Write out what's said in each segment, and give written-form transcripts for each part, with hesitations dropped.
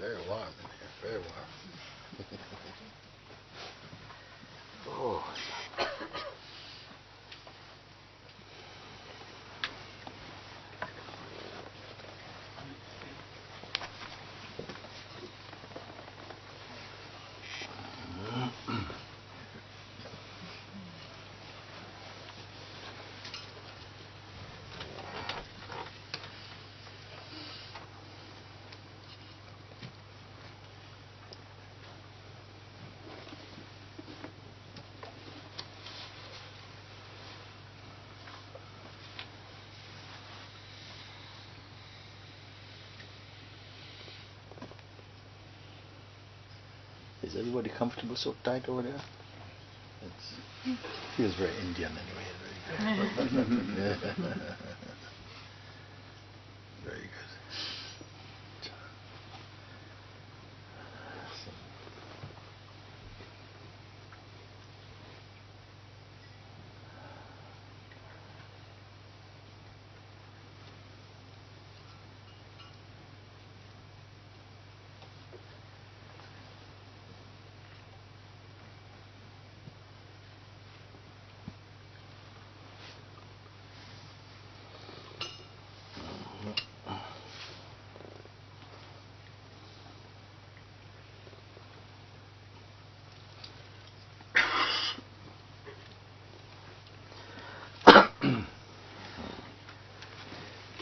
very warm in here. Very warm. Oh. Is everybody comfortable so tight over there? It feels very Indian anyway. Very good. Very good.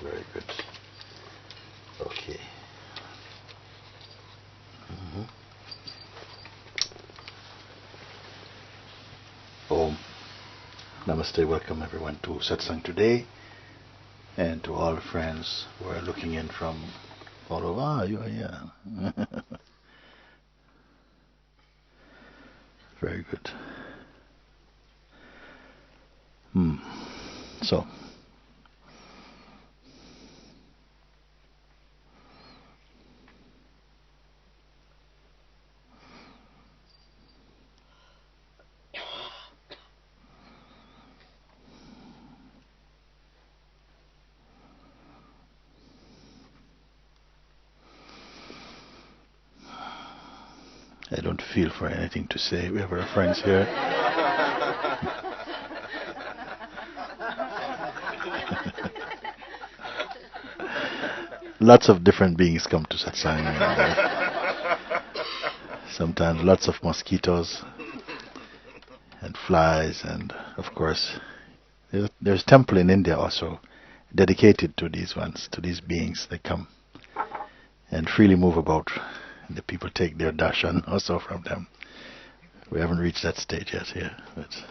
Very good. Okay. Om. Namaste. Welcome everyone to Satsang today, and to all friends who are looking in from all over. Ah, you are here. Very good. So. I don't feel for anything to say. We have our friends here. Lots of different beings come to Satsang. Sometimes lots of mosquitoes and flies, and of course there's a temple in India also dedicated to these ones, to these beings. They come and freely move about. The people take their darshan also from them. We haven't reached that stage yet here. But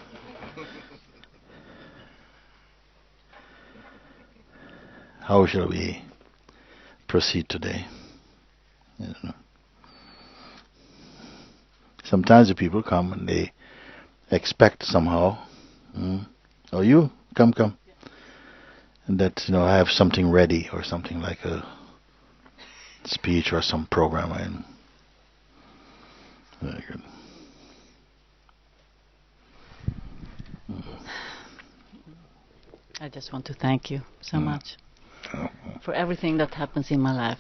how shall we proceed today? I don't know. Sometimes the people come and they expect somehow, oh you, come. And that, I have something ready or something like a speech or some program. Very good. I just want to thank you so much for everything that happens in my life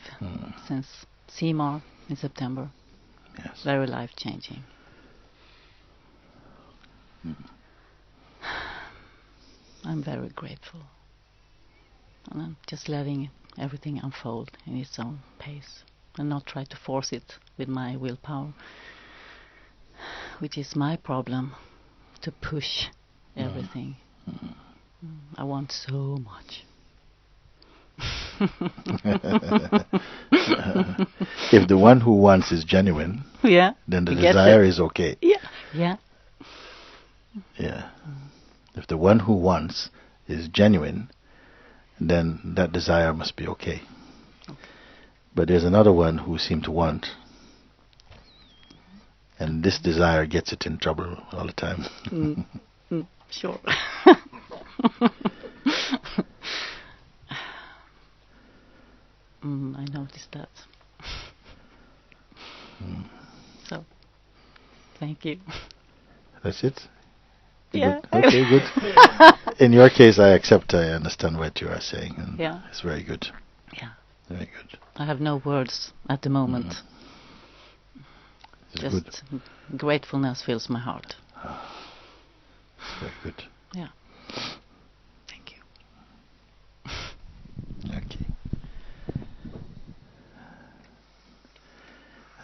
since CMAR in September. Yes. Very life-changing. I'm very grateful. And I'm just letting everything unfold in its own pace and not try to force it with my willpower, which is my problem, to push everything. I want so much. If the one who wants is genuine, then the desire is okay. Yeah. If the one who wants is genuine, then that desire must be okay. But there's another one who seems to want, and this desire gets it in trouble all the time. Sure. I noticed that. So, thank you. That's it? Yeah. Good. Okay, good. In your case, I accept, I understand what you are saying. And it's very good. Yeah. Very good. I have no words at the moment Good. Just gratefulness fills my heart. Very good. Yeah. Thank you. Okay.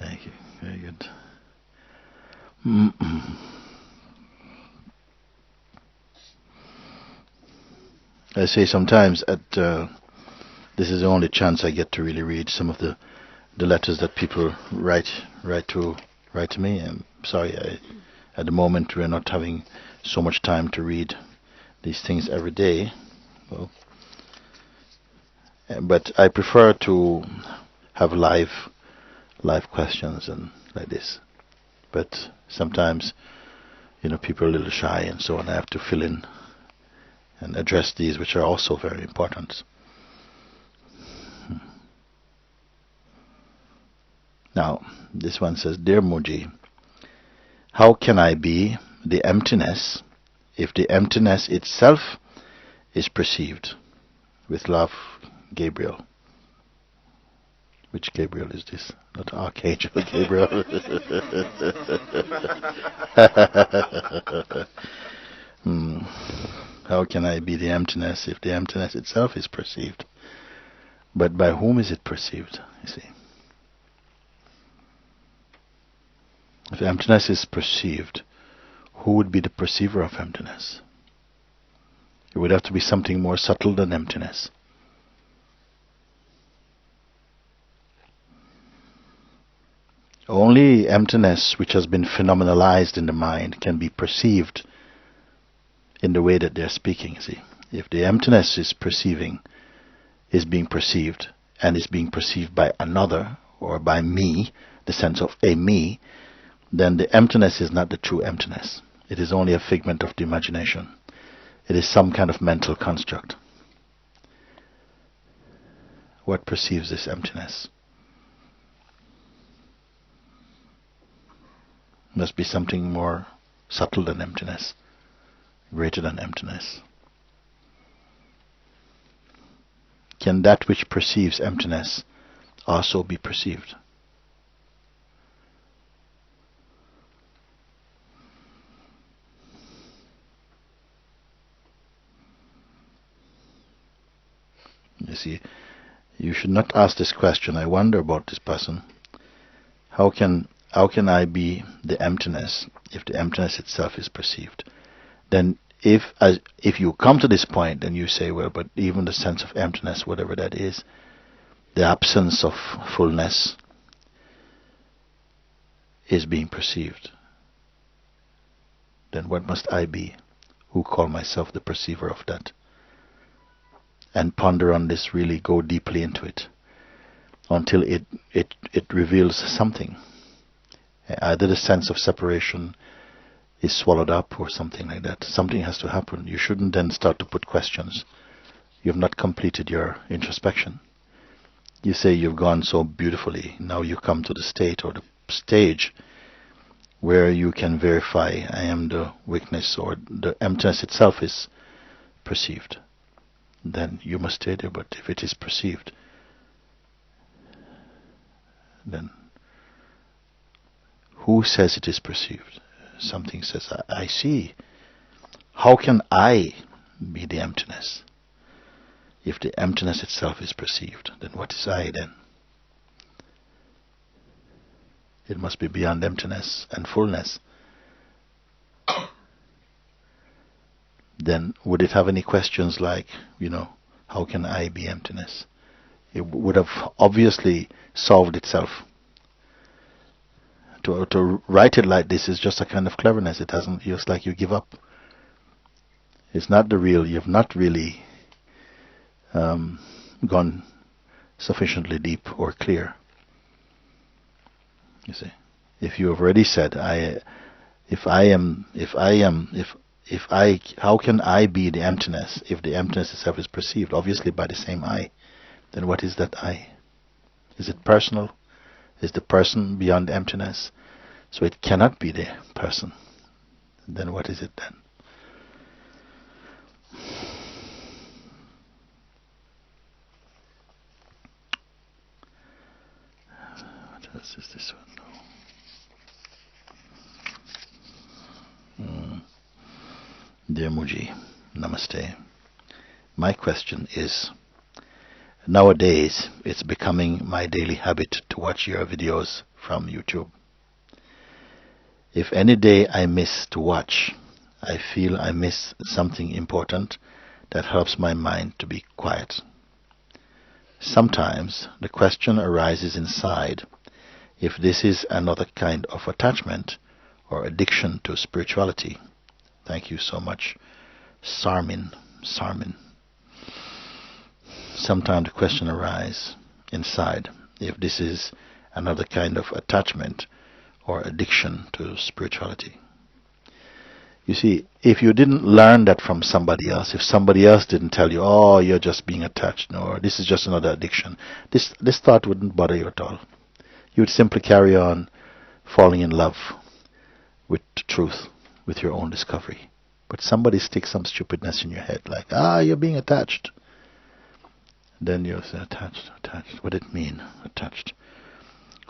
Thank you. Very good. I say sometimes this is the only chance I get to really read some of the letters that people write to me. I'm sorry, at the moment we're not having so much time to read these things every day. Well, but I prefer to have live questions and like this. But sometimes, people are a little shy and so on. I have to fill in and address these, which are also very important. Now, this one says, Dear Mooji, how can I be the emptiness if the emptiness itself is perceived? With love, Gabriel. Which Gabriel is this? Not Archangel Gabriel. How can I be the emptiness if the emptiness itself is perceived? But by whom is it perceived, you see? If emptiness is perceived, who would be the perceiver of emptiness? It would have to be something more subtle than emptiness. Only emptiness which has been phenomenalized in the mind can be perceived in the way that they're speaking, see. If the emptiness is being perceived, and is being perceived by another, or by me, the sense of a me, then the emptiness is not the true emptiness. It is only a figment of the imagination. It is some kind of mental construct. What perceives this emptiness? Must be something more subtle than emptiness, greater than emptiness. Can that which perceives emptiness also be perceived? You see, you should not ask this question. I wonder about this person. How can I be the emptiness if the emptiness itself is perceived? Then if you come to this point and you say, well, but even the sense of emptiness, whatever that is, the absence of fullness is being perceived, then what must I be, who call myself the perceiver of that? And ponder on this, really go deeply into it, until it reveals something. Either the sense of separation is swallowed up or something like that. Something has to happen. You shouldn't then start to put questions. You have not completed your introspection. You say you've gone so beautifully. Now you come to the state or the stage where you can verify I am the weakness or the emptiness itself is perceived. Then you must stay there. But if it is perceived, then who says it is perceived? Something says, I see. How can I be the emptiness? If the emptiness itself is perceived, then what is I then? It must be beyond emptiness and fullness. Then would it have any questions like, how can I be emptiness? It would have obviously solved itself. To write it like this is just a kind of cleverness. It hasn't, just like you give up. It's not the real, you have not really gone sufficiently deep or clear. You see, if you have already said, how can I be the emptiness if the emptiness itself is perceived, obviously by the same I, then what is that I? Is it personal? Is the person beyond emptiness? So it cannot be the person. Then what is it then? What else is this one? No. Dear Mooji, Namaste. My question is, nowadays it's becoming my daily habit to watch your videos from YouTube. If any day I miss to watch, I feel I miss something important that helps my mind to be quiet. Sometimes the question arises inside if this is another kind of attachment or addiction to spirituality. Thank you so much, Sarmin. Sometimes the question arises inside if this is another kind of attachment or addiction to spirituality. You see, if you didn't learn that from somebody else, if somebody else didn't tell you, oh, you're just being attached, no, or this is just another addiction, this thought wouldn't bother you at all. You would simply carry on falling in love with the truth, with your own discovery. But somebody sticks some stupidness in your head, like, you're being attached. Then you'll say, attached. What did it mean, attached?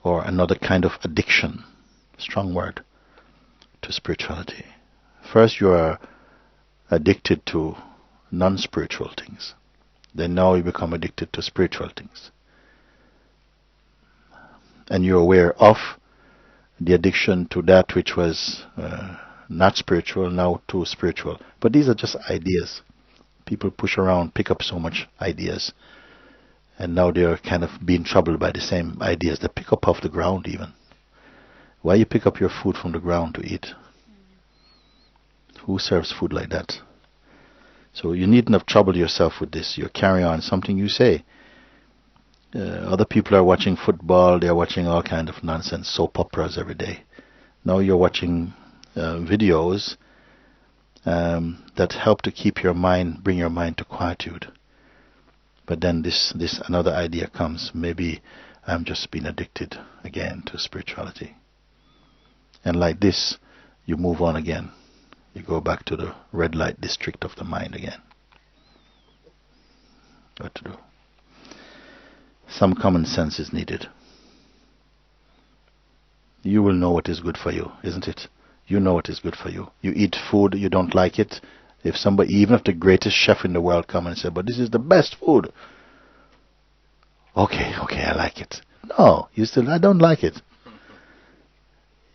Or another kind of addiction, strong word, to spirituality. First you are addicted to non-spiritual things. Then now you become addicted to spiritual things. And you're aware of the addiction to that which was not spiritual, now to spiritual. But these are just ideas. People push around, pick up so much ideas. And now they're kind of being troubled by the same ideas. They pick up off the ground even. Why you pick up your food from the ground to eat? Who serves food like that? So you needn't have troubled yourself with this. You carry on something you say. Other people are watching football. They're watching all kind of nonsense, soap operas every day. Now you're watching videos that help to keep your mind, bring your mind to quietude. But then this another idea comes. Maybe I'm just being addicted again to spirituality. And like this, you move on again. You go back to the red light district of the mind again. What to do? Some common sense is needed. You will know what is good for you, isn't it? You know what is good for you. You eat food, you don't like it. If somebody, even if the greatest chef in the world come and say, but this is the best food. Okay, I like it. No, I don't like it.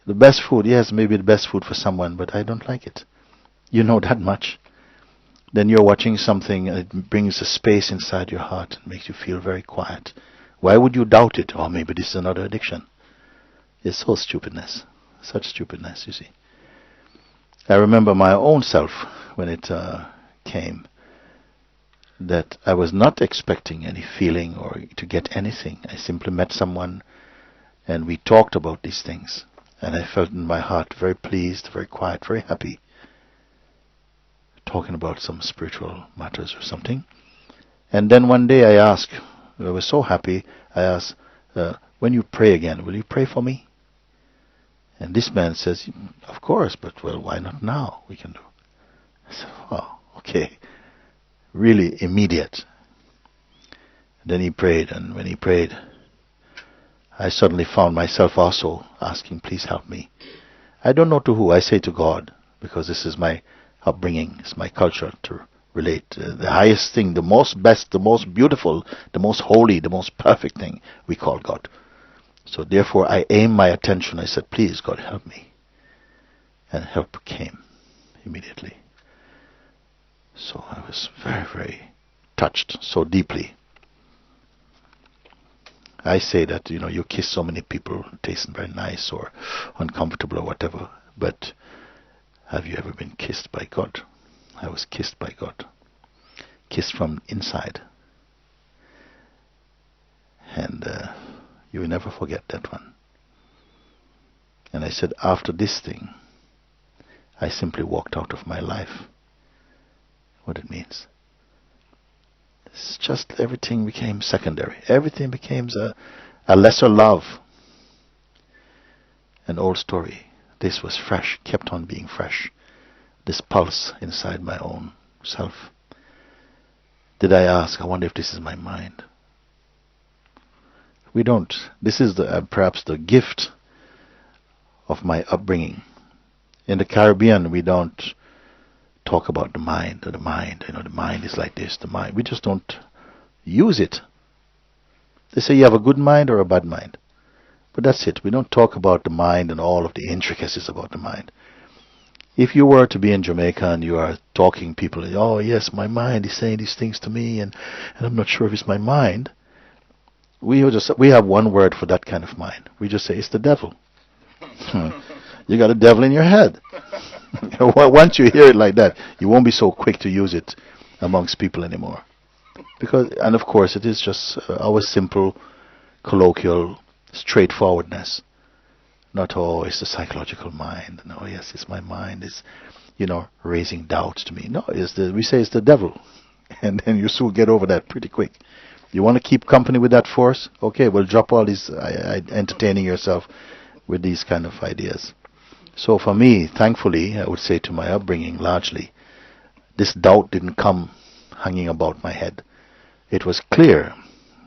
The best food, yes, maybe the best food for someone, but I don't like it. You know that much. Then you're watching something and it brings a space inside your heart and makes you feel very quiet. Why would you doubt it? Oh, maybe this is another addiction. It's so stupidness. Such stupidness, you see. I remember my own self when it came, that I was not expecting any feeling or to get anything. I simply met someone and we talked about these things. And I felt in my heart very pleased, very quiet, very happy, talking about some spiritual matters or something. And then one day I asked, I was so happy, I asked, when you pray again, will you pray for me? And this man says, of course, but well, why not now? We can do. I said, oh, okay. Really immediate. Then he prayed, and when he prayed, I suddenly found myself also asking, please help me. I don't know to who, I say to God, because this is my upbringing, it's my culture to relate. The highest thing, the most best, the most beautiful, the most holy, the most perfect thing we call God. So therefore I aimed my attention, I said, please God help me. And help came immediately. So I was very, very touched so deeply. I say that, you kiss so many people, tasting very nice or uncomfortable or whatever, but have you ever been kissed by God? I was kissed by God. Kissed from inside. And you will never forget that one. And I said, after this thing, I simply walked out of my life. What it means. It's just everything became secondary. Everything became a lesser love. An old story. This was fresh, kept on being fresh. This pulse inside my own self. Did I ask, I wonder if this is my mind? We don't. This is perhaps the gift of my upbringing. In the Caribbean, we don't talk about the mind, the mind, the mind is like this, the mind. We just don't use it. They say you have a good mind or a bad mind. But that's it. We don't talk about the mind and all of the intricacies about the mind. If you were to be in Jamaica and you are talking people, oh yes, my mind is saying these things to me, and I'm not sure if it's my mind. We have one word for that kind of mind. We just say it's the devil. You got a devil in your head. Once you hear it like that, you won't be so quick to use it amongst people anymore. And of course, it is just our simple, colloquial straightforwardness. Not, oh, it's the psychological mind. No, yes, it's my mind. It's, raising doubts to me. No, we say it's the devil. And then you soon get over that pretty quick. You want to keep company with that force? Okay, well, drop all these entertaining yourself with these kind of ideas. So for me, thankfully, I would say to my upbringing largely, this doubt didn't come hanging about my head. It was clear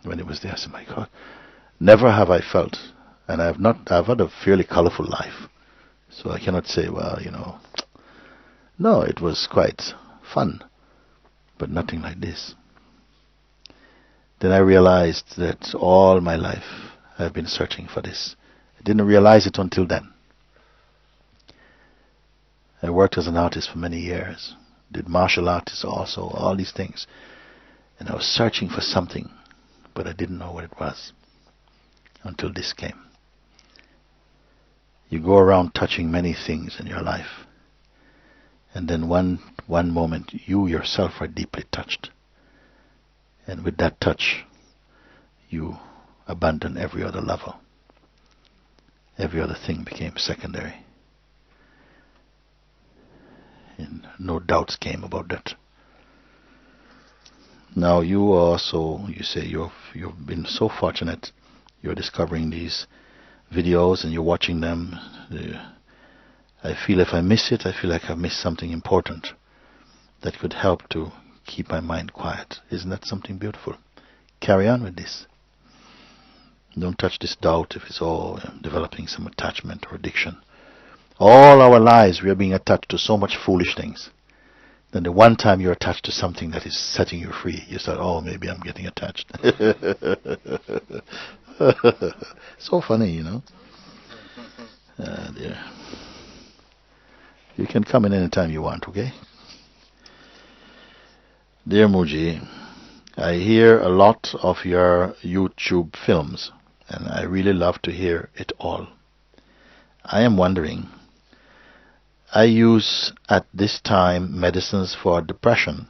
when it was there. I said, my God, never have I felt, and I've had a fairly colorful life. So I cannot say, well, no, it was quite fun, but nothing like this. Then I realized that all my life I've been searching for this. I didn't realize it until then. I worked as an artist for many years, did martial arts also, all these things. And I was searching for something, but I didn't know what it was until this came. You go around touching many things in your life, and then one moment you yourself are deeply touched. And with that touch, you abandon every other level. Every other thing became secondary. And no doubts came about that. Now you say you've been so fortunate. You're discovering these videos and you're watching them. I feel if I miss it, I feel like I've missed something important that could help to keep my mind quiet. Isn't that something beautiful? Carry on with this. Don't touch this doubt if it's all developing some attachment or addiction. All our lives we are being attached to so much foolish things. Then the one time you're attached to something that is setting you free, you start, oh, maybe I'm getting attached. So funny, Dear. You can come in anytime you want, okay? Dear Mooji, I hear a lot of your YouTube films, and I really love to hear it all. I am wondering, I use at this time medicines for depression,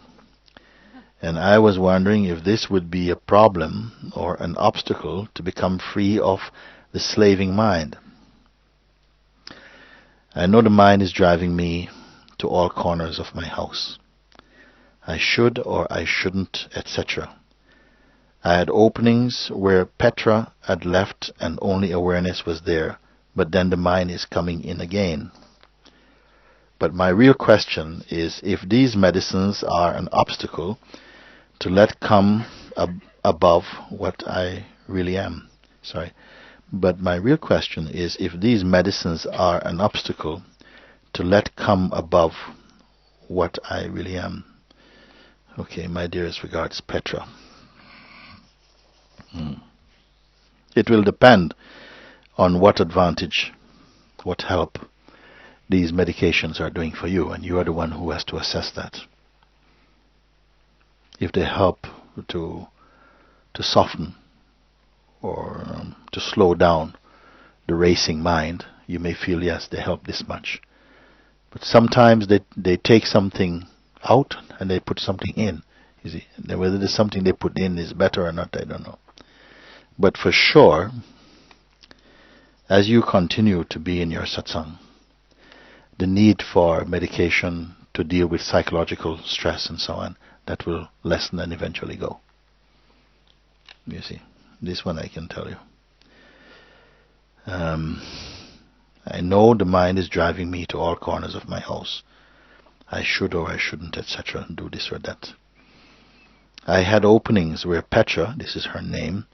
and I was wondering if this would be a problem or an obstacle to become free of the slaving mind. I know the mind is driving me to all corners of my house. I should or I shouldn't, etc. I had openings where Petra had left and only awareness was there, but then the mind is coming in again. But my real question is if these medicines are an obstacle to let come above what I really am. But my real question is if these medicines are an obstacle to let come above what I really am. Okay, my dearest regards, Petra. It will depend on what advantage, what help these medications are doing for you, and you are the one who has to assess that. If they help to soften or to slow down the racing mind, you may feel, yes, they help this much. But sometimes they take something out and they put something in. You see, whether there's something they put in is better or not, I don't know. But for sure, as you continue to be in your satsang, the need for medication to deal with psychological stress and so on, that will lessen and eventually go. You see, this one I can tell you. I know the mind is driving me to all corners of my house. I should or I shouldn't, etc., do this or that. I had openings where Petra, this is her name,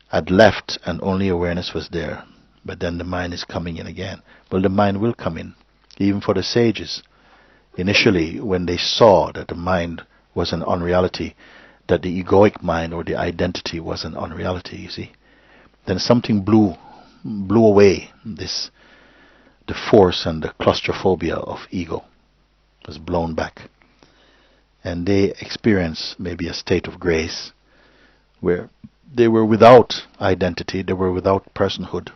had left and only awareness was there. But then the mind is coming in again. Well, the mind will come in. Even for the sages, Initially, when they saw that the mind was an unreality, that the egoic mind or the identity was an unreality, you see, then something blew away this, the force and the claustrophobia of ego was blown back. And they experienced maybe a state of grace where they were without identity, they were without personhood.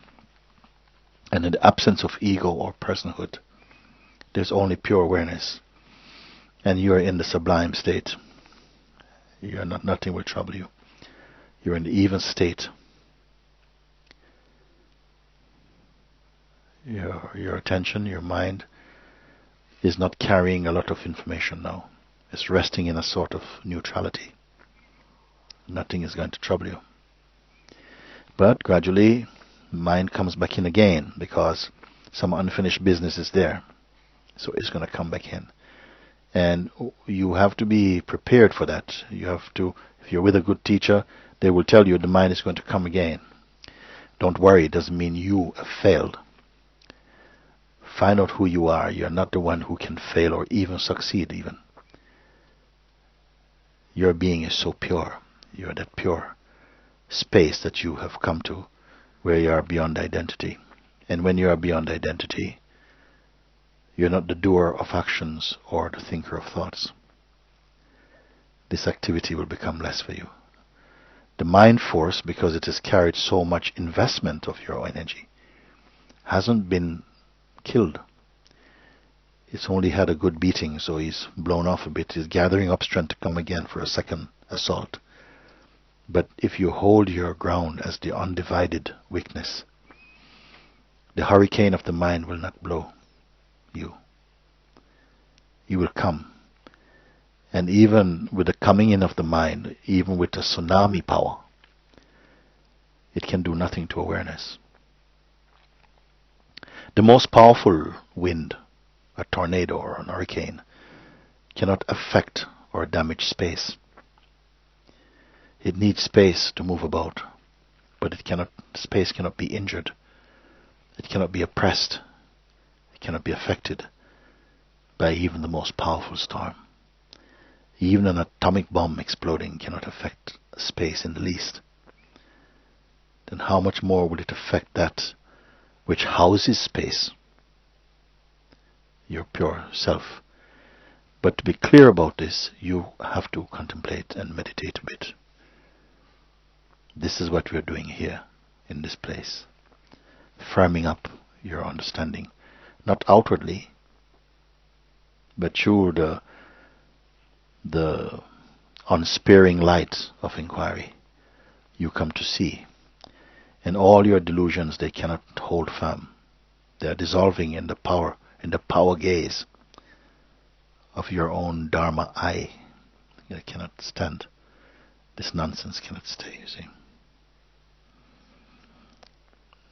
And in the absence of ego or personhood, there's only pure awareness. And you are in the sublime state. You are not, nothing will trouble you. You're in the even state. Your attention, your mind is not carrying a lot of information now. It's resting in a sort of neutrality. Nothing is going to trouble you. But gradually, mind comes back in again because some unfinished business is there. So it's going to come back in. And you have to be prepared for that. You have to, if you're with a good teacher, they will tell you the mind is going to come again. Don't worry, it doesn't mean you have failed. Find out who you are. You're not the one who can fail or even succeed even. Your being is so pure. You're that pure space that you have come to where you are beyond identity. And when you are beyond identity, you're not the doer of actions or the thinker of thoughts. This activity will become less for you. The mind force, because it has carried so much investment of your energy, hasn't been killed. It's only had a good beating, so he's blown off a bit. He's gathering up strength to come again for a second assault. But if you hold your ground as the undivided weakness, the hurricane of the mind will not blow you. You will come. And even with the coming in of the mind, even with the tsunami power, it can do nothing to awareness. The most powerful wind, a tornado or an hurricane, cannot affect or damage space. It needs space to move about, but space cannot be injured. It cannot be oppressed. It cannot be affected by even the most powerful storm. Even an atomic bomb exploding cannot affect space in the least. Then how much more will it affect that which houses space? Your pure self. But to be clear about this, you have to contemplate and meditate a bit. This is what we are doing here in this place. Firming up your understanding. Not outwardly, but through the unsparing light of inquiry you come to see. And all your delusions, they cannot hold firm. They are dissolving in the power gaze of your own Dharma eye. It cannot stand. This nonsense cannot stay, you see.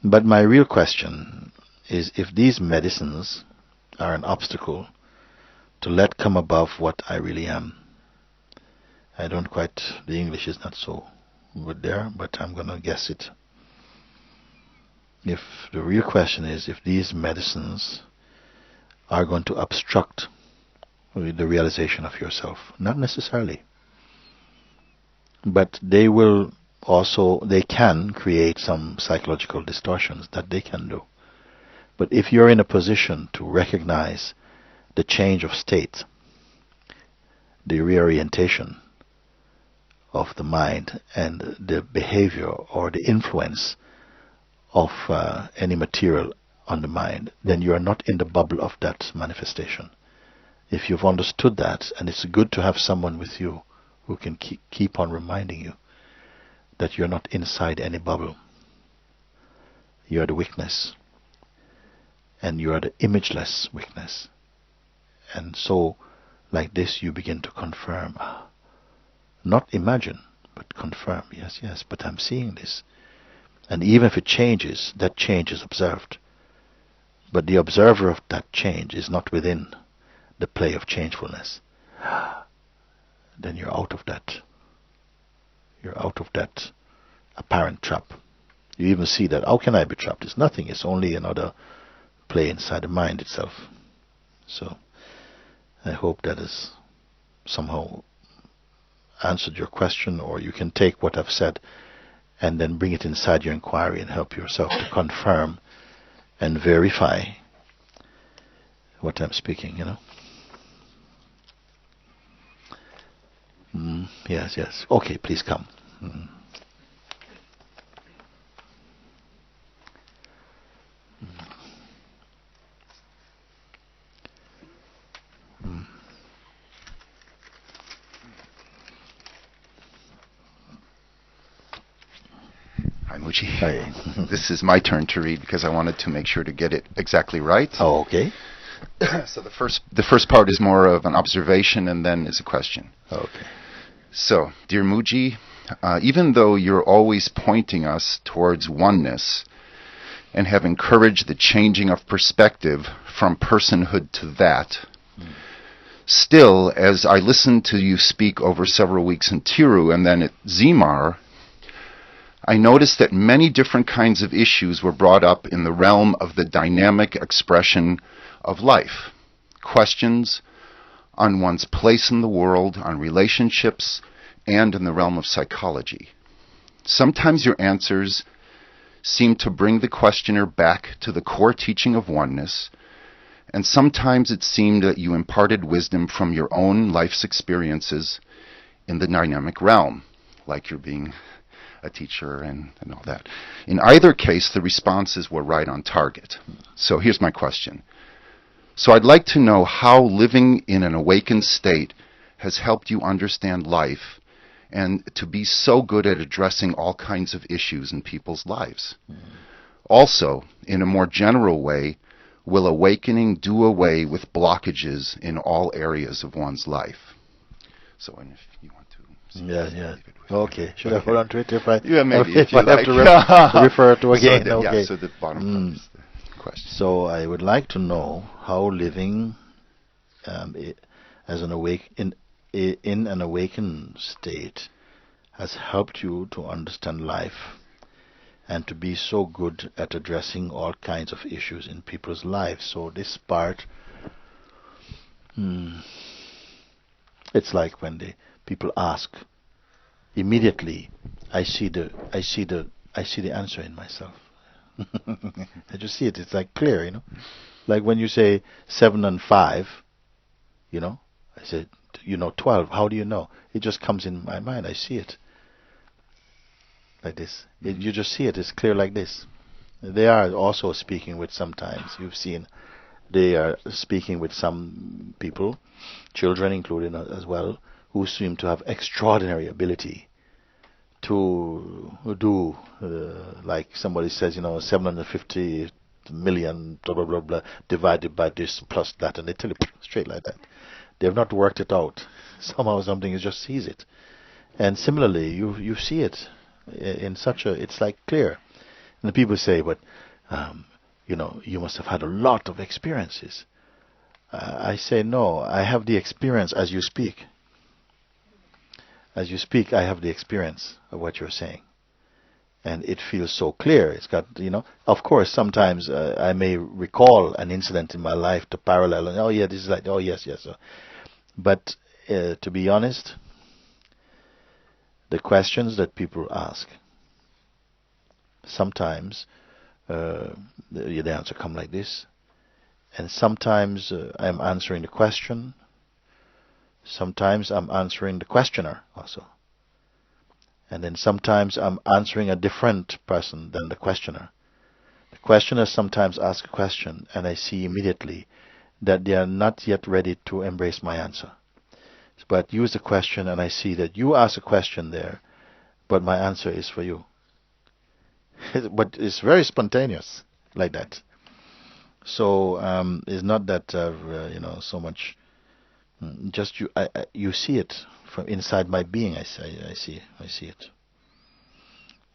But my real question is, if these medicines are an obstacle to let come above what I really am. I don't quite, the English is not so good there, but I'm going to guess it. If the real question is, if these medicines are going to obstruct the realization of yourself, not necessarily, but they will also, they can create some psychological distortions that they can do. But if you're in a position to recognize the change of state, the reorientation of the mind and the behavior or the influence of any material on the mind, then you are not in the bubble of that manifestation. If you've understood that, and it's good to have someone with you who can keep on reminding you that you're not inside any bubble. You are the weakness, and you are the imageless weakness. And so, like this, you begin to confirm. Not imagine, but confirm. Yes, yes, but I'm seeing this. And even if it changes, that change is observed. But the observer of that change is not within the play of changefulness. Then you're out of that. You're out of that apparent trap. You even see that, how can I be trapped? It's nothing. It's only another play inside the mind itself. So, I hope that has somehow answered your question, or you can take what I've said and then bring it inside your inquiry and help yourself to confirm and verify what I'm speaking, Yes, yes. Okay, please come. Hi, Mooji. Hi. This is my turn to read because I wanted to make sure to get it exactly right. Oh, okay. So the first part is more of an observation and then is a question. Okay. So, dear Mooji, even though you're always pointing us towards oneness and have encouraged the changing of perspective from personhood to that, still, as I listened to you speak over several weeks in Tiru and then at Zimar, I noticed that many different kinds of issues were brought up in the realm of the dynamic expression of life. Questions on one's place in the world, on relationships, and in the realm of psychology. Sometimes your answers seem to bring the questioner back to the core teaching of oneness, and sometimes it seemed that you imparted wisdom from your own life's experiences in the dynamic realm, like you're being a teacher and all that. In either case, the responses were right on target. So here's my question. So I'd like to know how living in an awakened state has helped you understand life and to be so good at addressing all kinds of issues in people's lives. Also, in a more general way, will awakening do away with blockages in all areas of one's life? So, and if you want to... Yeah. Okay. Should I hold on to it if I, maybe if I have to refer to again? Okay. So the bottom part is the question. So I would like to know how living as in an awakened state has helped you to understand life and to be so good at addressing all kinds of issues in people's lives. So this part, it's like when the people ask, immediately I see the answer in myself. I just see it. It's like clear, Like when you say 7 and 5, I said, 12. How do you know? It just comes in my mind. I see it. Like this. You just see it. It's clear like this. They are also speaking with sometimes. You've seen they are speaking with some people, children included as well, who seem to have extraordinary ability to do, like somebody says, 750 million, blah, blah, blah, blah, divided by this plus that, and they tell you straight like that. They have not worked it out. Somehow something is just sees it. And similarly, you see it in such a, it's like clear. And the people say, but, you must have had a lot of experiences. I say, no, I have the experience as you speak. As you speak, I have the experience of what you're saying. And it feels so clear. It's got, of course, sometimes I may recall an incident in my life to parallel, and, oh, yeah, this is like, oh, yes. But to be honest, the questions that people ask, sometimes the answer comes like this. And sometimes I'm answering the question. Sometimes I'm answering the questioner also. And then sometimes I'm answering a different person than the questioner. The questioner sometimes asks a question, and I see immediately that they are not yet ready to embrace my answer. But use the question, and I see that you ask a question there, but my answer is for you. But it's very spontaneous, like that. So it's not that so much. Just you see it from inside my being. I see it.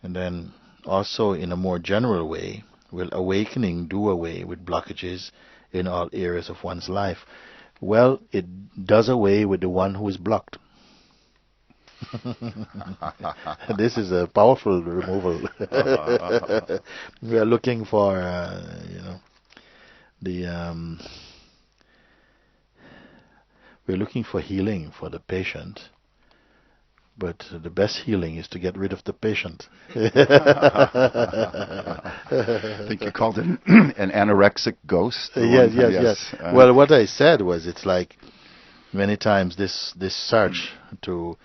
And then also in a more general way, will awakening do away with blockages in all areas of one's life? Well, it does away with the one who is blocked. This is a powerful removal. We are looking for, we're looking for healing for the patient, but the best healing is to get rid of the patient. I think you called it an anorexic ghost. Yes. Well, what I said was, it's like many times this search to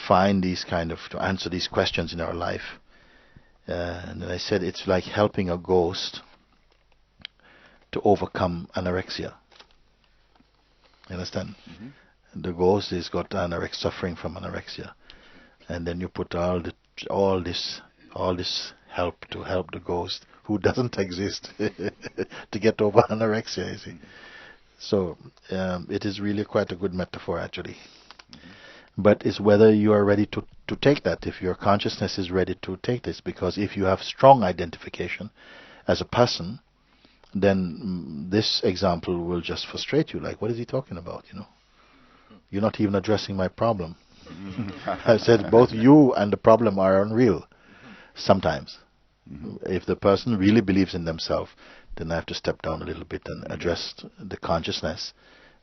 find to answer these questions in our life. And I said it's like helping a ghost to overcome anorexia. You understand? Mm-hmm. The ghost has got suffering from anorexia, and then you put all this help to help the ghost who doesn't exist to get over anorexia. You see, so it is really quite a good metaphor, actually. Mm-hmm. But it's whether you are ready to take that. If your consciousness is ready to take this, because if you have strong identification as a person, then this example will just frustrate you. Like, what is he talking about? You're not even addressing my problem. I said both you and the problem are unreal sometimes. Mm-hmm. If the person really believes in themselves, then I have to step down a little bit and address the consciousness.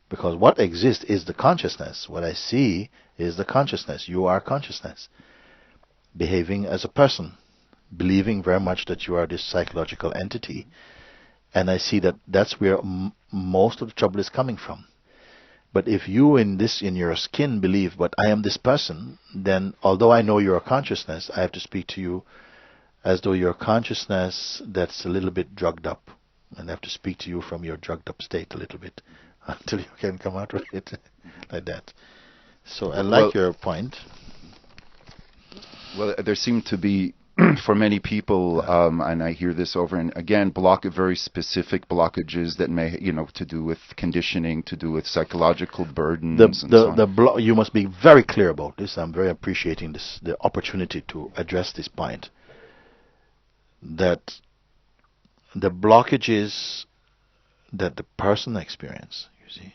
Because what exists is the consciousness. What I see is the consciousness. You are consciousness. Behaving as a person. Believing very much that you are this psychological entity. And I see that that's where most of the trouble is coming from. But if you in your skin believe, but I am this person, then although I know you're a consciousness, I have to speak to you as though you're a consciousness that's a little bit drugged up. And I have to speak to you from your drugged up state a little bit until you can come out with it like that. So I like your point. Well, there seem to be, for many people, and I hear this over and again, very specific blockages that may, to do with conditioning, to do with psychological burdens and so on. You must be very clear about this. I'm very appreciating the opportunity to address this point. That the blockages that the person experiences, you see,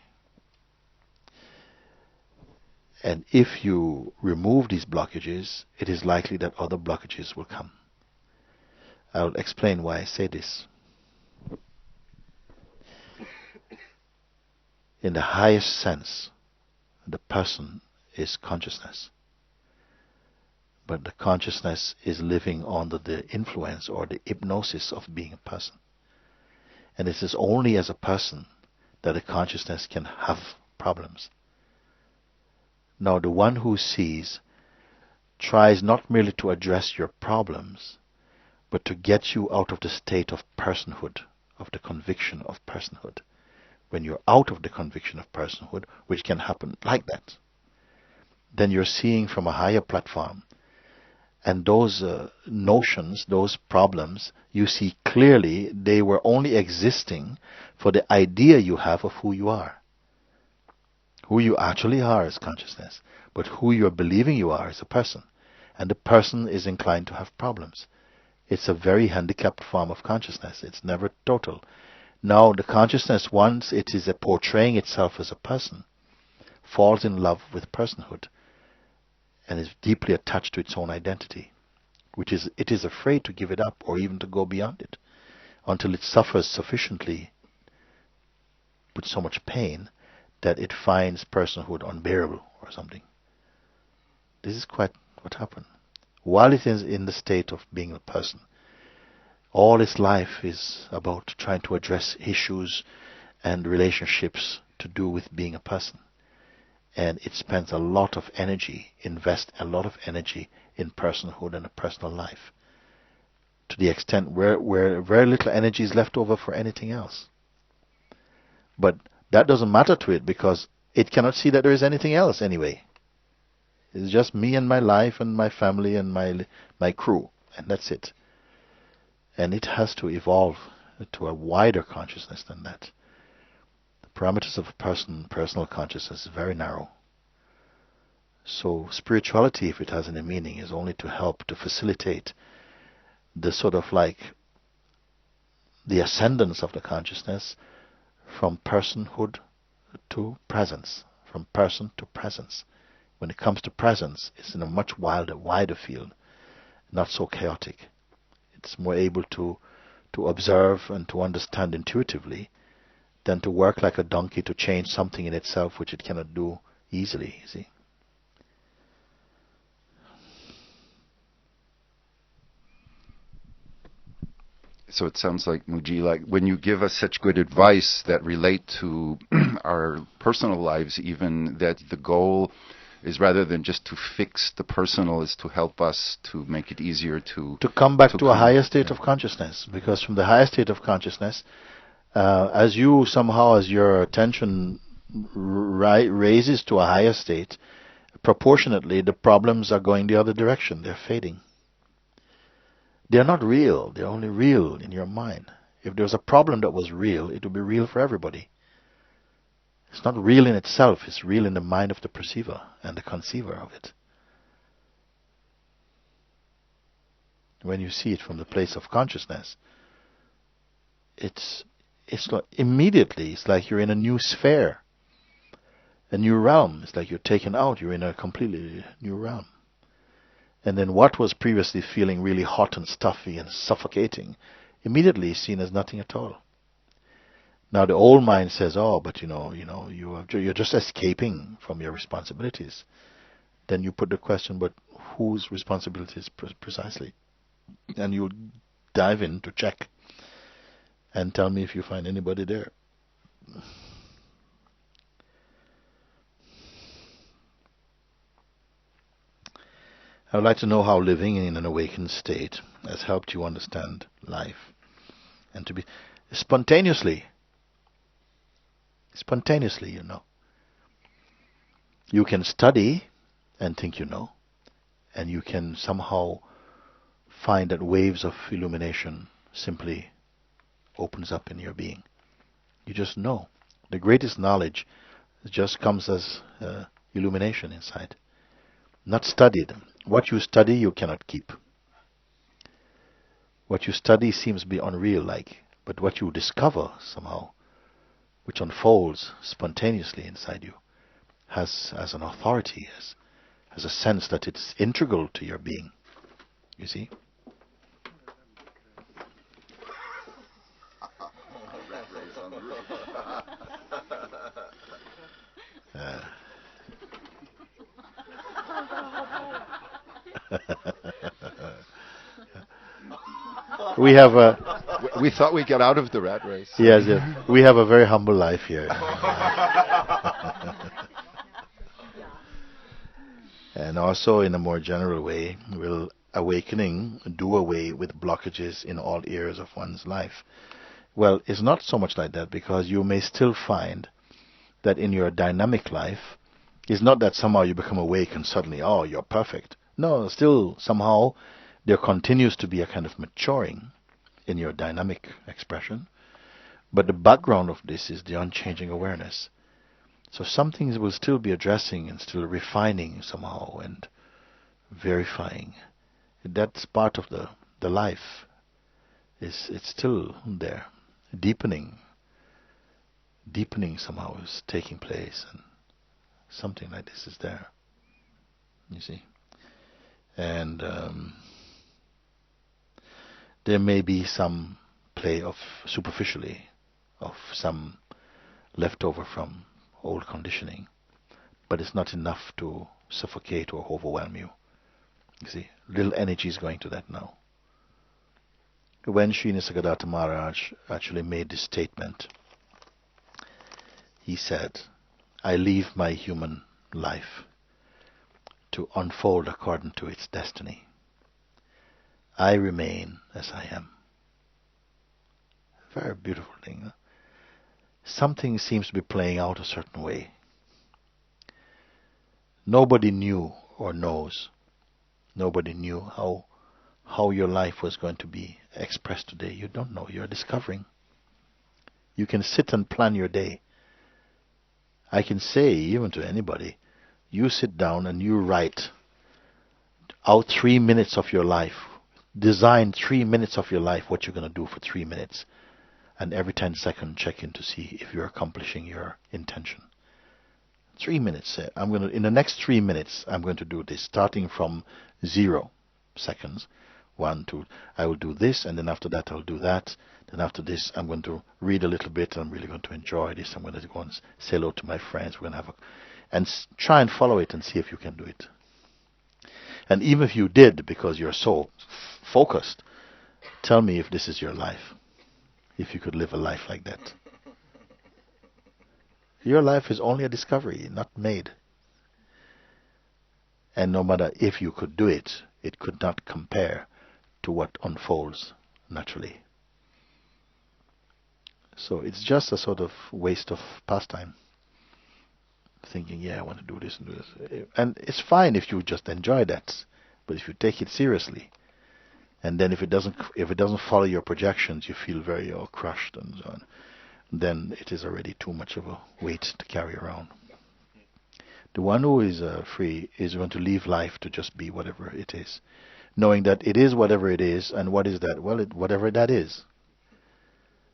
and if you remove these blockages, it is likely that other blockages will come. I'll explain why I say this. In the highest sense, the person is consciousness. But the consciousness is living under the influence or the hypnosis of being a person. And it is only as a person that the consciousness can have problems. Now, the one who sees tries not merely to address your problems, but to get you out of the state of personhood, of the conviction of personhood. When you're out of the conviction of personhood, which can happen like that, then you're seeing from a higher platform. And those notions, those problems, you see clearly they were only existing for the idea you have of who you are. Who you actually are is consciousness, but who you're believing you are is a person. And the person is inclined to have problems. It's a very handicapped form of consciousness. It's never total. Now, the consciousness, once it is portraying itself as a person, falls in love with personhood and is deeply attached to its own identity, it is afraid to give it up or even to go beyond it until it suffers sufficiently with so much pain that it finds personhood unbearable or something. This is quite what happened. While it is in the state of being a person, all its life is about trying to address issues and relationships to do with being a person. And it spends a lot of energy, invests a lot of energy in personhood and a personal life, to the extent where very little energy is left over for anything else. But that doesn't matter to it, because it cannot see that there is anything else anyway. It's just me and my life and my family and my crew, and that's it. And it has to evolve to a wider consciousness than that. The parameters of personal consciousness is very narrow. So spirituality, if it has any meaning, is only to help to facilitate the sort of like the ascendance of the consciousness from personhood to presence, from person to presence. When it comes to presence, it's in a much wider field, not so chaotic. It's more able to observe and to understand intuitively than to work like a donkey to change something in itself which it cannot do easily, you see. So it sounds like, Mooji, like when you give us such good advice that relate to our personal lives, even, that the goal is rather than just to fix the personal, is to help us to make it easier to come back to a higher state of consciousness. Because from the higher state of consciousness, as your attention raises to a higher state, proportionately the problems are going the other direction. They're fading. They're not real. They're only real in your mind. If there was a problem that was real, it would be real for everybody. It's not real in itself. It's real in the mind of the perceiver and the conceiver of it. When you see it from the place of consciousness, it's like immediately, it's like you're in a new sphere, a new realm. It's like you're taken out. You're in a completely new realm. And then what was previously feeling really hot and stuffy and suffocating, immediately is seen as nothing at all. Now the old mind says, "Oh, but you're just escaping from your responsibilities." Then you put the question, "But whose responsibilities precisely?" And you dive in to check and tell me if you find anybody there. I would like to know how living in an awakened state has helped you understand life and to be spontaneously, you know. You can study and think you know, and you can somehow find that waves of illumination simply opens up in your being. You just know. The greatest knowledge just comes as illumination inside. Not studied. What you study, you cannot keep. What you study seems to be unreal-like, but what you discover somehow, which unfolds spontaneously inside you, has an authority, has a sense that it's integral to your being. You see? We thought we got out of the rat race. Yes. We have a very humble life here. And also, in a more general way, will awakening do away with blockages in all areas of one's life? Well, it's not so much like that, because you may still find that in your dynamic life, it's not that somehow you become awake and suddenly, oh, you're perfect. No, still somehow there continues to be a kind of maturing in your dynamic expression. But the background of this is the unchanging awareness. So some things will still be addressing and still refining somehow and verifying. That's part of the life. It's still there. Deepening somehow is taking place, and something like this is there. You see? And there may be some play of superficially of some leftover from old conditioning, but it's not enough to suffocate or overwhelm you. You see, little energy is going to that now. When Sri Nisargadatta Maharaj actually made this statement, he said, "I leave my human life to unfold according to its destiny. I remain as I am." Very beautiful thing. Huh? Something seems to be playing out a certain way. Nobody knew or knows. Nobody knew how your life was going to be expressed today. You don't know. You're discovering. You can sit and plan your day. I can say, even to anybody, you sit down and you write out 3 minutes of your life. Design 3 minutes of your life, what you're going to do for 3 minutes. And every 10 seconds check in to see if you're accomplishing your intention. 3 minutes. In the next 3 minutes, I'm going to do this, starting from 0 seconds. One, two, I will do this, and then after that I'll do that. Then after this, I'm going to read a little bit. I'm really going to enjoy this. I'm going to go and say hello to my friends. We're going to have and try and follow it and see if you can do it. And even if you did, because you're so focused, tell me if this is your life. If you could live a life like that. Your life is only a discovery, not made. And no matter if you could do it, it could not compare to what unfolds naturally. So it's just a sort of waste of pastime. Thinking, yeah, I want to do this and do this. And it's fine if you just enjoy that. But if you take it seriously, and then if it doesn't follow your projections, you feel very crushed and so on, then it is already too much of a weight to carry around. The one who is free is going to leave life to just be whatever it is, knowing that it is whatever it is, and what is that? Well, whatever that is.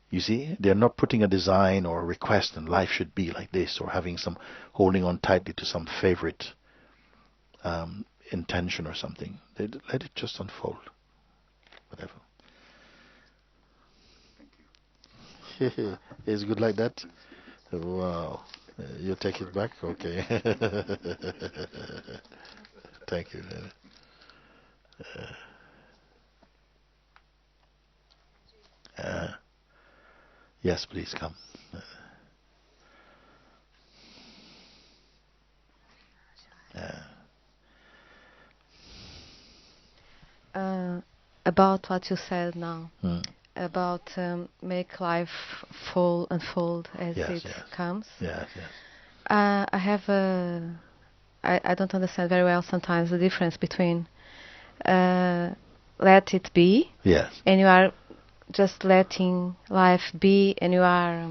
You see, they're not putting a design or a request and life should be like this, or having some holding on tightly to some favorite intention or something. They let it just unfold, whatever. It's good like that. Wow, you take it back, okay? Thank you. Yes, please come. About what you said now, about make life unfold as it comes. Yes, yes. I have I don't understand very well sometimes the difference between let it be, yes, and you are just letting life be, and you are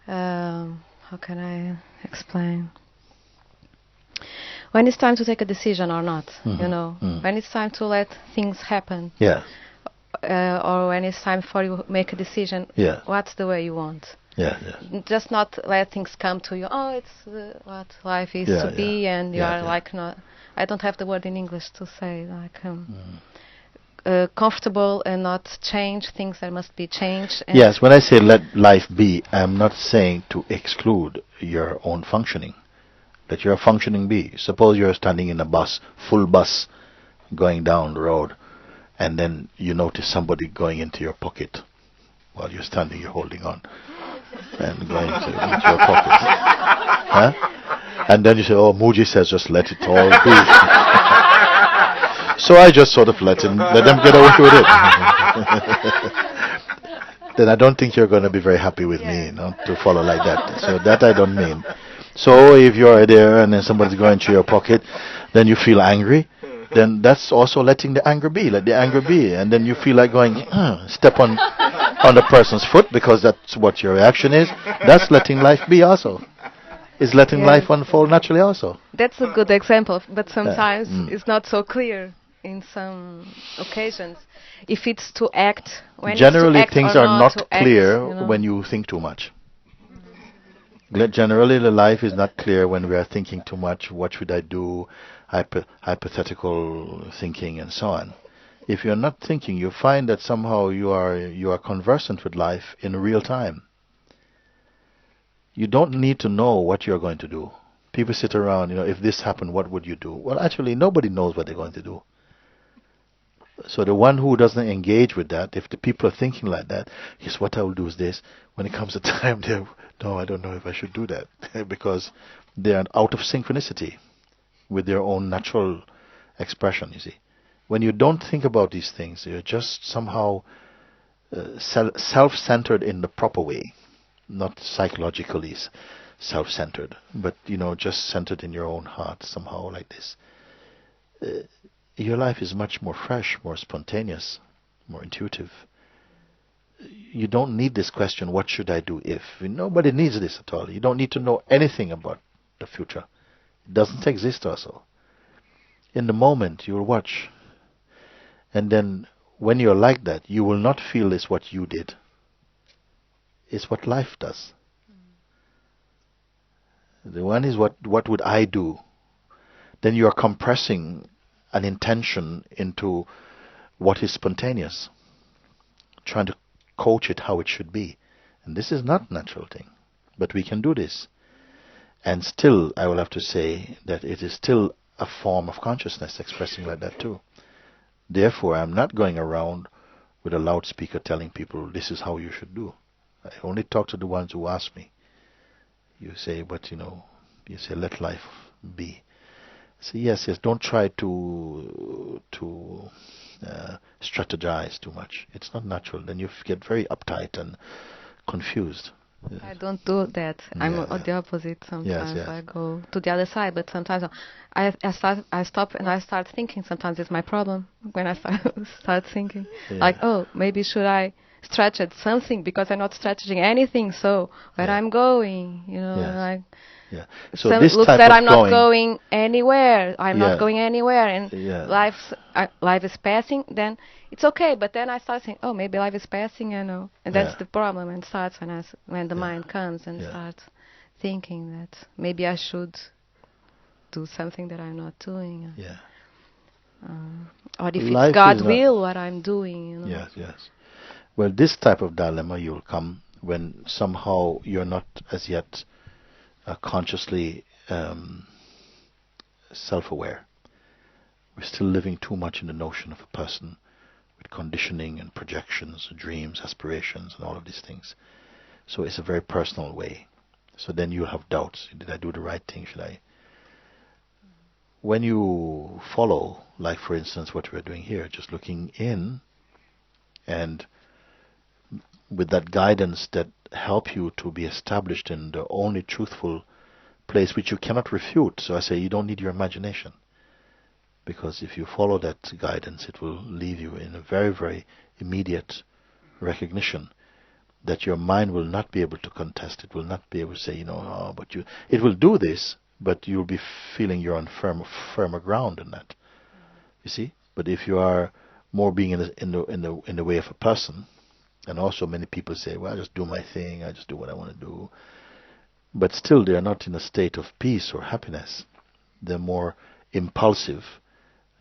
how can I explain? When it's time to take a decision or not, you know, when it's time to let things happen, or when it's time for you to make a decision, what's the way you want? Just not let things come to you. Oh, it's what life is to be, and you are like not. I don't have the word in English to say like comfortable and not change things that must be changed. And yes, when I say let life be, I'm not saying to exclude your own functioning. Let your functioning be. Suppose you're standing in a bus, full bus, going down the road, and then you notice somebody going into your pocket while you're standing, you're holding on, and going into your pocket. Huh? And then you say, oh, Mooji says just let it all be. So I just sort of let them get away with it. Then I don't think you're going to be very happy with me, to follow like that. So that I don't mean. So if you're there and then somebody's going through your pocket, then you feel angry, then that's also letting the anger be. Let the anger be. And then you feel like going, step on the person's foot because that's what your reaction is. That's letting life be also. It's letting life unfold naturally also. That's a good example, but sometimes it's not so clear in some occasions. If it's to act, when generally it's to act things or are not clear act, you know? when you think too much. Generally, the life is not clear when we are thinking too much. What should I do? Hypothetical thinking and so on. If you're not thinking, you find that somehow you are conversant with life in real time. You don't need to know what you're going to do. People sit around, if this happened, what would you do? Well, actually, nobody knows what they're going to do. So the one who doesn't engage with that, if the people are thinking like that, yes, what I will do is this. When it comes to time, no, I don't know if I should do that because they are out of synchronicity with their own natural expression, you see. When you don't think about these things, you're just somehow self-centered in the proper way, not psychologically self-centered, but, just centered in your own heart somehow like this. Your life is much more fresh, more spontaneous, more intuitive. You don't need this question, what should I do if? Nobody needs this at all. You don't need to know anything about the future. It doesn't exist also. In the moment, you'll watch. And then when you're like that, you will not feel it's what you did. It's what life does. The one is what would I do? Then you are compressing an intention into what is spontaneous, trying to coach it how it should be. And this is not a natural thing. But we can do this. And still, I will have to say that it is still a form of consciousness expressing like that too. Therefore, I'm not going around with a loudspeaker telling people this is how you should do. I only talk to the ones who ask me. You say, but you say let life be. So yes, don't try to strategize too much. It's not natural. Then you get very uptight and confused. I don't do that. I'm the opposite. Sometimes I go to the other side, but sometimes I stop and I start thinking. Sometimes it's my problem when I start thinking, like, oh, maybe should I stretch at something because I'm not stretching anything. So where I'm going, like. Yeah. So this looks that I'm not going anywhere. I'm not going anywhere, and life is passing. Then it's okay. But then I start saying, "Oh, maybe life is passing," and that's the problem. And starts when the mind comes and starts thinking that maybe I should do something that I'm not doing. Or if it's God's will, what I'm doing. Yes, yes. Well, this type of dilemma you'll come when somehow you're not as yet consciously self-aware. We're still living too much in the notion of a person with conditioning and projections, dreams, aspirations, and all of these things. So it's a very personal way. So then you'll have doubts. Did I do the right thing? Should I? When you follow, like for instance what we're doing here, just looking in and with that guidance that help you to be established in the only truthful place which you cannot refute. So I say you don't need your imagination, because if you follow that guidance, it will leave you in a very, very immediate recognition that your mind will not be able to contest. It will not be able to say, but you. It will do this, but you'll be feeling you're on firmer ground in that. You see. But if you are more being in the way of a person. And also many people say, well, I just do my thing, I just do what I want to do. But still they are not in a state of peace or happiness. They're more impulsive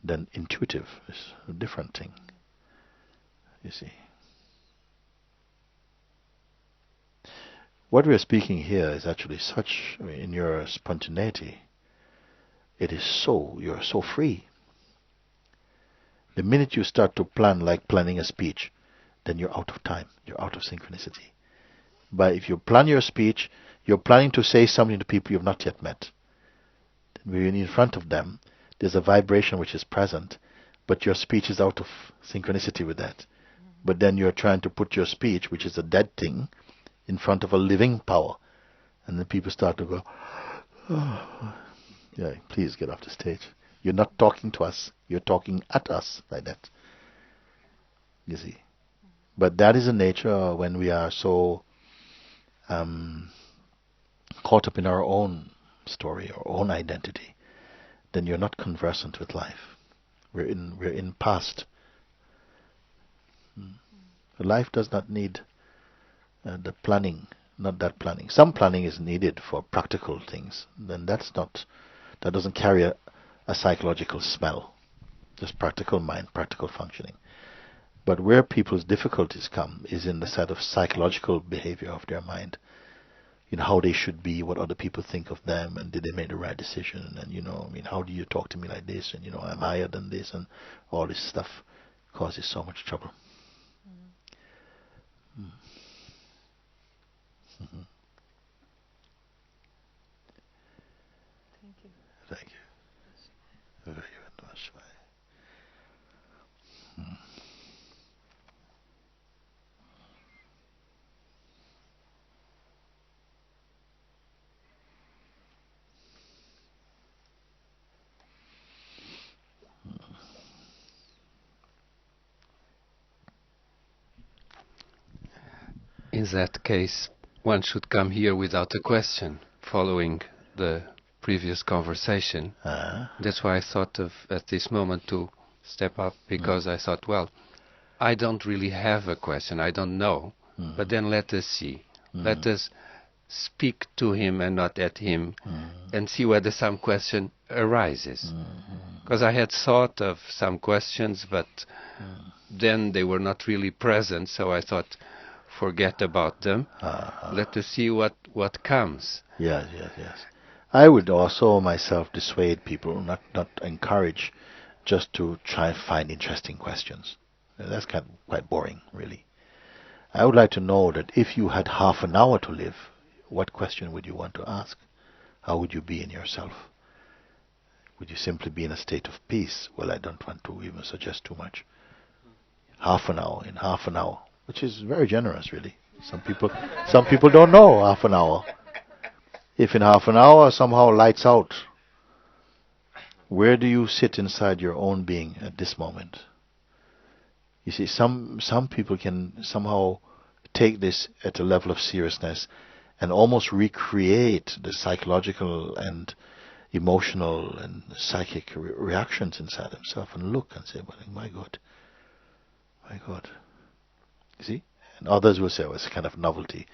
than intuitive. It's a different thing, you see. What we are speaking here is actually such, in your spontaneity, you're so free. The minute you start to plan like planning a speech, then you're out of time. You're out of synchronicity. But if you plan your speech, you're planning to say something to people you've not yet met. When you're in front of them, there's a vibration which is present, but your speech is out of synchronicity with that. But then you're trying to put your speech, which is a dead thing, in front of a living power. And then people start to go, oh, yeah, please get off the stage. You're not talking to us. You're talking at us like that. You see. But that is the nature when we are so caught up in our own story, our own identity, then you're not conversant with life. We're in past. Life does not need the planning, not that planning. Some planning is needed for practical things. Then that doesn't carry a psychological smell. Just practical mind, practical functioning. But where people's difficulties come is in the set of psychological behavior of their mind. How they should be, what other people think of them, and did they make the right decision, and how do you talk to me like this, and I'm higher than this, and all this stuff causes so much trouble. Mm-hmm. Thank you. Thank you. Very much. In that case, one should come here without a question, following the previous conversation. That's why I thought of, at this moment, to step up, because I thought, well, I don't really have a question, I don't know, but then let us see. Let us speak to him and not at him, and see whether some question arises. Because I had thought of some questions, but then they were not really present, so I thought, forget about them. Let us see what comes. Yes. I would also myself dissuade people, not encourage, just to try and find interesting questions. That's quite boring, really. I would like to know that if you had half an hour to live, what question would you want to ask? How would you be in yourself? Would you simply be in a state of peace? Well, I don't want to even suggest too much. Half an hour, which is very generous, really. Some people don't know half an hour. If in half an hour somehow lights out, where do you sit inside your own being at this moment? You see, some people can somehow take this at a level of seriousness and almost recreate the psychological and emotional and psychic reactions inside themselves and look and say, well, my God. You see? And others will say, well, it's kind of novelty.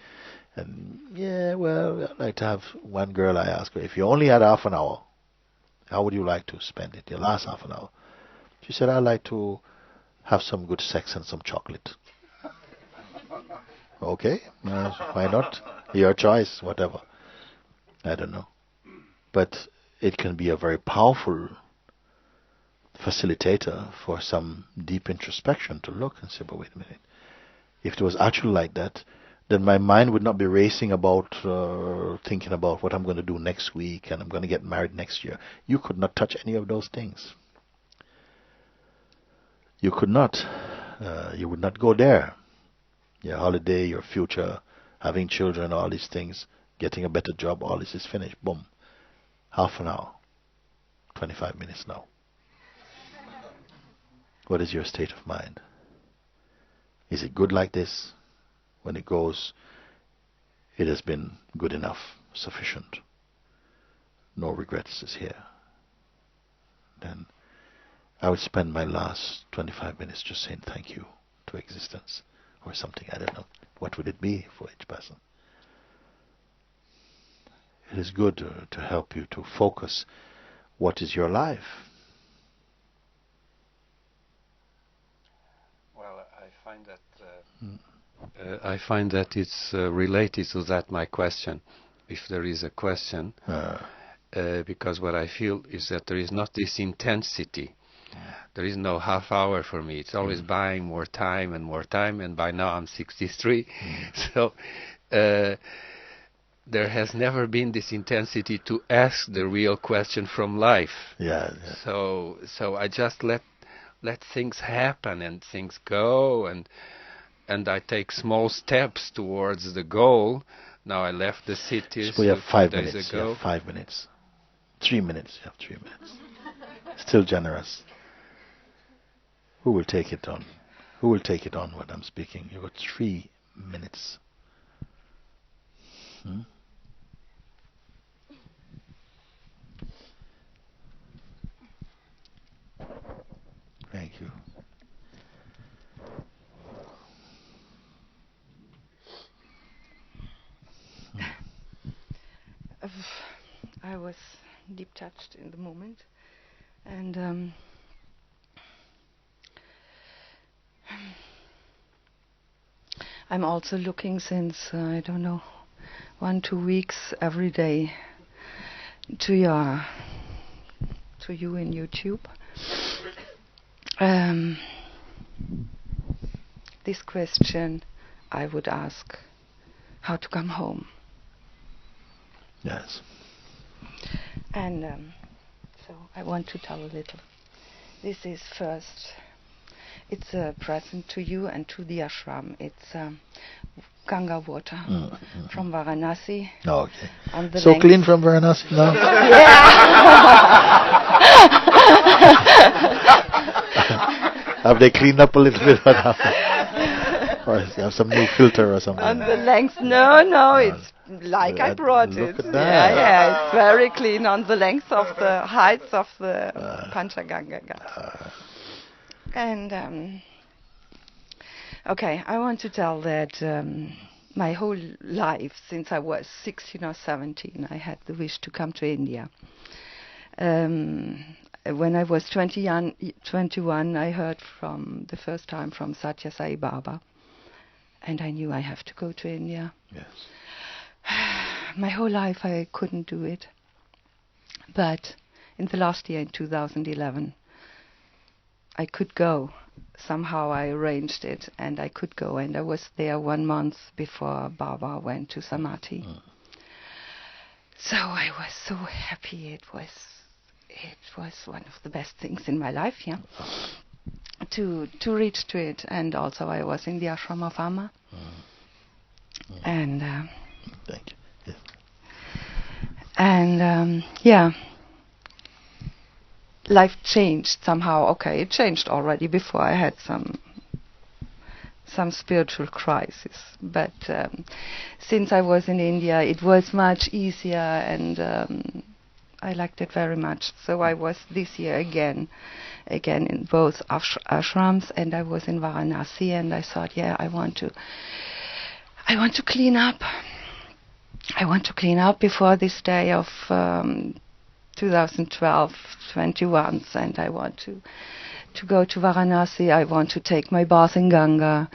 And yeah, well, I'd like to have one girl, I asked her, if you only had half an hour, how would you like to spend it, your last half an hour? She said, I'd like to have some good sex and some chocolate. Okay, why not? Your choice, whatever. I don't know. But it can be a very powerful facilitator for some deep introspection to look and say, but wait a minute. If it was actually like that, then my mind would not be racing about thinking about what I'm going to do next week and I'm going to get married next year. You could not touch any of those things. You could not. You would not go there. Your holiday, your future, having children, all these things, getting a better job, all this is finished. Boom. Half an hour. 25 minutes now. What is your state of mind? Is it good like this? When it goes, it has been good enough, sufficient. No regrets is here. Then I would spend my last 25 minutes just saying thank you to existence or something. I don't know. What would it be for each person? It is good to help you to focus what is your life. Well, I find that it's related to that, my question, if there is a question, because what I feel is that there is not this intensity. There is no half hour for me. It's always buying more time, and by now I'm 63. So there has never been this intensity to ask the real question from life. Yeah. So I just let things happen and things go, and I take small steps towards the goal. Now I left the city. So we have 5 minutes. You have 5 minutes. 3 minutes. You have 3 minutes. Still generous. Who will take it on? Who will take it on when I'm speaking? You've got 3 minutes. Thank you. I was deep touched in the moment, and I'm also looking since I don't know 1-2 weeks every day to you in YouTube. This question I would ask: how to come home? Yes. And so I want to tell a little. This is first. It's a present to you and to the ashram. It's Ganga water from Varanasi. Oh, okay. So clean from Varanasi now? Have they cleaned up a little bit? What happened? Or is there some new filter or something? On the length, no, it's like I brought it. Look at that. Yeah, it's very clean on the length of the heights of the Panchaganga Ghats. And okay, I want to tell that my whole life, since I was 16 or 17, I had the wish to come to India. When I was 21, I heard from the first time from Satya Sai Baba, and I knew I have to go to India. Yes. My whole life I couldn't do it, but in the last year, in 2011, I could go. Somehow I arranged it, and I could go, and I was there 1 month before Baba went to Samadhi. So I was so happy. It was one of the best things in my life, to reach to it. And also I was in the ashram of Amma. And thank you. Yes. And life changed somehow. Okay, it changed already before. I had some spiritual crisis, but since I was in India, it was much easier, and I liked it very much. So I was this year again in both ashrams, and I was in Varanasi, and I thought, I want to clean up. I want to clean up before this day of 2012, 21, and I want to go to Varanasi. I want to take my bath in Ganga,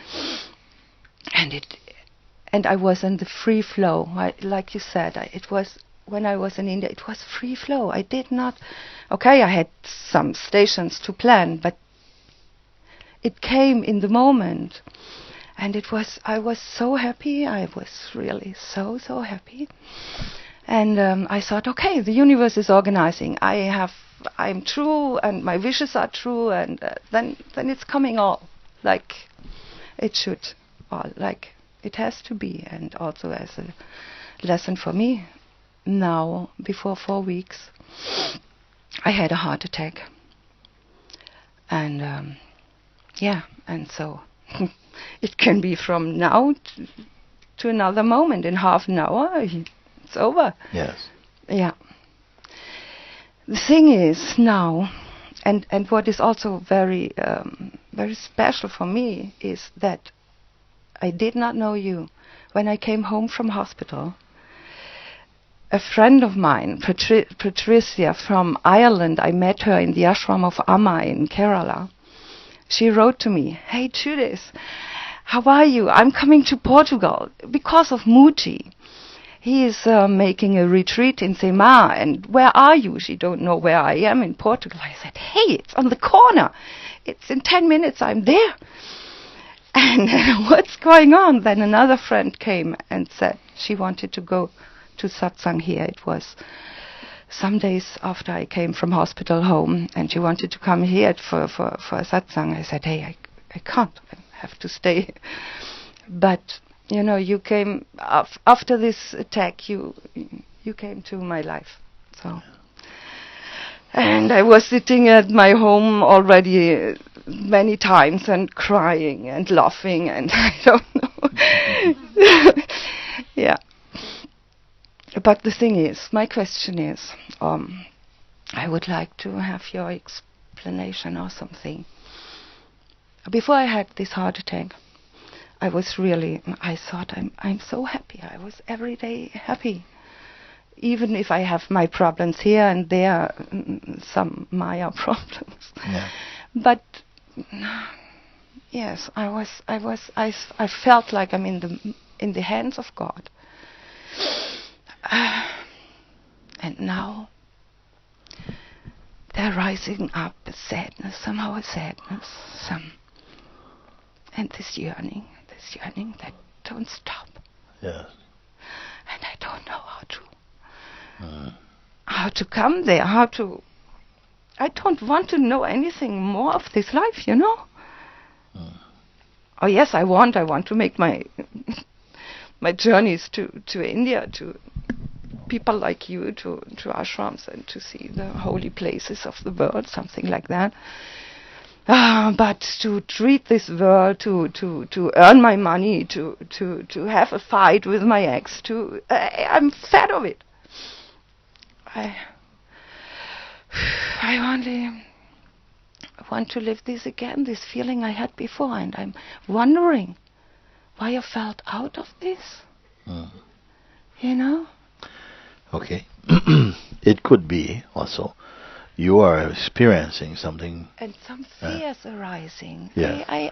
and I was in the free flow. Like you said, it was when I was in India. It was free flow. I did not. Okay, I had some stations to plan, but it came in the moment, and I was so happy. I was really so happy. And I thought, okay, the universe is organizing. I'm true, and my wishes are true, and then it's coming all like it should, or like it has to be. And also as a lesson for me, now before 4 weeks, I had a heart attack, and and so it can be from now to another moment. In half an hour, it's over. Yes. Yeah. The thing is now, and what is also very very special for me is that I did not know you. When I came home from hospital, a friend of mine, Patricia from Ireland, I met her in the ashram of Amma in Kerala. She wrote to me, "Hey Judith, how are you? I'm coming to Portugal because of Mooji. He is making a retreat in Sema, and where are you?" She don't know where I am in Portugal. I said, "Hey, it's on the corner. It's in 10 minutes, I'm there." And what's going on? Then another friend came and said she wanted to go to Satsang here. It was some days after I came from hospital home, and she wanted to come here for Satsang. I said, "Hey, I can't. I have to stay." But you came after this attack. You came to my life, so. And I was sitting at my home already many times and crying and laughing, and I don't know. Yeah. But the thing is, my question is, I would like to have your explanation or something. Before I had this heart attack, I thought I'm so happy. I was every day happy. Even if I have my problems here and there, some Maya problems. Yeah. But yes, I felt like I'm in the hands of God. And now they're rising up a sadness, and this yearning that don't stop. Yes. And I don't know how to come there, I don't want to know anything more of this life, Oh yes, I want to make my journeys to India, to people like you, to ashrams, and to see the holy places of the world, something like that. But to treat this world, to earn my money, to have a fight with my ex, I'm fed of it. I only want to live this again, this feeling I had before, and I'm wondering why I felt out of this. You know? Okay. It could be also you are experiencing something. And some fears arising. Yeah.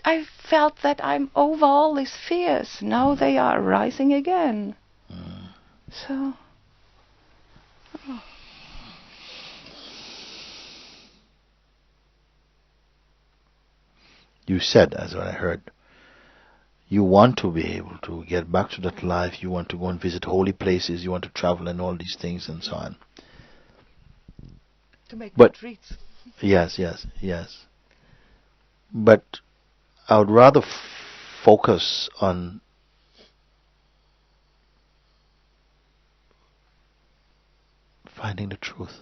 I felt that I'm over all these fears. Now they are arising again. So... Oh. You said, as I heard, you want to be able to get back to that life, you want to go and visit holy places, you want to travel and all these things and so on. To make retreats. Yes. But I would rather focus on finding the truth.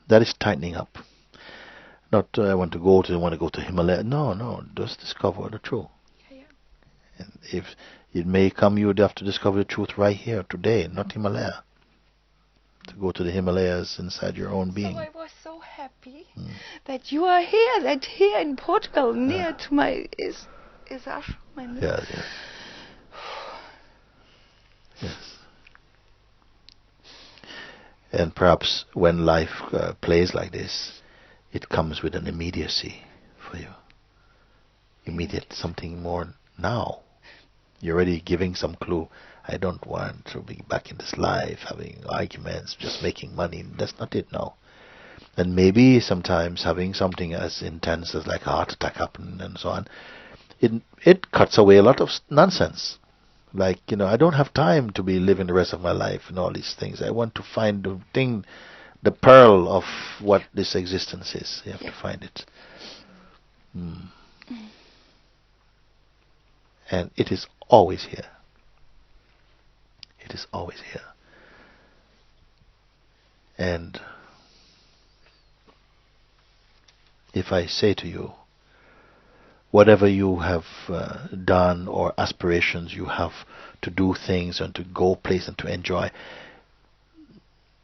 That is tightening up. Not I want to go to Himalaya. No, just discover the truth. And if it may come, you would have to discover the truth right here today, not Himalaya. To go to the Himalayas inside your own being. So I was so happy that you are here. That here in Portugal, near to my is ashram. Yes. And perhaps when life plays like this, it comes with an immediacy for you. Immediate, something more now. You're already giving some clue. I don't want to be back in this life, having arguments, just making money. That's not it now. And maybe sometimes having something as intense as like a heart attack happen and so on, it cuts away a lot of nonsense. Like, I don't have time to be living the rest of my life and all these things. I want to find the thing, the pearl of what this existence is. You have to find it. And it is always here. It is always here. And if I say to you, whatever you have done or aspirations you have to do things and to go place and to enjoy,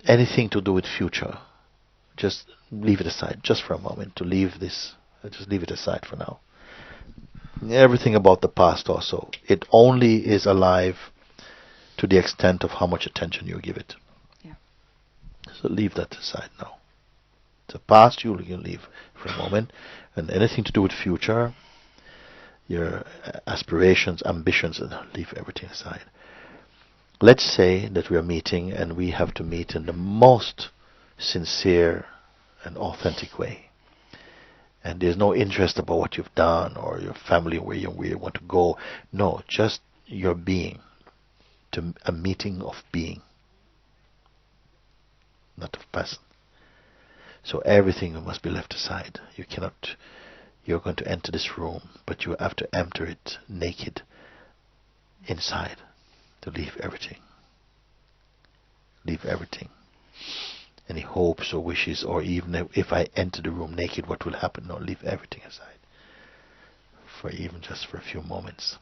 anything to do with future, just leave it aside just for a moment. To leave this, just leave it aside for now. Everything about the past also, it only is alive to the extent of how much attention you give it. So leave that aside now. The past you leave for a moment, and anything to do with future, your aspirations, ambitions, leave everything aside. Let's say that we are meeting and we have to meet in the most sincere and authentic way. And there's no interest about what you've done or your family, where you want to go. No, just your being. To a meeting of being, not of person. So everything must be left aside. You're going to enter this room, but you have to enter it naked inside, to leave everything. Leave everything. Any hopes or wishes, or even if I enter the room naked, what will happen? No, leave everything aside. Just for a few moments.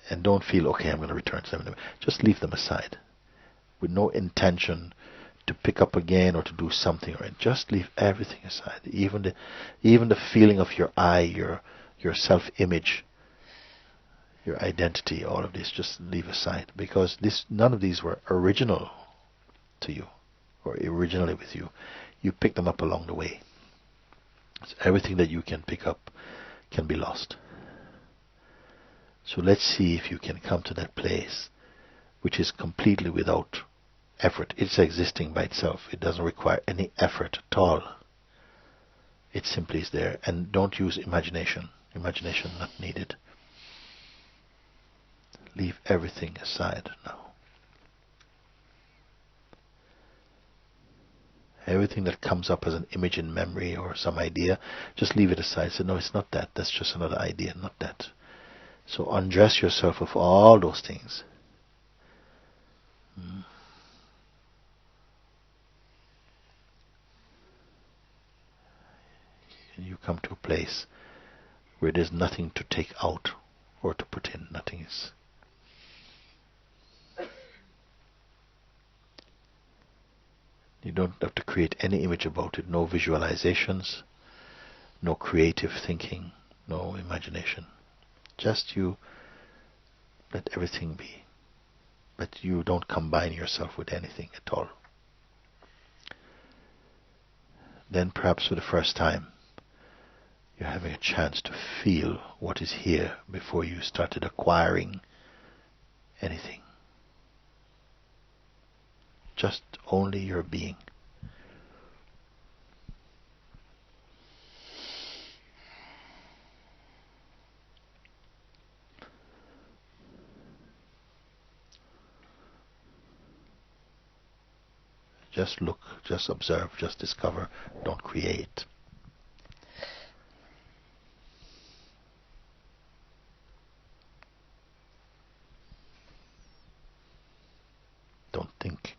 And don't feel, okay, I'm going to return to them. Just leave them aside. With no intention to pick up again or to do something. Just leave everything aside. Even the feeling of your I, your self-image, your identity, all of this, just leave aside. Because none of these were original to you or originally with you. You picked them up along the way. So everything that you can pick up can be lost. So let's see if you can come to that place which is completely without effort. It's existing by itself. It doesn't require any effort at all. It simply is there. And don't use imagination. Imagination not needed. Leave everything aside now. Everything that comes up as an image in memory or some idea, just leave it aside. Say, no, it's not that. That's just another idea, not that. So undress yourself of all those things. And you come to a place where there's nothing to take out or to put in. Nothing is. You don't have to create any image about it. No visualizations, no creative thinking, no imagination. Just you let everything be. But you don't combine yourself with anything at all. Then perhaps for the first time, you're having a chance to feel what is here before you started acquiring anything. Just only your being. Just look, just observe, just discover, don't create. Don't think.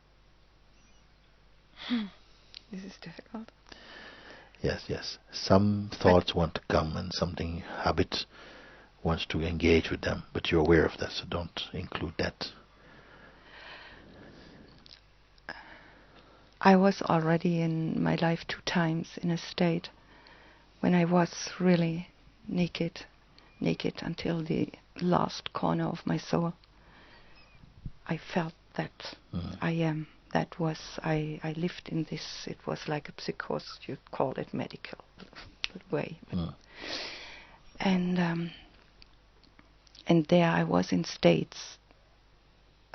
This is difficult. Yes. Some thoughts want to come and something, habit wants to engage with them, but you're aware of that, so don't include that. I was already in my life 2 times in a state when I was really naked until the last corner of my soul. I felt that I am. That was, I lived in this, it was like a psychosis, you'd call it medical way. And there I was in states,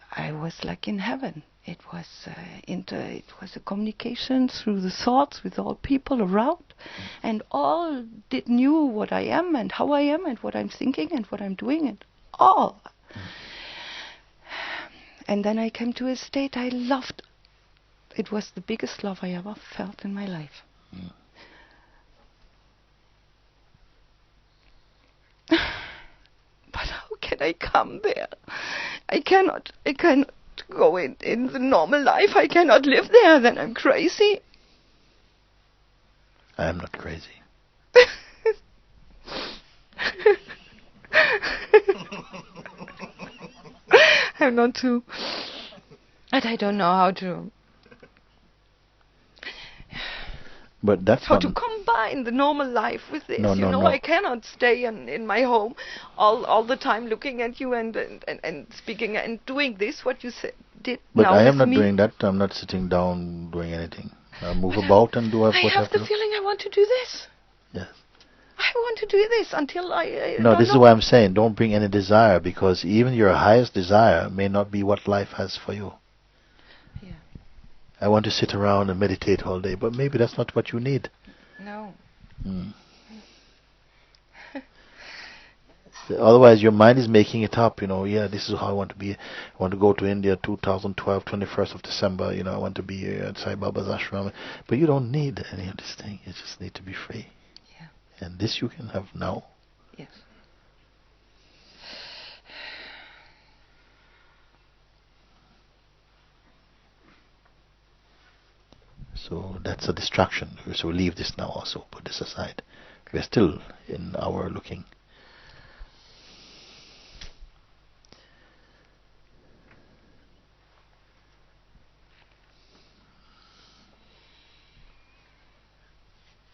I was like in heaven. It was a communication through the thoughts with all people around, and all knew what I am and how I am and what I'm thinking and what I'm doing and all. And then I came to a state I loved. It was the biggest love I ever felt in my life. But how can I come there? I cannot go in the normal life. I cannot live there. Then I'm crazy. I am not crazy. I'm not too. But I don't know how to. But that's how to combine the normal life with this. No. I cannot stay in my home all the time looking at you and speaking and doing this, what you did but now I am not me. doing that. I'm not sitting down doing anything. I move about and do what I have to do. I have the feeling I want to do this. Yes. I want to do this until I No, this is why I'm saying don't bring any desire, because even your highest desire may not be what life has for you. Yeah. I want to sit around and meditate all day, but maybe that's not what you need. No. Otherwise, your mind is making it up. Yeah, this is how I want to be. I want to go to India 2012, 21st of December. I want to be at Sai Baba's ashram. But you don't need any of this thing. You just need to be free. Yeah. And this you can have now. Yes. So that's a distraction. So leave this now also. Put this aside. We're still in our looking.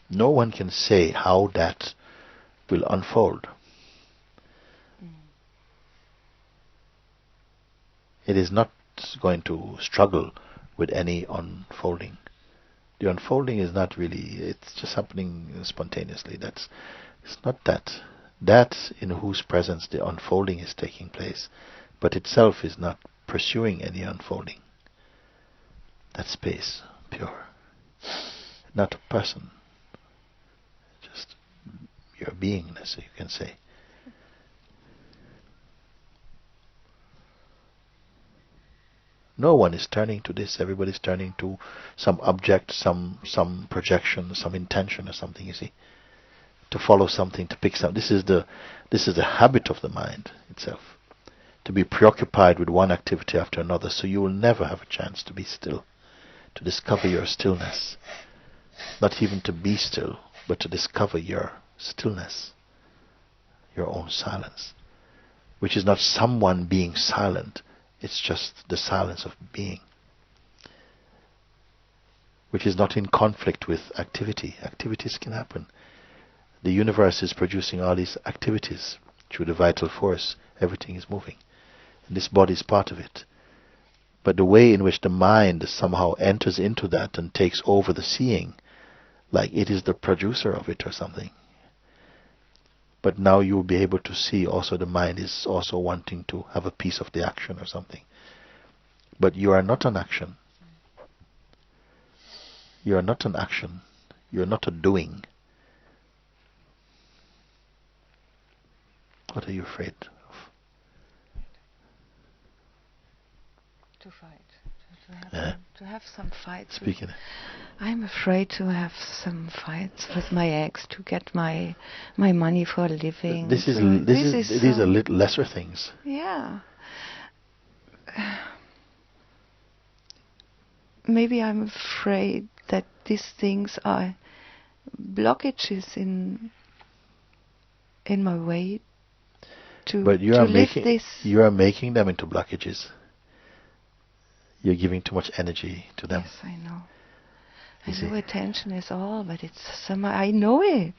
No one can say how that will unfold. It is not going to struggle with any unfolding. The unfolding is not really, it's just happening spontaneously. It's not that. That in whose presence the unfolding is taking place, but itself is not pursuing any unfolding. That space, pure. Not a person. Just your beingness, you can say. No one is turning to this. Everybody's turning to some object, some projection, some intention or something, you see. To follow something, to pick something. This is the habit of the mind itself. To be preoccupied with one activity after another, so you will never have a chance to be still. To discover your stillness. Not even to be still, but to discover your stillness. Your own silence. Which is not someone being silent. It's just the silence of being. which is not in conflict with activity. Activities can happen. The universe is producing all these activities through the vital force. Everything is moving. And this body is part of it. But the way in which the mind somehow enters into that and takes over the seeing, like it is the producer of it or something. But now you will be able to see also the mind is also wanting to have a piece of the action or something. But you are not an action. You are not an action. You are not a doing. What are you afraid of? To fight. To have some fights. Speaking. I'm afraid to have some fights with my ex to get my money for a living. These are little lesser things. Yeah. Maybe I'm afraid that these things are blockages in my way to you are making them into blockages. You're giving too much energy to them. Yes, I know. I know attention is all, but it's somehow I know it.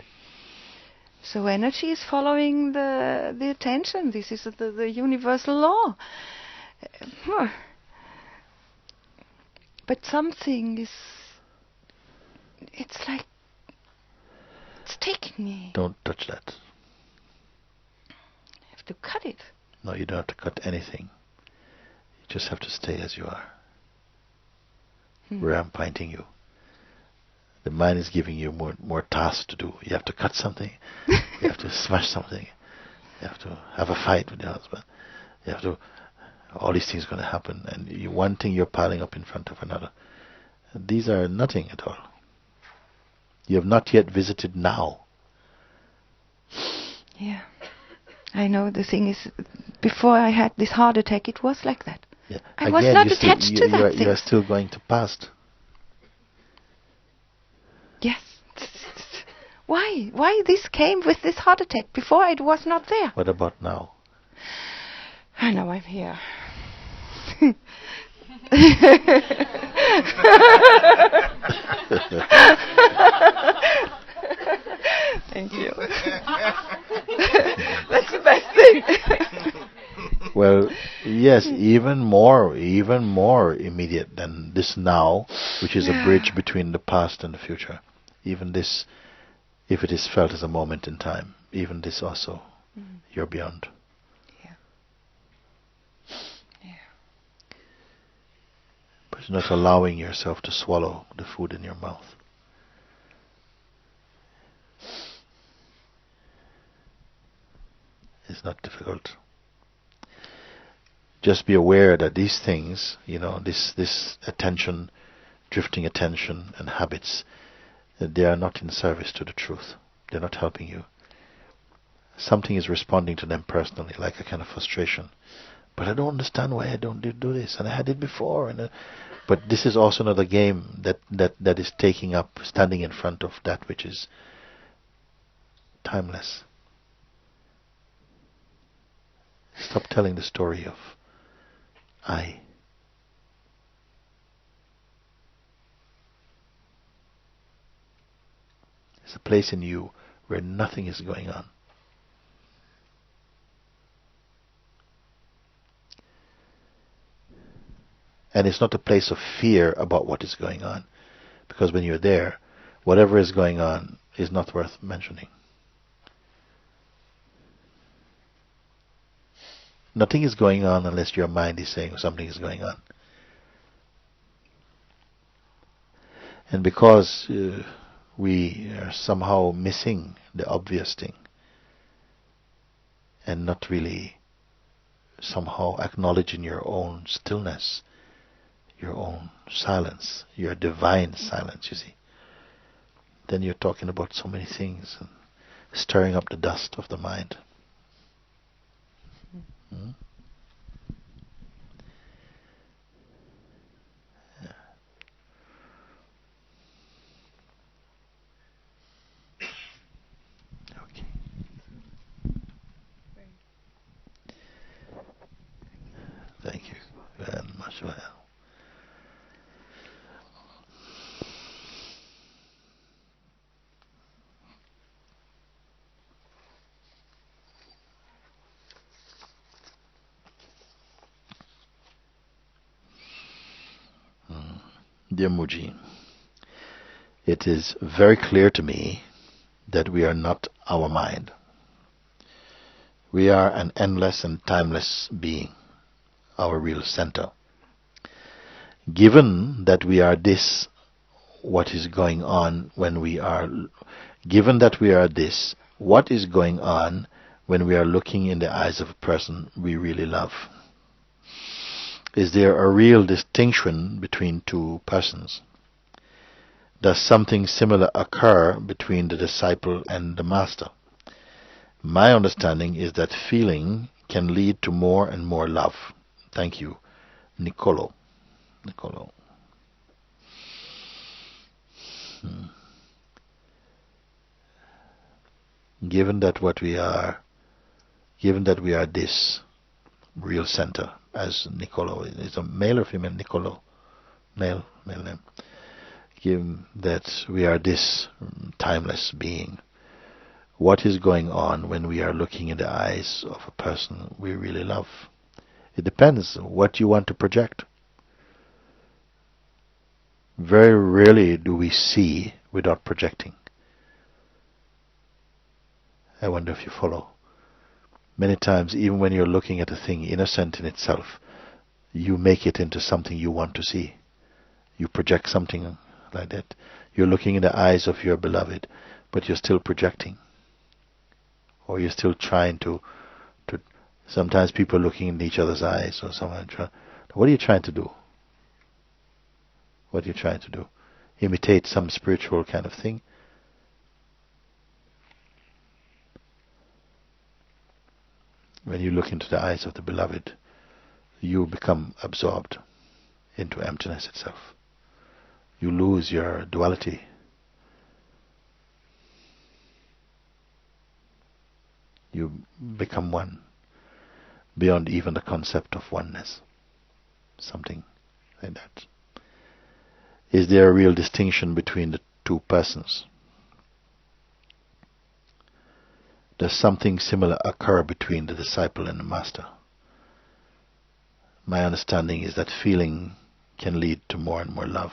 So energy is following the attention. This is the universal law. But something is. It's like it's taking me. Don't touch that. I have to cut it. No, you don't have to cut anything. You just have to stay as you are. Where I'm pointing you. The mind is giving you more tasks to do. You have to cut something. You have to smash something. You have to have a fight with your husband. You have to. All these things are going to happen, and one thing you're piling up in front of another. These are nothing at all. You have not yet visited now. Yeah, I know. The thing is, before I had this heart attack, it was like that. Yeah. I was not attached to that thing. You are still going to past. Yes. Why? Why this came with this heart attack? Before it was not there. What about now? I know I'm here. Thank you. That's the best thing. Well, yes, even more immediate than this now, which is a bridge between the past and the future. Even this, if it is felt as a moment in time, even this also, you're beyond. But you're not allowing yourself to swallow the food in your mouth. It's not difficult. Just be aware that these things, this attention, drifting attention and habits, they are not in service to the truth. They're not helping you. Something is responding to them personally, like a kind of frustration. But I don't understand why I don't do this, and I had it before. But this is also another game that is standing in front of that which is timeless. Stop telling the story of I. There's a place in you where nothing is going on. And it's not a place of fear about what is going on. Because when you're there, whatever is going on is not worth mentioning. Nothing is going on unless your mind is saying something is going on. And because we are somehow missing the obvious thing and not really somehow acknowledging your own stillness, your own silence, your divine silence, you see, then you're talking about so many things and stirring up the dust of the mind. Yeah. Okay. Thank you very much. Dear Mooji, it is very clear to me that we are not our mind. We are an endless and timeless being, our real center. Given that we are this, what is going on when we are... Given that we are this, what is going on when we are looking in the eyes of a person we really love? Is there a real distinction between two persons? Does something similar occur between the disciple and the master? My understanding is that feeling can lead to more and more love. Thank you. Nicolo. Given that we are this real center, as Nicolo is a male or female? Nicolo, male name. Given that we are this timeless being, what is going on when we are looking in the eyes of a person we really love? It depends what you want to project. Very rarely do we see without projecting. I wonder if you follow. Many times, even when you're looking at a thing innocent in itself, you make it into something you want to see. You project something like that. You're looking in the eyes of your beloved, but you're still projecting. Or you're still trying to sometimes people are looking in each other's eyes, or someone what are you trying to do? What are you trying to do? Imitate some spiritual kind of thing? When you look into the eyes of the beloved, you become absorbed into emptiness itself. You lose your duality. You become one, beyond even the concept of oneness. Something like that. Is there a real distinction between the two persons? Does something similar occur between the disciple and the master? My understanding is that feeling can lead to more and more love.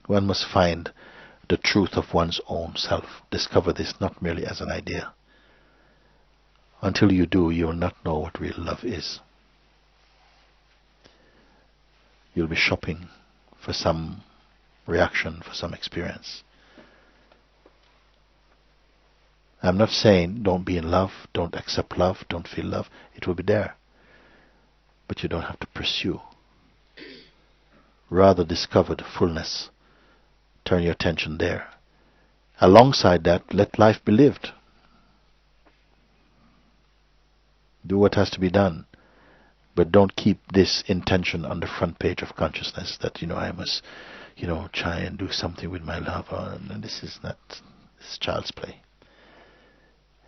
One must find the truth of one's own self. Discover this not merely as an idea. Until you do, you will not know what real love is. You'll be shopping for some reaction, for some experience. I'm not saying don't be in love, don't accept love, don't feel love. It will be there. But you don't have to pursue. Rather discover the fullness. Turn your attention there. Alongside that, let life be lived. Do what has to be done. But don't keep this intention on the front page of consciousness that, I must, try and do something with my lover. And this is child's play.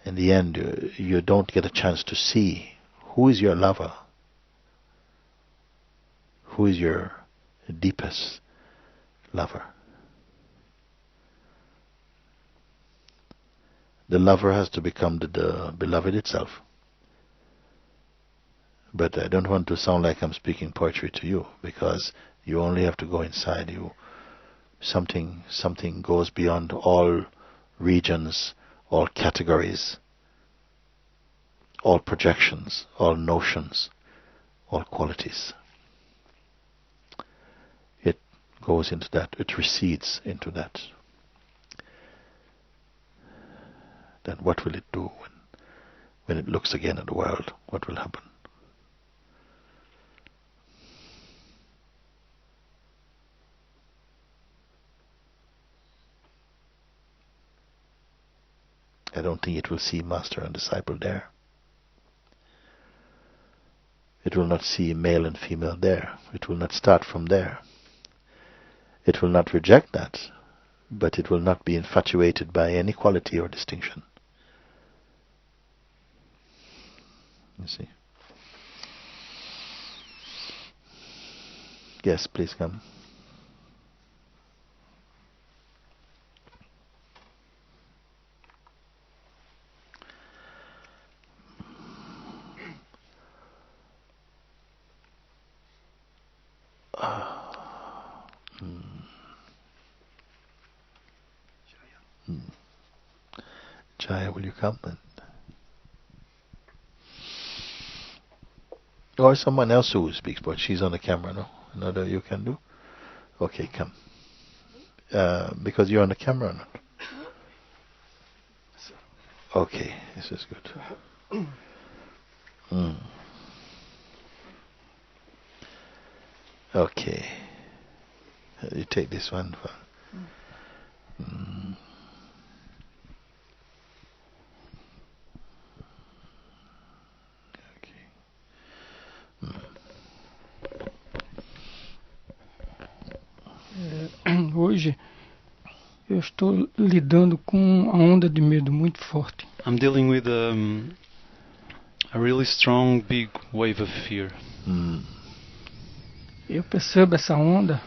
In the end, you don't get a chance to see who is your lover. Who is your deepest lover. The lover has to become the beloved itself. But I don't want to sound like I'm speaking poetry to you, because you only have to go inside you. Something goes beyond all regions, all categories, all projections, all notions, all qualities. It goes into that, it recedes into that. Then what will it do when it looks again at the world? What will happen? I don't think it will see master and disciple there. It will not see male and female there. It will not start from there. It will not reject that, but it will not be infatuated by any quality or distinction. You see? Yes, please come. Jaya, will you come? Or someone else who speaks, but she's on the camera, no? Another you can do? Okay, come. Because you're on the camera, not? Okay, this is good. Okay. You take this one. Hoje eu estou lidando com uma onda de medo muito forte. I'm dealing with a really strong big wave of fear. Eu percebo essa onda.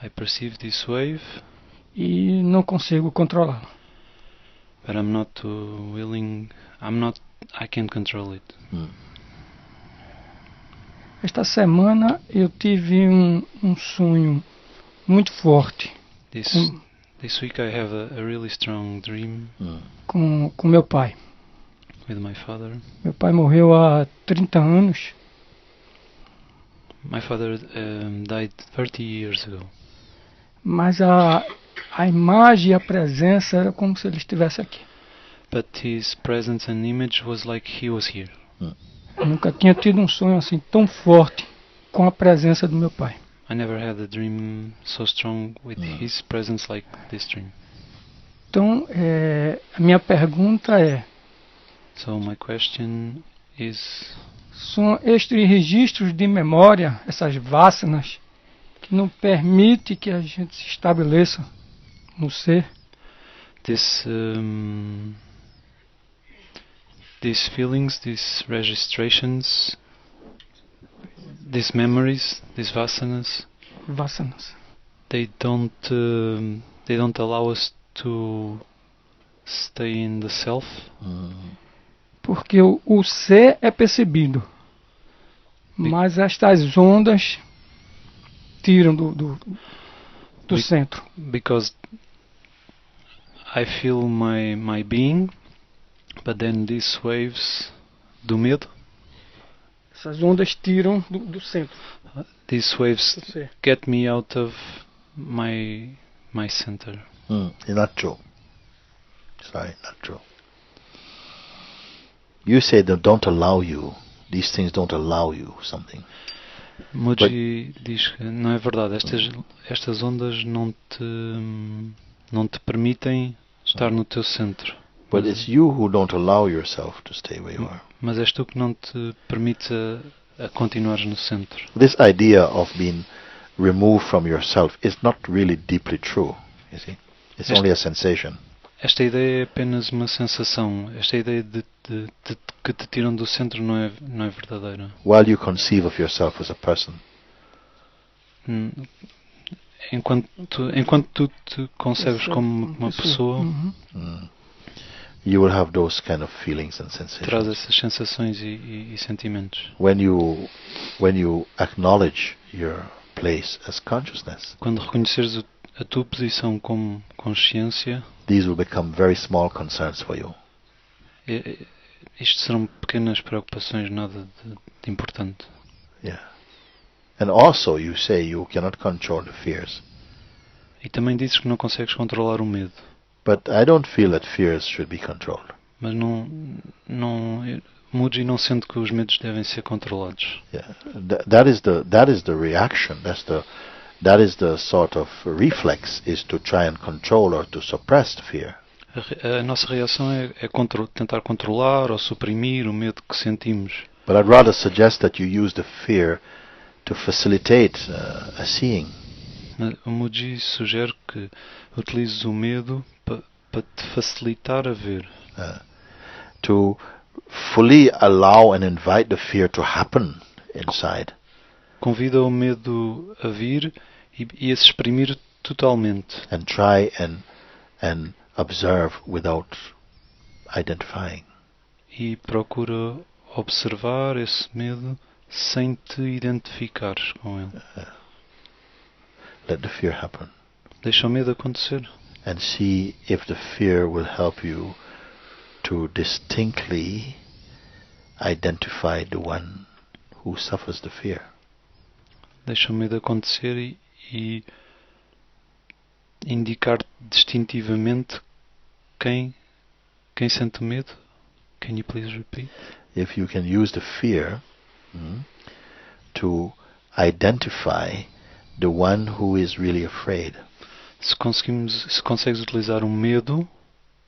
I perceive this wave. E não consigo controlá-la. But I'm not willing. I can't control it. Esta semana eu tive um sonho muito forte. This week I have a really strong dream. Com meu pai. With my father. Meu pai morreu há 30 anos. My father died 30 years ago. Mas a imagem e a presença era como se ele estivesse aqui. But his presence and image was like he was here. Eu nunca tinha tido um sonho assim tão forte com a presença do meu pai. I never had a dream so strong with his presence like this dream. Então, a minha pergunta é: So my question is, são estes registros de memória, essas vasanas, que não permitem que a gente se estabeleça no ser? These feelings, these registrations, these memories, these vasanas, they don't allow us to stay in the self. Porque o ser é percebido, mas estas ondas tiram do centro. Because I feel my being, but then these waves do medo. Essas ondas tiram do centro. These waves get me out of my center. Not true. Sorry, not true. You say they don't allow you. These things don't allow you something. Mooji diz que não é verdade. Estas ondas não te permitem estar no teu centro. But it's you who don't allow yourself to stay where you are. Mas és tu que não te permite a continuar no centro. This idea of being removed from yourself is not really deeply true, you see. It's only a sensation. Esta ideia é apenas uma sensação. Esta ideia de que te tiram do centro não é verdadeira. While you conceive of yourself as a person. Enquanto tu te concebes como uma pessoa, you will have those kind of feelings and sensations. Traz essas sensações e sentimentos. When you acknowledge your place as consciousness. Quando reconheceres a tua posição como consciência, these will become very small concerns for you. Isto serão pequenas preocupações, nada de importante. Yeah. And also you say you cannot control the fears. E também dizes que não consegues controlar o medo. But I don't feel that fears should be controlled. Mas Mooji não sente que os medos devem ser controlados. Yeah. That is the reaction. That is the sort of reflex, is to try and control or to suppress the fear. A nossa reação é tentar controlar ou suprimir o medo que sentimos. But I'd rather suggest that you use the fear to facilitate a seeing. O Mooji sugere que utilizes o medo para te facilitar a ver. To fully allow and invite the fear to happen inside. convida o medo a vir e a se exprimir totalmente. And try and observe without identifying. E procura observar esse medo sem te identificares com ele. Let the fear happen. Deixa o medo acontecer. And see if the fear will help you to distinctly identify the one who suffers the fear. Deixa o medo acontecer e indicar distintivamente quem sente o medo. Can you please repeat? If you can use the fear to identify the one who is really afraid. Se consegues utilizar o medo,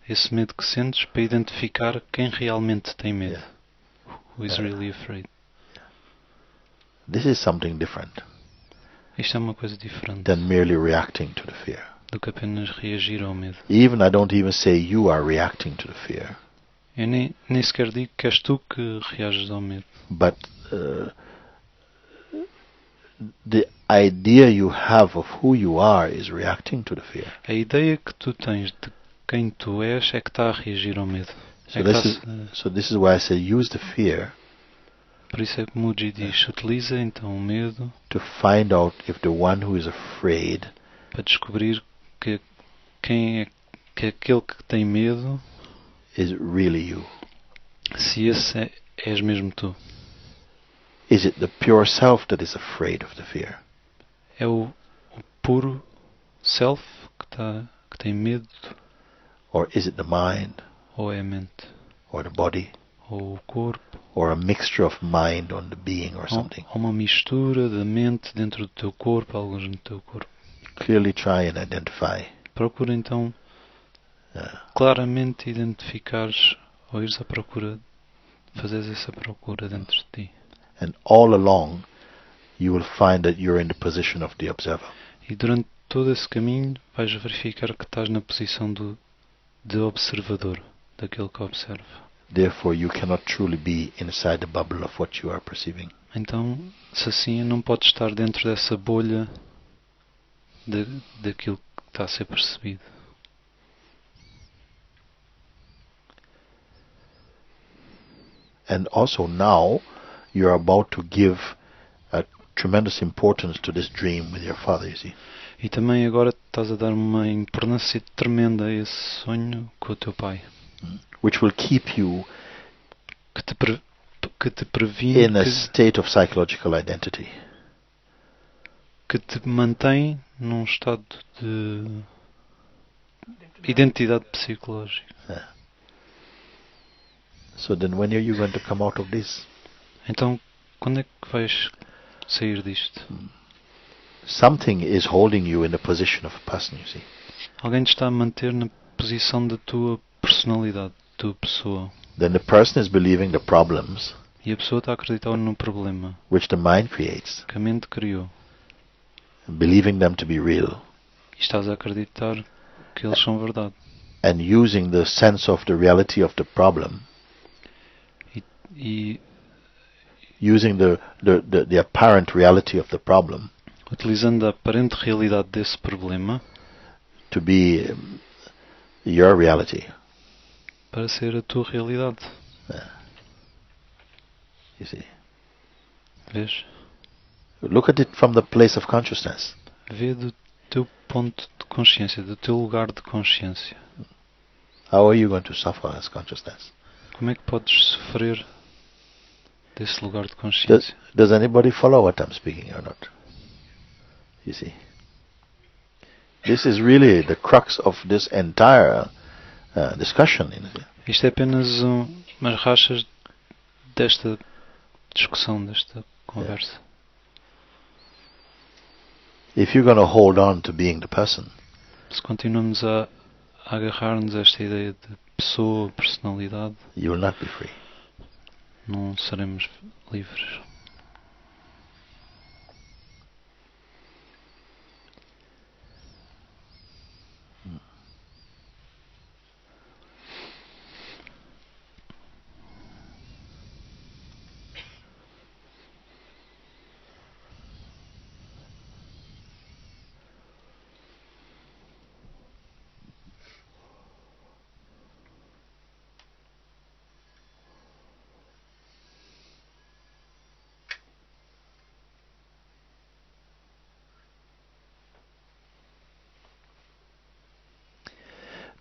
esse medo que sentes, para identificar quem realmente tem medo. Who is really afraid. This is something different. Isto é uma coisa diferente. Than merely reacting to the fear. Do que apenas reagir ao medo. Even I don't even say you are reacting to the fear. Eu nem sequer digo que és tu que reages ao medo. But the idea you have of who you are is reacting to the fear. A ideia que tu tens de quem tu és é que está a reagir ao medo. So this is why I say use the fear. Por isso é que Mooji diz, utiliza então o medo to find out if the one who is afraid para descobrir que aquele que tem medo is really you. Se esse és mesmo tu. Is it the pure self that is afraid of the fear? É o puro self que tem medo? Or is it the mind? Ou é a mente? Or the body? Ou o corpo? Or a mixture of mind on the being or something? Ou uma mistura da mente dentro do teu corpo, alguns no teu corpo. Clearly try and identify. Procura então claramente identificares ou ires à procura, fazeres essa procura dentro de ti. And all along you will find that you're in the position of the observer. E durante todo esse caminho vais verificar que estás na posição de observador, daquele que observa. Therefore you cannot truly be inside the bubble of what you are perceiving. Então, se assim, não podes estar dentro dessa bolha daquilo que está a ser percebido. And also now you are about to give a tremendous importance to this dream with your father, you see. E também agora estás a dar uma importância tremenda a esse sonho com o teu pai. Which will keep you que te previne in a state of psychological identity. Que te mantém num estado de identidade psicológica. So then when are you going to come out of this? Então, quando é que vais sair disto? Something is holding you in the position of a person, you see. Alguém te está a manter na posição da tua personalidade, da tua pessoa. Then the person is believing the problems. E a pessoa está a acreditar no problema. Which the mind creates. Que a mente criou. Believing them to be real. E estás a acreditar que eles são verdade. And using the sense of the reality of the problem. E using the apparent reality of the problem. Utilizando a aparente realidade desse problema. To be your reality. Para ser a tua realidade. You see. Vês? Look at it from the place of consciousness. Vê do teu ponto de consciência, do teu lugar de consciência. How are you going to suffer as consciousness? Como é que podes sofrer desse lugar de consciência? Does anybody follow what I'm speaking or not? You see. This is really the crux of this entire discussion. Isto é apenas umas rachas desta discussão, desta conversa. If you're going to hold on to being the person, se continuamos a agarrar-nos a esta ideia de pessoa, personalidade, you will not be free. Não seremos livres.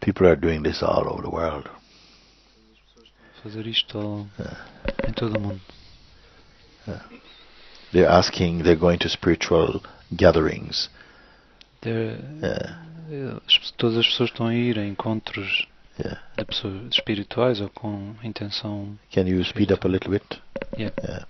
People are doing this all over the world. Fazer isto em todo o mundo. They're going to spiritual gatherings. Todas as pessoas estão a ir a encontros de pessoas espirituais ou com intenção. Can you speed up a little bit? Yeah.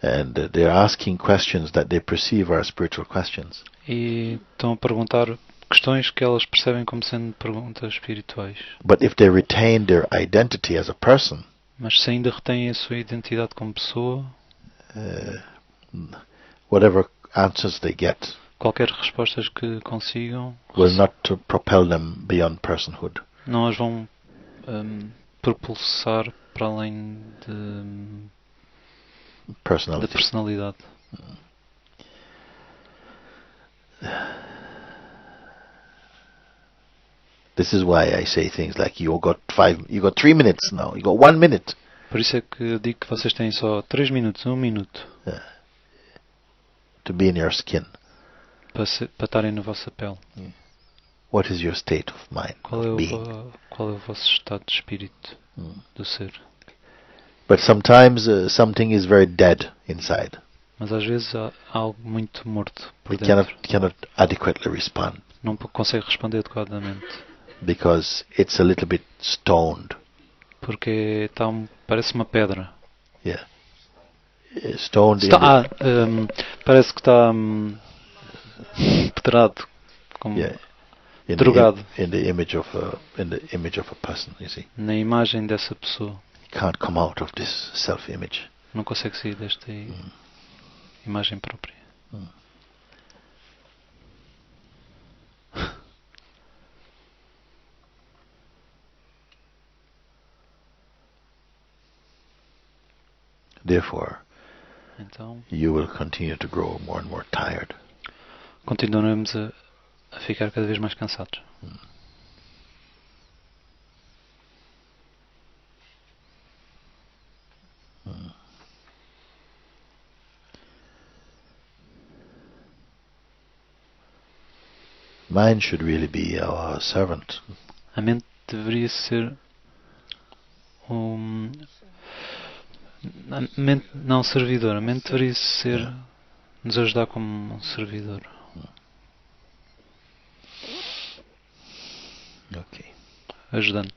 And they're asking questions that they perceive are spiritual questions. E estão a perguntar questões que elas percebem como sendo perguntas espirituais. But if they retain their identity as a person, mas se ainda retêm a sua identidade como pessoa, whatever answers they get, qualquer respostas que consigam, will not propel them beyond personhood. Não as vão propulsar para além de personalidade. This is why I say things like you got 3 minutes now, you got 1 minute. Por isso é que eu digo que vocês têm só 3 minutos, 1 minuto. To be in your skin. Para estarem na vossa pele. What is your state of mind? Qual é o vosso estado de espírito do ser? But sometimes something is very dead inside. Mas às vezes há algo muito morto por dentro. Cannot adequately respond. Não consegue responder adequadamente. Because it's a little bit stoned. Porque parece uma pedra. Yeah. Stoned. Parece que está pedrado, como drogado. In the image of a person, you see. Na imagem dessa pessoa. He can't come out of this self-image. Não consegue sair desta imagem própria. Therefore, então, you will continue to grow more and more tired. Continuaremos a ficar cada vez mais cansados. Mind should really be our servant. A mente deveria ser a mente não servidor. A mente deveria ser nos ajudar como um servidor. Okay. Ajudante.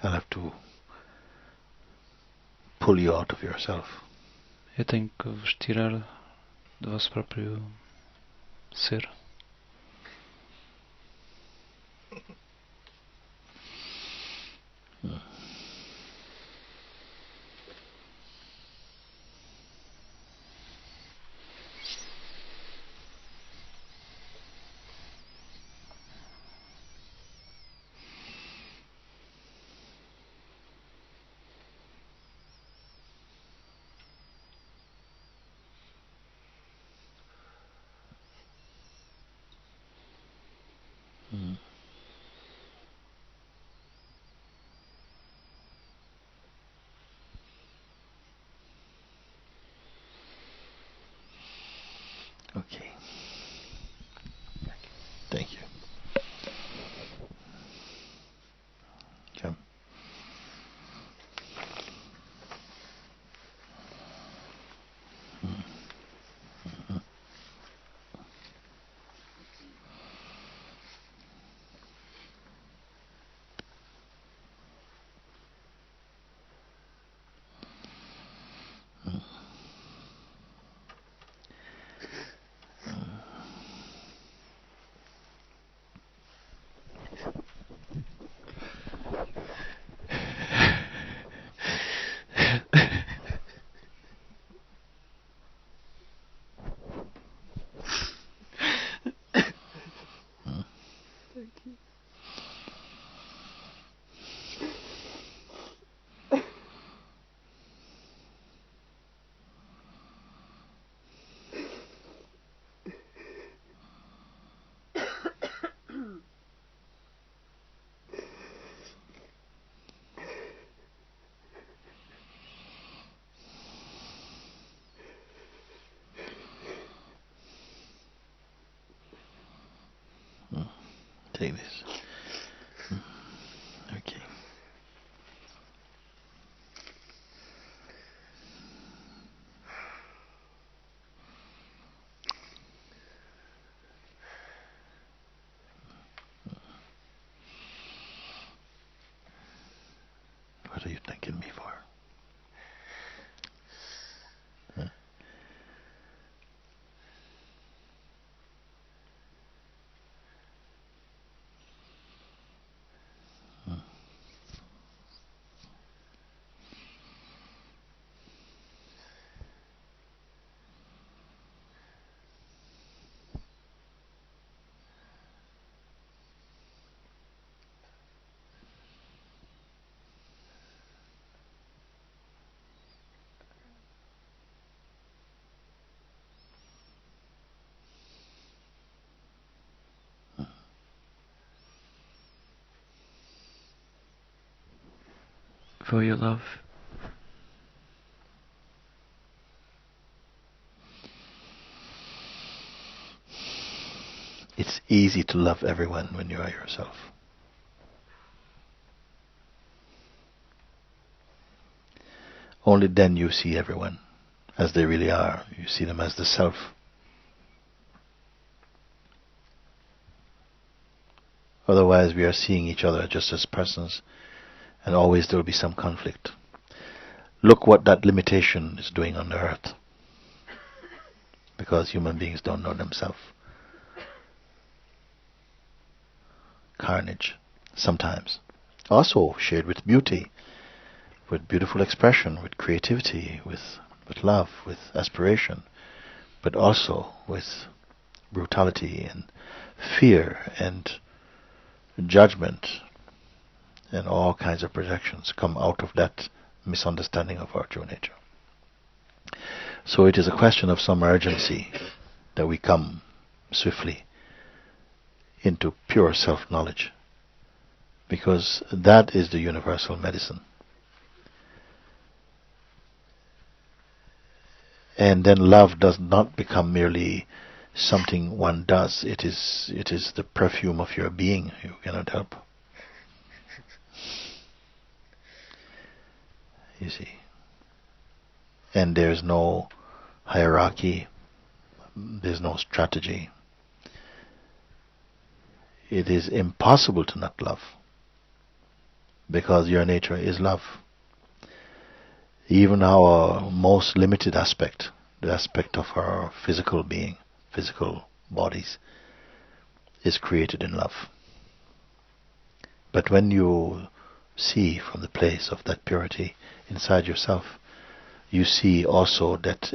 I'll have to pull you out of yourself. Eu tenho que vos tirar do vosso próprio ser. Okay. Thank you. Come. Thank you. Take this. Okay. What are you thanking me for? Huh? For your love. It's easy to love everyone when you are yourself. Only then you see everyone as they really are. You see them as the self. Otherwise we are seeing each other just as persons, and always there will be some conflict. Look what that limitation is doing on the earth. Because human beings don't know themselves. Carnage, sometimes. Also shared with beauty, with beautiful expression, with creativity, with love, with aspiration, but also with brutality and fear and judgment, and all kinds of projections come out of that misunderstanding of our true nature. So it is a question of some urgency that we come swiftly into pure self-knowledge, because that is the universal medicine. And then love does not become merely something one does. It is the perfume of your being. You cannot help. You see. And there's no hierarchy. There's no strategy. It is impossible to not love, because your nature is love. Even our most limited aspect, the aspect of our physical being, physical bodies, is created in love. But when you see from the place of that purity inside yourself, you see also that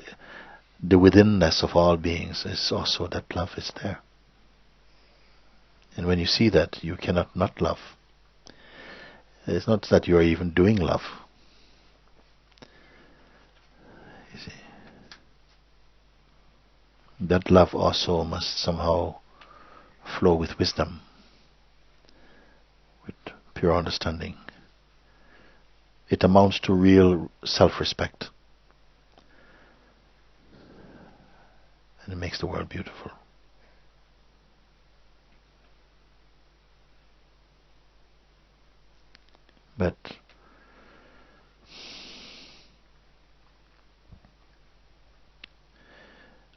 the withinness of all beings is also that love is there. And when you see that, you cannot not love. It's not that you are even doing love. You see. That love also must somehow flow with wisdom, with pure understanding. It amounts to real self-respect. And it makes the world beautiful. But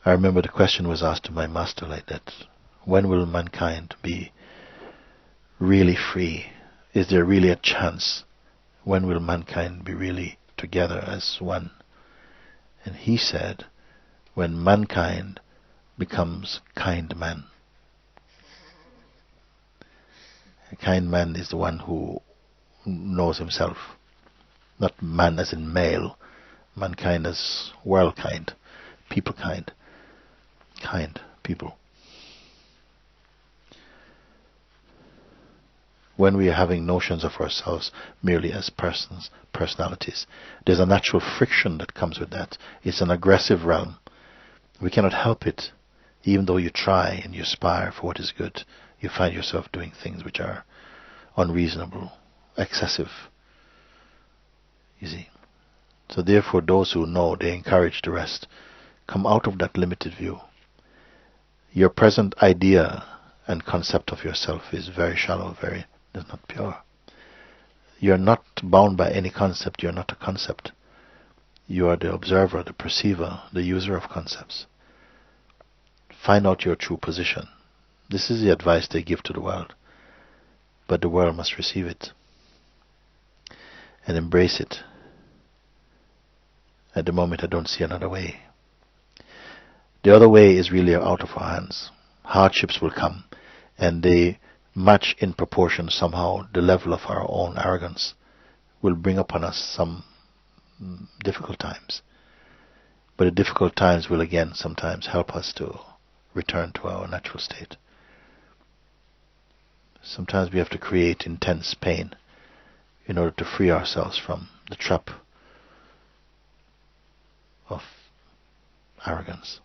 I remember the question was asked to my master like that: when will mankind be really free? Is there really a chance? When will mankind be really together as one? And he said, when mankind becomes kind man. A kind man is the one who knows himself. Not man as in male, mankind as world kind, people kind people. when we are having notions of ourselves merely as persons, personalities, there's a natural friction that comes with that. It's an aggressive realm. We cannot help it. Even though you try and you aspire for what is good, you find yourself doing things which are unreasonable, excessive. You see. So therefore those who know, they encourage the rest. Come out of that limited view. Your present idea and concept of yourself is very shallow, it's not pure. You're not bound by any concept, you're not a concept. You are the observer, the perceiver, the user of concepts. Find out your true position. This is the advice they give to the world. But the world must receive it and embrace it. At the moment I don't see another way. The other way is really out of our hands. Hardships will come, and they match in proportion somehow the level of our own arrogance, will bring upon us some difficult times. But the difficult times will again sometimes help us to return to our natural state. Sometimes we have to create intense pain in order to free ourselves from the trap of arrogance.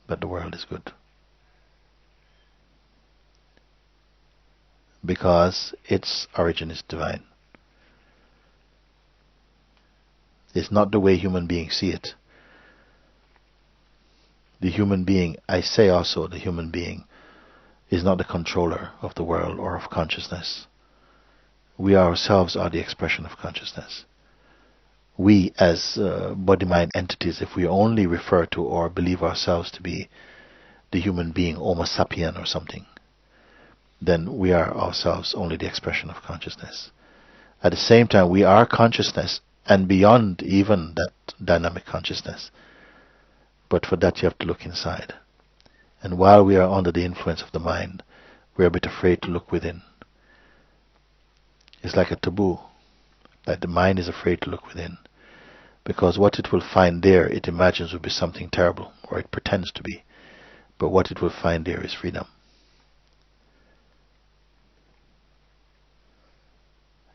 But the world is good. Because its origin is divine. It's not the way human beings see it. The human being, I say also the human being, is not the controller of the world or of consciousness. We ourselves are the expression of consciousness. We as body-mind entities, if we only refer to or believe ourselves to be the human being, Homo sapien or something, then we are ourselves only the expression of consciousness. At the same time, we are consciousness and beyond even that dynamic consciousness. But for that you have to look inside. And while we are under the influence of the mind, we are a bit afraid to look within. It's like a taboo. Like the mind is afraid to look within. Because what it will find there, it imagines will be something terrible, or it pretends to be. But what it will find there is freedom.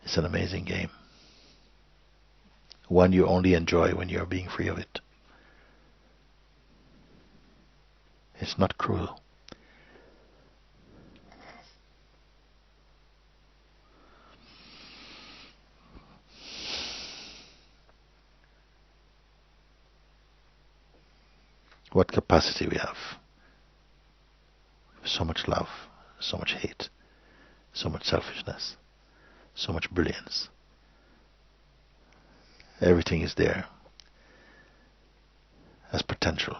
It's an amazing game. One you only enjoy when you are being free of it. It's not cruel. What capacity we have. So much love, so much hate, so much selfishness, so much brilliance. Everything is there as potential.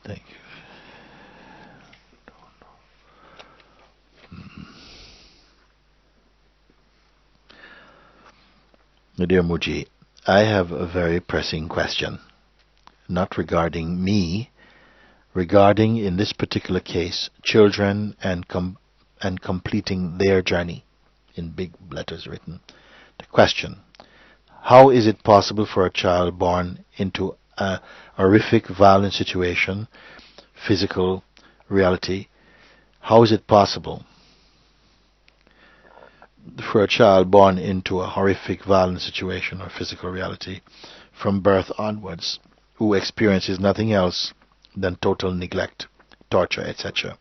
Thank you. Dear Mooji, I have a very pressing question, not regarding me, regarding, in this particular case, children and completing their journey, in big letters written. The question: how is it possible for a child born into a horrific, violent situation, physical reality, how is it possible for a child born into a horrific, violent situation or physical reality from birth onwards, who experiences nothing else than total neglect, torture, etc.,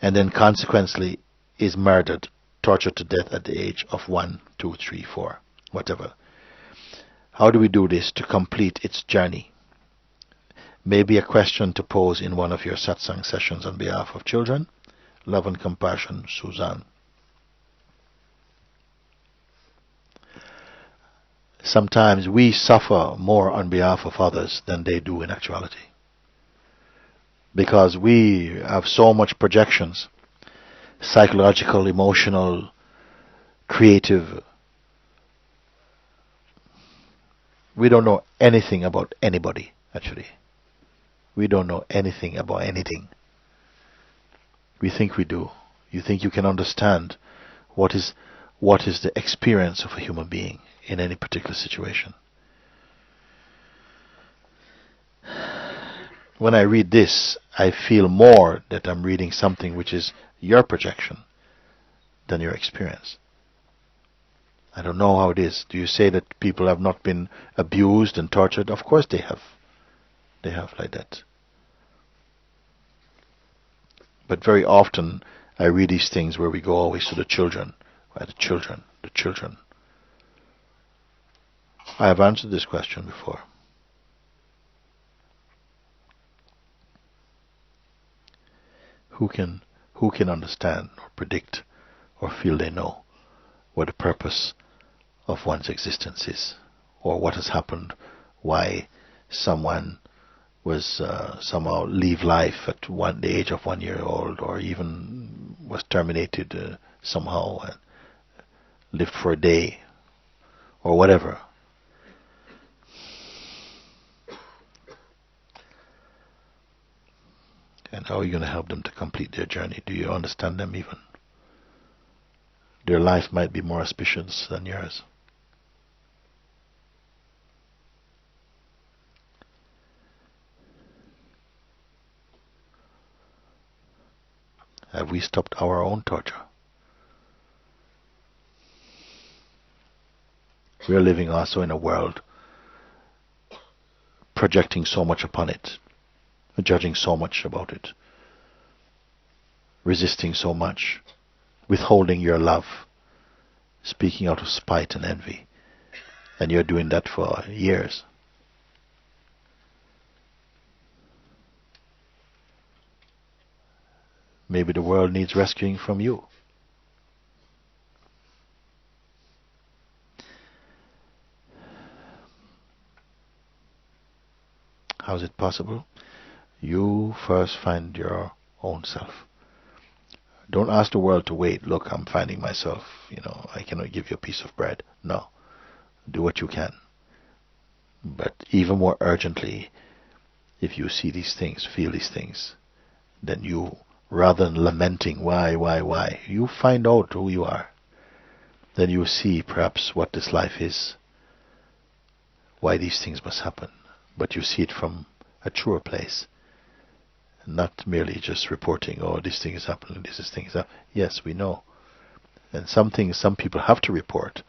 and then consequently is murdered, tortured to death at the age of 1, 2, 3, 4, whatever? How do we do this to complete its journey? Maybe a question to pose in one of your satsang sessions on behalf of children. Love and compassion, Suzanne. Sometimes we suffer more on behalf of others than they do in actuality. Because we have so much projections, psychological, emotional, creative. We don't know anything about anybody, actually. We don't know anything about anything. We think we do. You think you can understand what is the experience of a human being in any particular situation. When I read this, I feel more that I'm reading something which is your projection than your experience. I don't know how it is. Do you say that people have not been abused and tortured? Of course they have. They have like that. But very often I read these things where we go always to the children. Right? The children. I have answered this question before. Who can understand or predict or feel they know what the purpose of one's existence is, or what has happened, why someone was somehow leave life at the age of 1 year old, or even was terminated somehow and lived for a day, or whatever. And how are you going to help them to complete their journey? Do you understand them even? Their life might be more auspicious than yours. Have we stopped our own torture? We are living also in a world projecting so much upon it, judging so much about it, resisting so much, withholding your love, speaking out of spite and envy. And you're doing that for years. Maybe the world needs rescuing from you. How is it possible? You first find your own self. Don't ask the world to wait. Look, I'm finding myself. I cannot give you a piece of bread. No. Do what you can. But even more urgently, if you see these things, feel these things, then you, rather than lamenting why, you find out who you are. Then you see perhaps what this life is, why these things must happen. But you see it from a truer place. Not merely just reporting, oh, this thing is happening, this thing is happening. Yes, we know. And some things, some people have to report.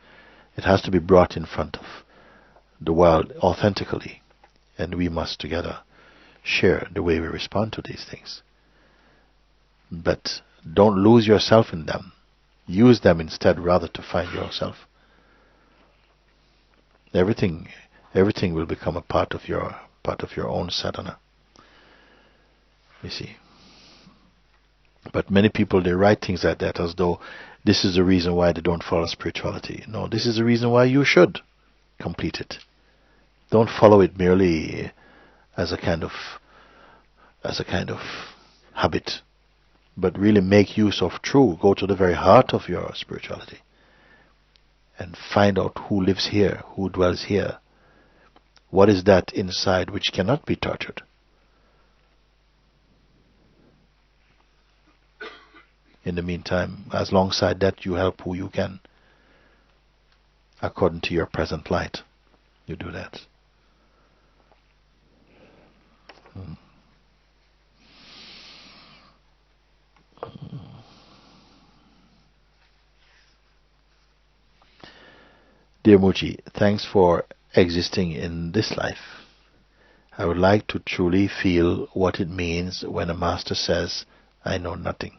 It has to be brought in front of the world authentically. And we must together share the way we respond to these things. But don't lose yourself in them. Use them instead rather to find yourself. Everything will become a part of your own sadhana. You see. But many people, they write things like that as though this is the reason why they don't follow spirituality. No, this is the reason why you should complete it. Don't follow it merely as a kind of habit, but really make use of go to the very heart of your spirituality and find out who lives here, who dwells here. What is that inside which cannot be tortured? In the meantime, as alongside that, you help who you can. According to your present light, you do that. Dear Mooji, thanks for existing in this life. I would like to truly feel what it means when a master says, I know nothing.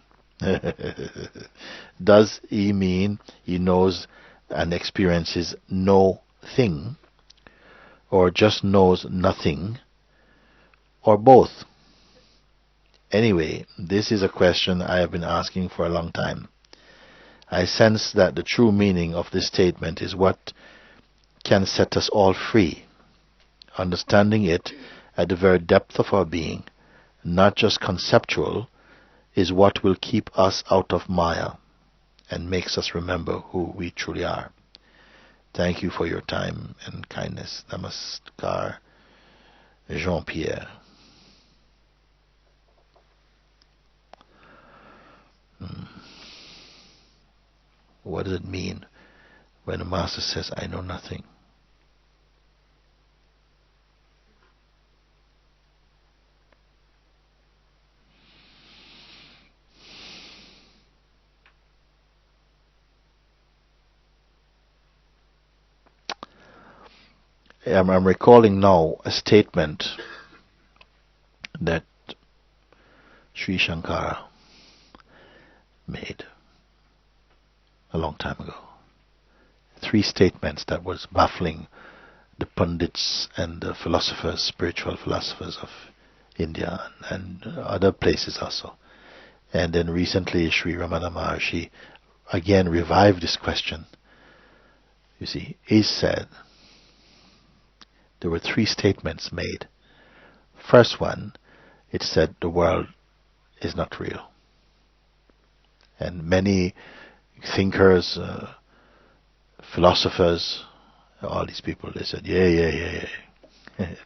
Does he mean he knows and experiences no thing, or just knows nothing, or both? Anyway, this is a question I have been asking for a long time. I sense that the true meaning of this statement is what can set us all free, understanding it at the very depth of our being not just conceptual, is what will keep us out of Maya and makes us remember who we truly are. Thank you for your time and kindness. Namaskar, Jean-Pierre. What does it mean when the Master says, I know nothing? I'm recalling now a statement that Sri Shankara made a long time ago. 3 statements that was baffling the pundits and the philosophers, spiritual philosophers of India and other places also. And then recently Sri Ramana Maharshi again revived this question. You see, he said there were 3 statements made. First one, it said the world is not real. And many thinkers, philosophers, all these people, they said, yeah.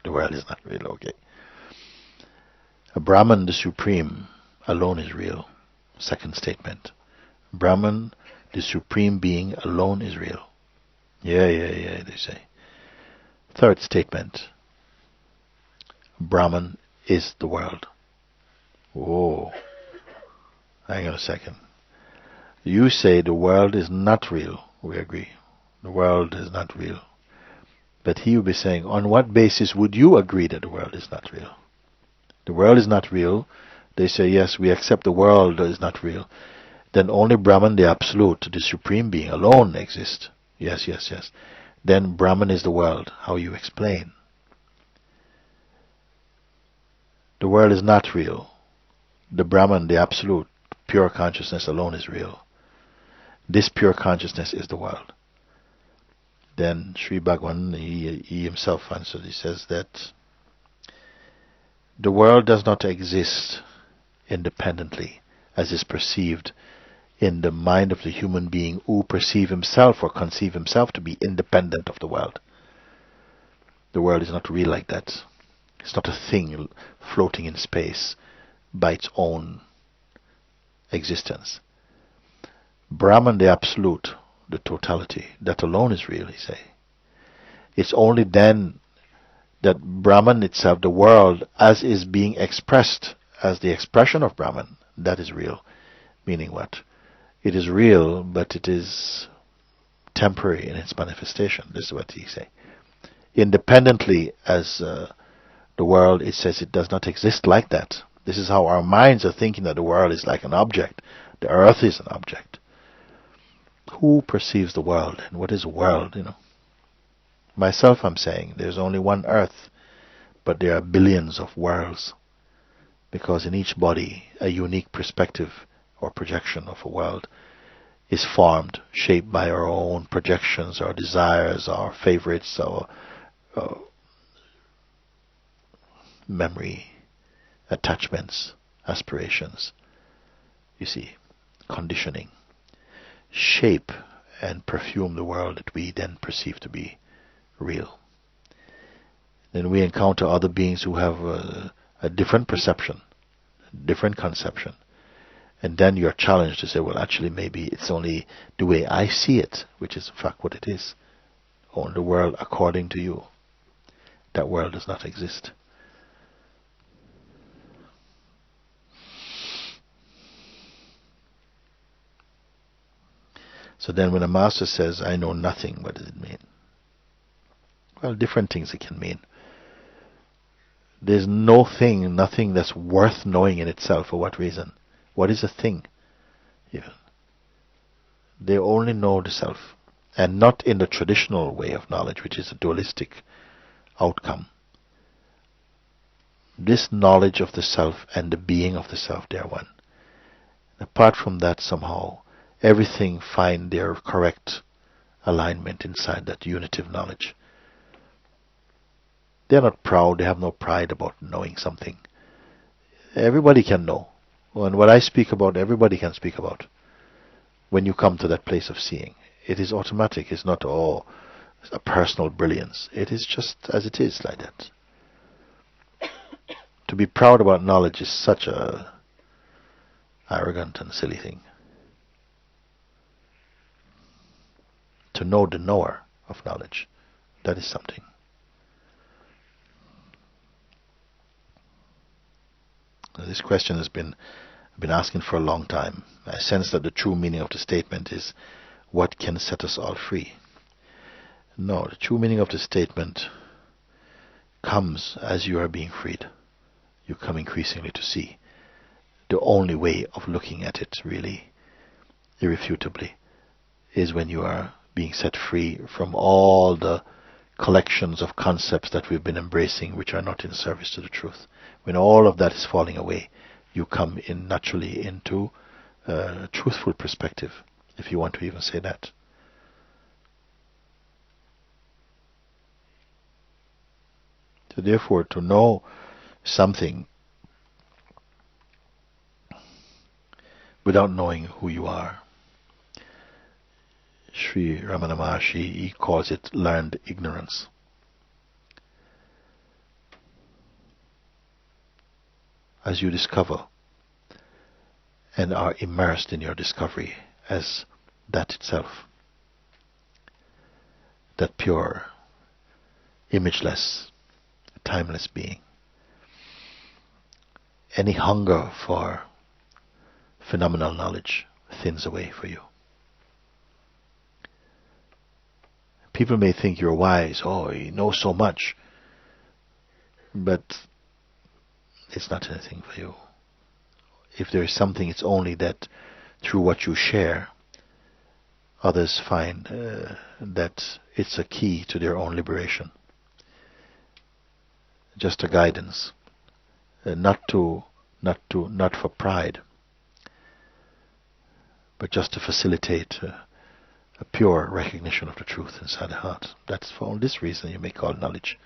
The world is not real, okay. A Brahman, the Supreme, alone is real. Second statement. Brahman, the Supreme Being, alone is real. Yeah, they say. Third statement. Brahman is the world. Whoa. Hang on a second. You say the world is not real. We agree. The world is not real. But he will be saying, on what basis would you agree that the world is not real? The world is not real. They say, yes, we accept the world is not real. Then only Brahman, the Absolute, the Supreme Being, alone exists. Yes. Then Brahman is the world. How you explain? The world is not real. The Brahman, the Absolute, pure consciousness alone is real. This pure consciousness is the world. Then Sri Bhagavan, he himself answered. He says that the world does not exist independently as is perceived in the mind of the human being who perceive himself or conceive himself to be independent of the world. The world is not real like that. It's not a thing floating in space by its own existence. Brahman, the Absolute, the totality, that alone is real, he say. It's only then that Brahman itself, the world, as is being expressed, as the expression of Brahman, that is real. Meaning what? It is real, but it is temporary in its manifestation. This is what he say. Independently as the world, it says it does not exist like that. This is how our minds are thinking that the world is like an object. The earth is an object. Who perceives the world? And what is a world, Myself, I'm saying, there's only one earth, but there are billions of worlds. Because in each body, a unique perspective or projection of a world is formed, shaped by our own projections, our desires, our favorites, our memory, attachments, aspirations. You see, conditioning. Shape and perfume the world that we then perceive to be real. Then we encounter other beings who have a different perception, different conception. And then you're challenged to say, well, actually, maybe it's only the way I see it, which is in fact what it is. Or the world according to you. That world does not exist. So then when a master says, I know nothing, what does it mean? Well, different things it can mean. There's nothing that's worth knowing in itself. For what reason? What is a thing? Even. They only know the self. And not in the traditional way of knowledge, which is a dualistic outcome. This knowledge of the self and the being of the self, they are one. Apart from that, somehow, everything find their correct alignment inside that unitive knowledge. They're not proud, they have no pride about knowing something. everybody can know. And what I speak about, everybody can speak about. When you come to that place of seeing, it is automatic. It's not a personal brilliance. It is just as it is, like that. To be proud about knowledge is such a arrogant and silly thing. To know the knower of knowledge, that is something. Now, this question has been asking for a long time. I sense that the true meaning of the statement is, what can set us all free? No, the true meaning of the statement comes as you are being freed. You come increasingly to see. The only way of looking at it, really, irrefutably, is when you are being set free from all the collections of concepts that we've been embracing which are not in service to the truth. When all of that is falling away, you come in naturally into a truthful perspective, if you want to even say that. So therefore, to know something without knowing who you are, Sri Ramana Maharshi, he calls it learned ignorance. As you discover and are immersed in your discovery as that itself, that pure, imageless, timeless being, any hunger for phenomenal knowledge thins away for you. People may think you're wise, oh, you know so much, but it's not anything for you. If there is something, it's only that through what you share, others find that it's a key to their own liberation. Just a guidance, not for pride, but just to facilitate a pure recognition of the truth inside the heart. That's for all this reason you may call knowledge.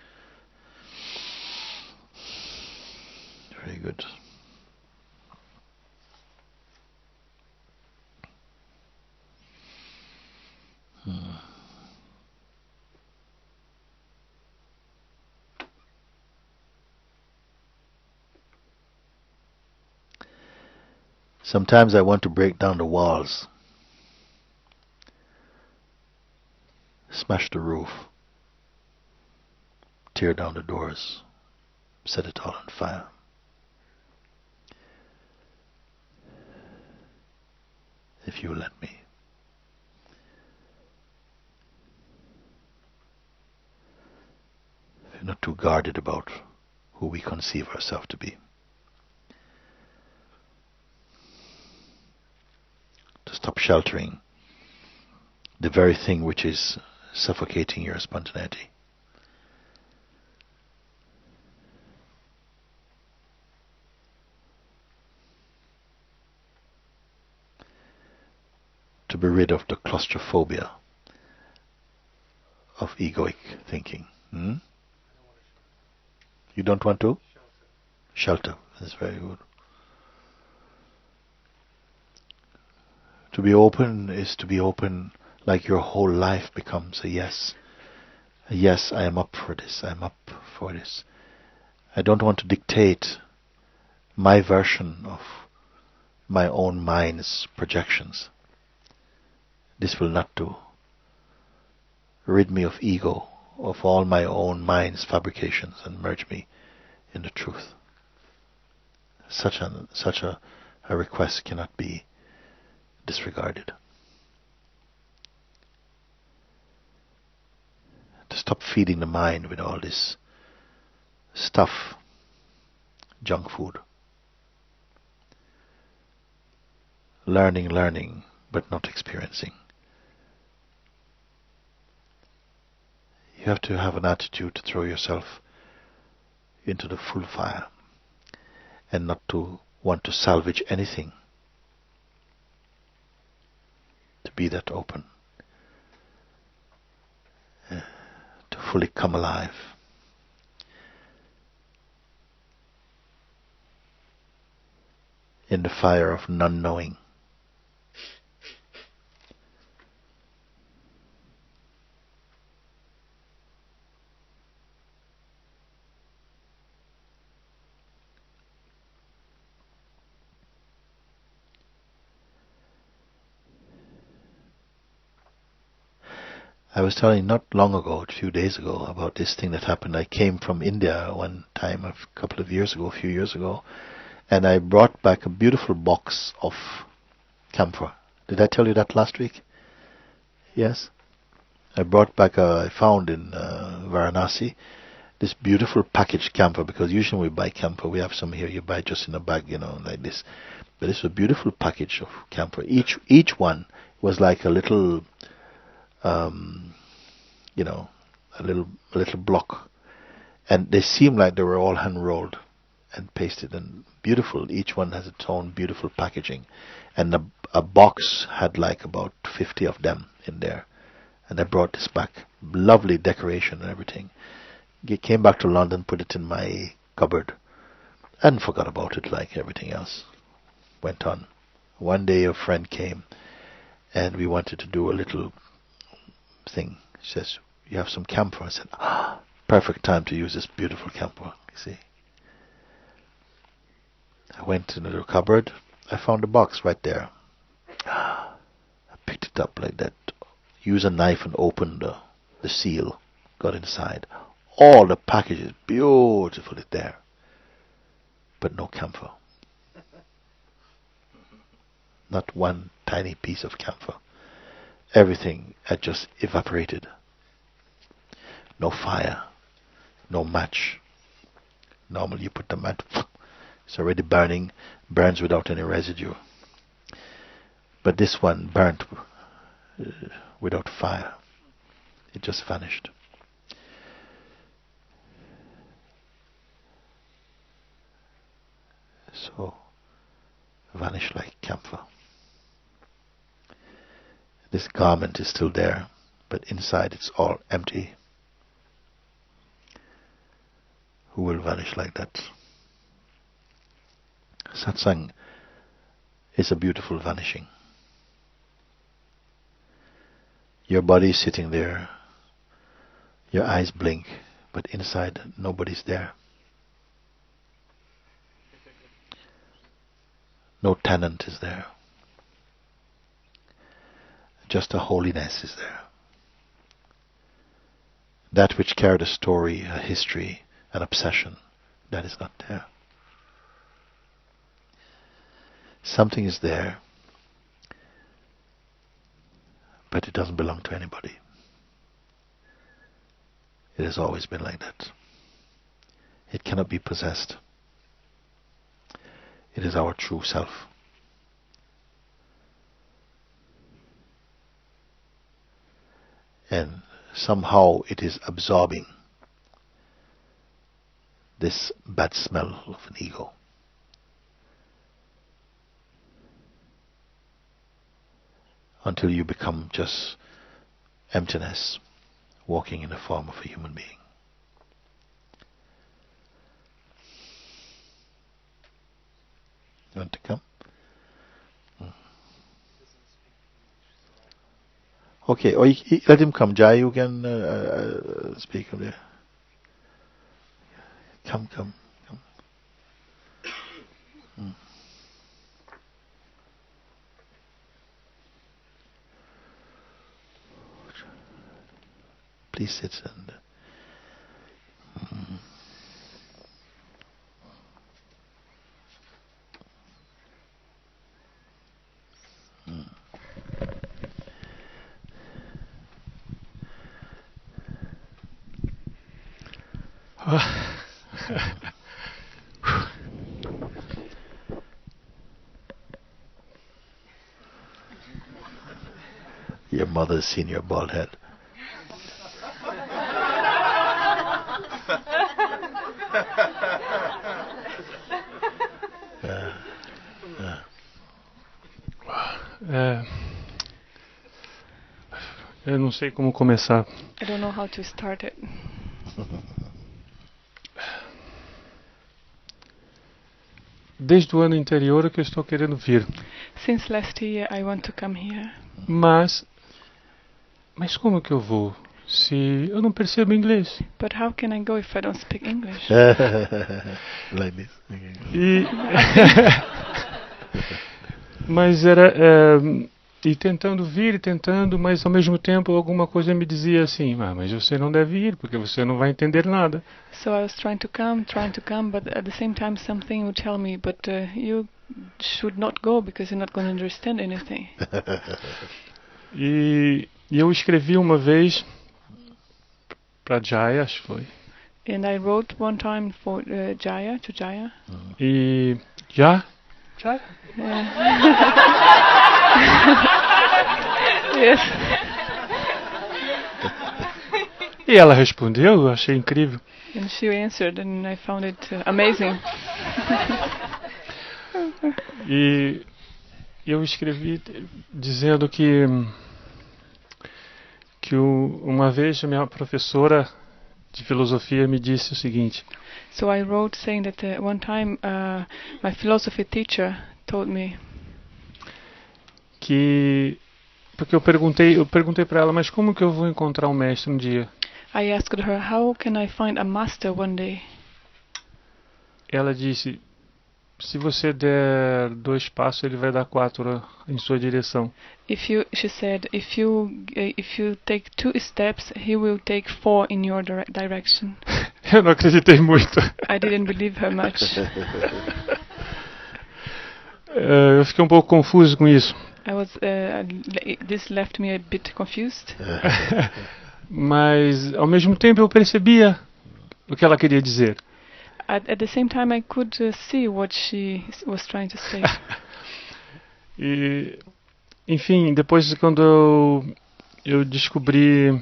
Very good. Sometimes I want to break down the walls, smash the roof, tear down the doors, set it all on fire. If you let me. If you're not too guarded about who we conceive ourselves to be. To stop sheltering the very thing which is suffocating your spontaneity. To be rid of the claustrophobia of egoic thinking. You don't want to? Shelter. That's very good. To be open is to be open like your whole life becomes a yes. A yes, I am up for this. I am up for this. I don't want to dictate my version of my own mind's projections. This will not do. Rid me of ego, of all my own mind's fabrications, and merge me in the truth. Such a request cannot be disregarded. To stop feeding the mind with all this stuff, junk food. Learning, but not experiencing. You have to have an attitude to throw yourself into the full fire and not to want to salvage anything. To be that open. To fully come alive. in the fire of non-knowing. I was telling not long ago, a few days ago, about this thing that happened. I came from India one time, a few years ago, and I brought back a beautiful box of camphor. Did I tell you that last week? Yes? I brought back, I found in Varanasi, this beautiful packaged camphor, because usually when we buy camphor, we have some here, you buy just in a bag, like this. But this was a beautiful package of camphor. Each one was like a little... a little block, and they seemed like they were all hand rolled and pasted, and beautiful. Each one has its own beautiful packaging, and a box had like about 50 of them in there. And I brought this back, lovely decoration and everything. Came back to London, put it in my cupboard, and forgot about it like everything else. Went on. One day a friend came, and we wanted to do a little thing. She says, "You have some camphor?" I said, perfect time to use this beautiful camphor, you see. I went into the cupboard, I found the box right there. I picked it up like that, used a knife and opened the seal, got inside. All the packages beautifully there, but no camphor. Not one tiny piece of camphor. Everything had just evaporated. No fire, no match. Normally you put the match, it's already burning, burns without any residue. But this one burnt without fire. It just vanished. So, vanished like camphor. This garment is still there, but inside it's all empty. Who will vanish like that? Satsang is a beautiful vanishing. Your body is sitting there, your eyes blink, but inside nobody's there. No tenant is there. Just a holiness is there. That which carried a story, a history, an obsession, that is not there. Something is there, but it doesn't belong to anybody. It has always been like that. It cannot be possessed. It is our true self. And somehow it is absorbing this bad smell of an ego. Until you become just emptiness, walking in the form of a human being. You want to come? Okay, or let him come. Jai, you can speak of there. Come. Please sit and... Your mother's seen your bald head. Eu não sei como começar. I don't know how to start it. desde o ano anterior que eu estou querendo vir. Since last year I want to come here. Mas como que eu vou se eu não percebo inglês? But how can I go if I don't speak English? Like this. Mas era e tentando vir, mas ao mesmo tempo alguma coisa me dizia assim, mas você não deve ir porque você não vai entender nada. So I was trying to come, but at the same time something would tell me, but you should not go because you're not going to understand anything. E eu escrevi uma vez para Jaya, acho que foi. And I wrote one time for Jaya. E Jaya? Yes. E ela respondeu, eu achei incrível. And she answered, and I found it amazing. E eu escrevi dizendo que uma vez a minha professora de filosofia me disse o seguinte. So I wrote saying that one time my philosophy teacher told me. Porque eu perguntei para ela, mas como que eu vou encontrar um mestre um dia? I asked her, how can I find a master one day? Ela disse, se você der 2 passos, ele vai dar 4 em sua direção. She said, if you take 2 steps, he will take 4 in your direction. Eu não acreditei muito. I didn't believe her much. Eu fiquei um pouco confuso com isso. This left me a bit confused. Mas ao mesmo tempo eu percebia o que ela queria dizer. At the same time I could see what she was trying to say. E, enfim, depois quando eu descobri,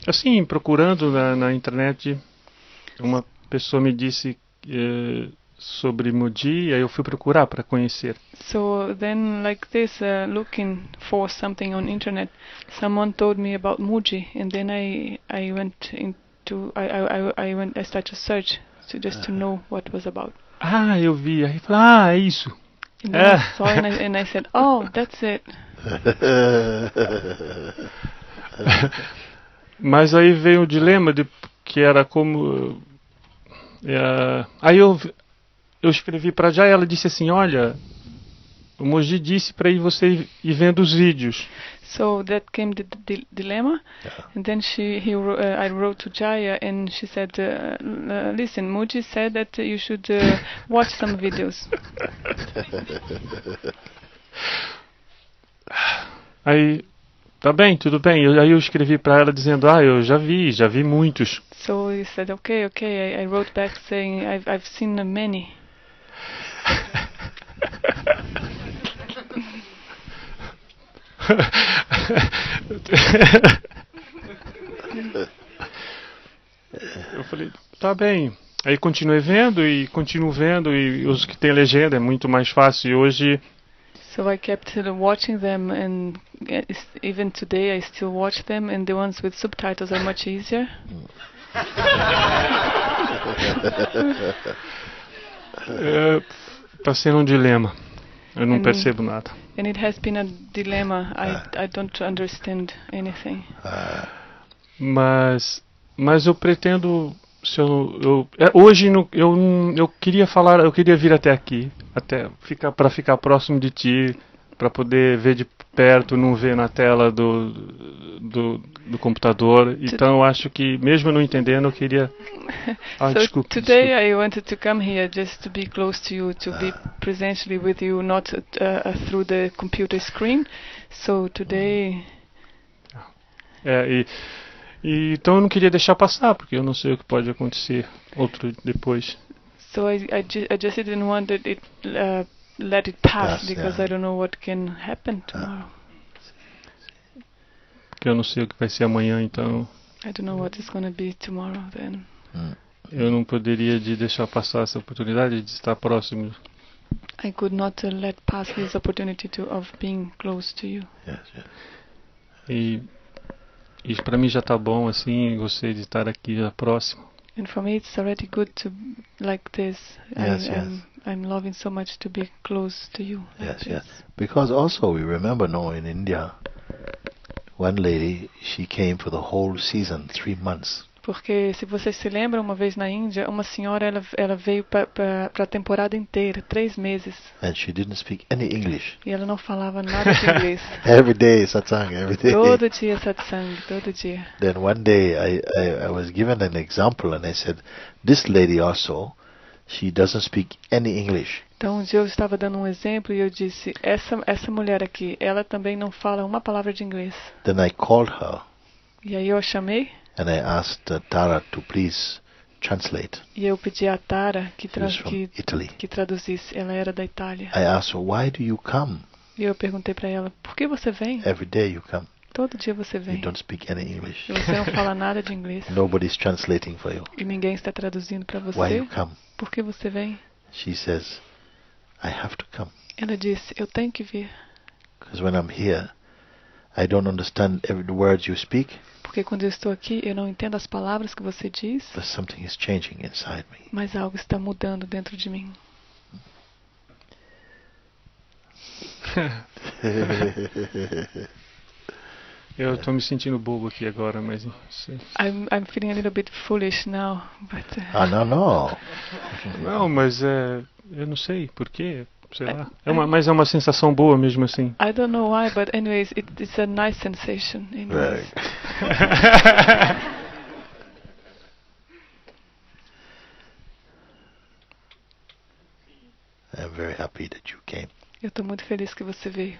assim, procurando na internet, uma pessoa me disse sobre Mooji, aí eu fui procurar para conhecer. So then, like this, looking for something on internet, someone told me about Mooji, and then I started to search just to know what was about. Eu vi, aí falei, é isso. And then I saw and I said, oh, that's it. Mas aí veio o dilema que era como aí eu escrevi para Jaya, ela disse assim, olha, o Mooji disse para você ir vendo os vídeos. So that came the dilemma, and then I wrote to Jaya, and she said, listen, Mooji said that you should watch some videos. Aí, tá bem, tudo bem. Aí eu escrevi para ela dizendo, eu já vi muitos. So he said, okay. I wrote back saying, I've seen many. Eu falei, tá bem. Aí continuo vendo e os que tem legenda é muito mais fácil. E hoje So I kept watching them, and even today I still watch them, and the ones with subtitles are much easier. Tá sendo um dilema. Eu não percebo nada. And it has been a dilemma. I don't understand anything. Mas eu pretendo, hoje eu queria falar, eu queria vir até aqui, para ficar próximo de ti, para poder ver de perto, não ver na tela do computador. Então eu acho que mesmo não entendendo, eu queria. So today I wanted to come here just to be close to you, to be presentially with you, not through the computer screen. So today. Então eu não queria deixar passar, porque eu não sei o que pode acontecer outro depois. So I just didn't want it let it pass, because I don't know what can happen tomorrow. Porque eu não sei o que vai ser amanhã, então. I don't know what is going to be tomorrow then. Eu não poderia deixar passar essa oportunidade de estar próximo. I could not let pass this opportunity of being close to you. E para mim já tá bom assim, gostei de estar aqui já próximo. And for me, it's already good to like this. Yes, I'm loving so much to be close to you. Yes, yes. Because also we remember now in India, one lady, she came for the whole season, 3 months. Porque se vocês se lembram, uma vez na Índia, uma senhora ela veio para a temporada inteira, 3 meses. And she didn't speak any English. E ela não falava nada de inglês. Every day satsang, every day. Todo dia satsang, todo dia. Then one day I was given an example and I said, this lady also, she doesn't speak any English. Então um dia eu estava dando um exemplo e eu disse, essa mulher aqui, ela também não fala uma palavra de inglês. Then I called her. E aí eu a chamei. And I asked Tara to please translate. E eu pedi a Tara que traduzisse. Ela era da Itália. I asked her, why do you come? E eu perguntei para ela, por que você vem? Every day you come. Todo dia você vem. You don't speak any English. E você não fala nada de inglês. Nobody's translating for you. E ninguém está traduzindo para você. Why you come? Por que você vem? She says, I have to come. Ela disse, eu tenho que vir. Because when I'm here, I don't understand every word you speak. Porque quando eu estou aqui, eu não entendo as palavras que você diz. But something is changing inside me. Mas algo está mudando dentro de mim. Eu estou me sentindo bobo aqui agora, mas I'm feeling a little bit foolish now, but não. Não, mas eu não sei por quê. Sei lá. Mas é uma sensação boa mesmo assim. I don't know why, but anyways, it's a nice sensation. Right. I'm very happy that you came. Eu estou muito feliz que você veio.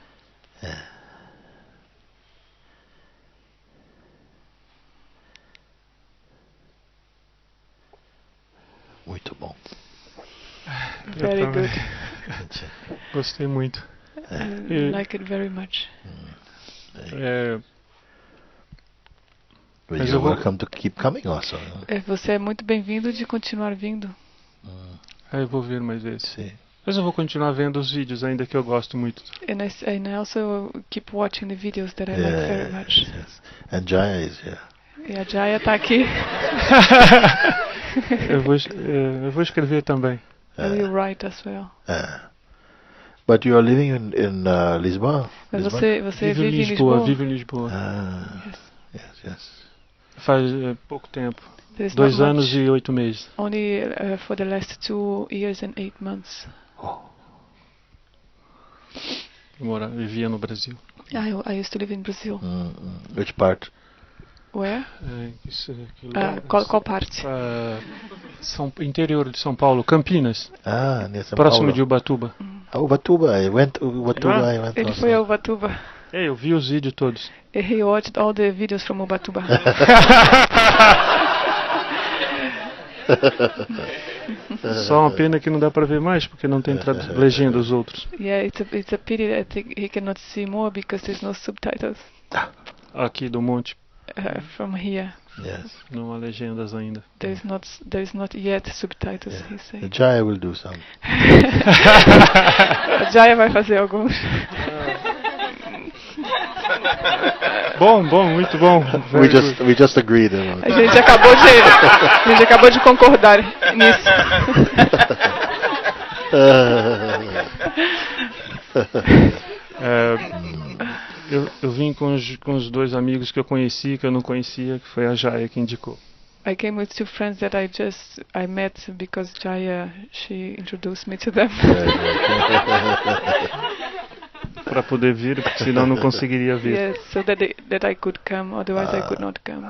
Muito bom. Very good. Gostei muito. I like it very much. But you're welcome to keep coming also. Você é muito bem-vindo de continuar vindo. Eu vou ver mais vezes. Sim. Mas eu vou continuar vendo os vídeos ainda que eu gosto muito. And I also keep watching the videos that I like very much. Yes. And Jaya is here. E a Jaya está aqui. eu vou escrever também. I will write as well. But you are living in Lisboa? Mas você vive em Lisboa? Vivo em Lisboa. Yes. Faz pouco tempo. 2 anos e 8 meses. Only for the last 2 years and 8 months. Vivia no Brasil. I used to live in Brazil. Which part? Where? Qual parte? Interior de São Paulo, Campinas. Near São próximo Paulo. de Ubatuba. Ubatuba, I went Ele also. foi a Ubatuba. Eu vi os vídeos todos. He watched all the videos from Ubatuba. Só uma pena que não dá para ver mais porque não tem legenda os outros. Yeah, it's a pity that he cannot see more because there's no subtitles. Aqui do monte. From here. Yes. Não há legendas ainda. There's not yet subtitles, he said. Jaya will do some. A Jaya vai fazer alguns. Bom, muito bom. We just agreed. A gente acabou de concordar nisso. Eu vim com os 2 amigos que eu conheci, que eu não conhecia, que foi a Jaya que indicou. I came with 2 friends that I met because Jaya, she introduced me to them. Para poder vir, porque senão não conseguiria vir. Yes, so that I could come, otherwise I could not come.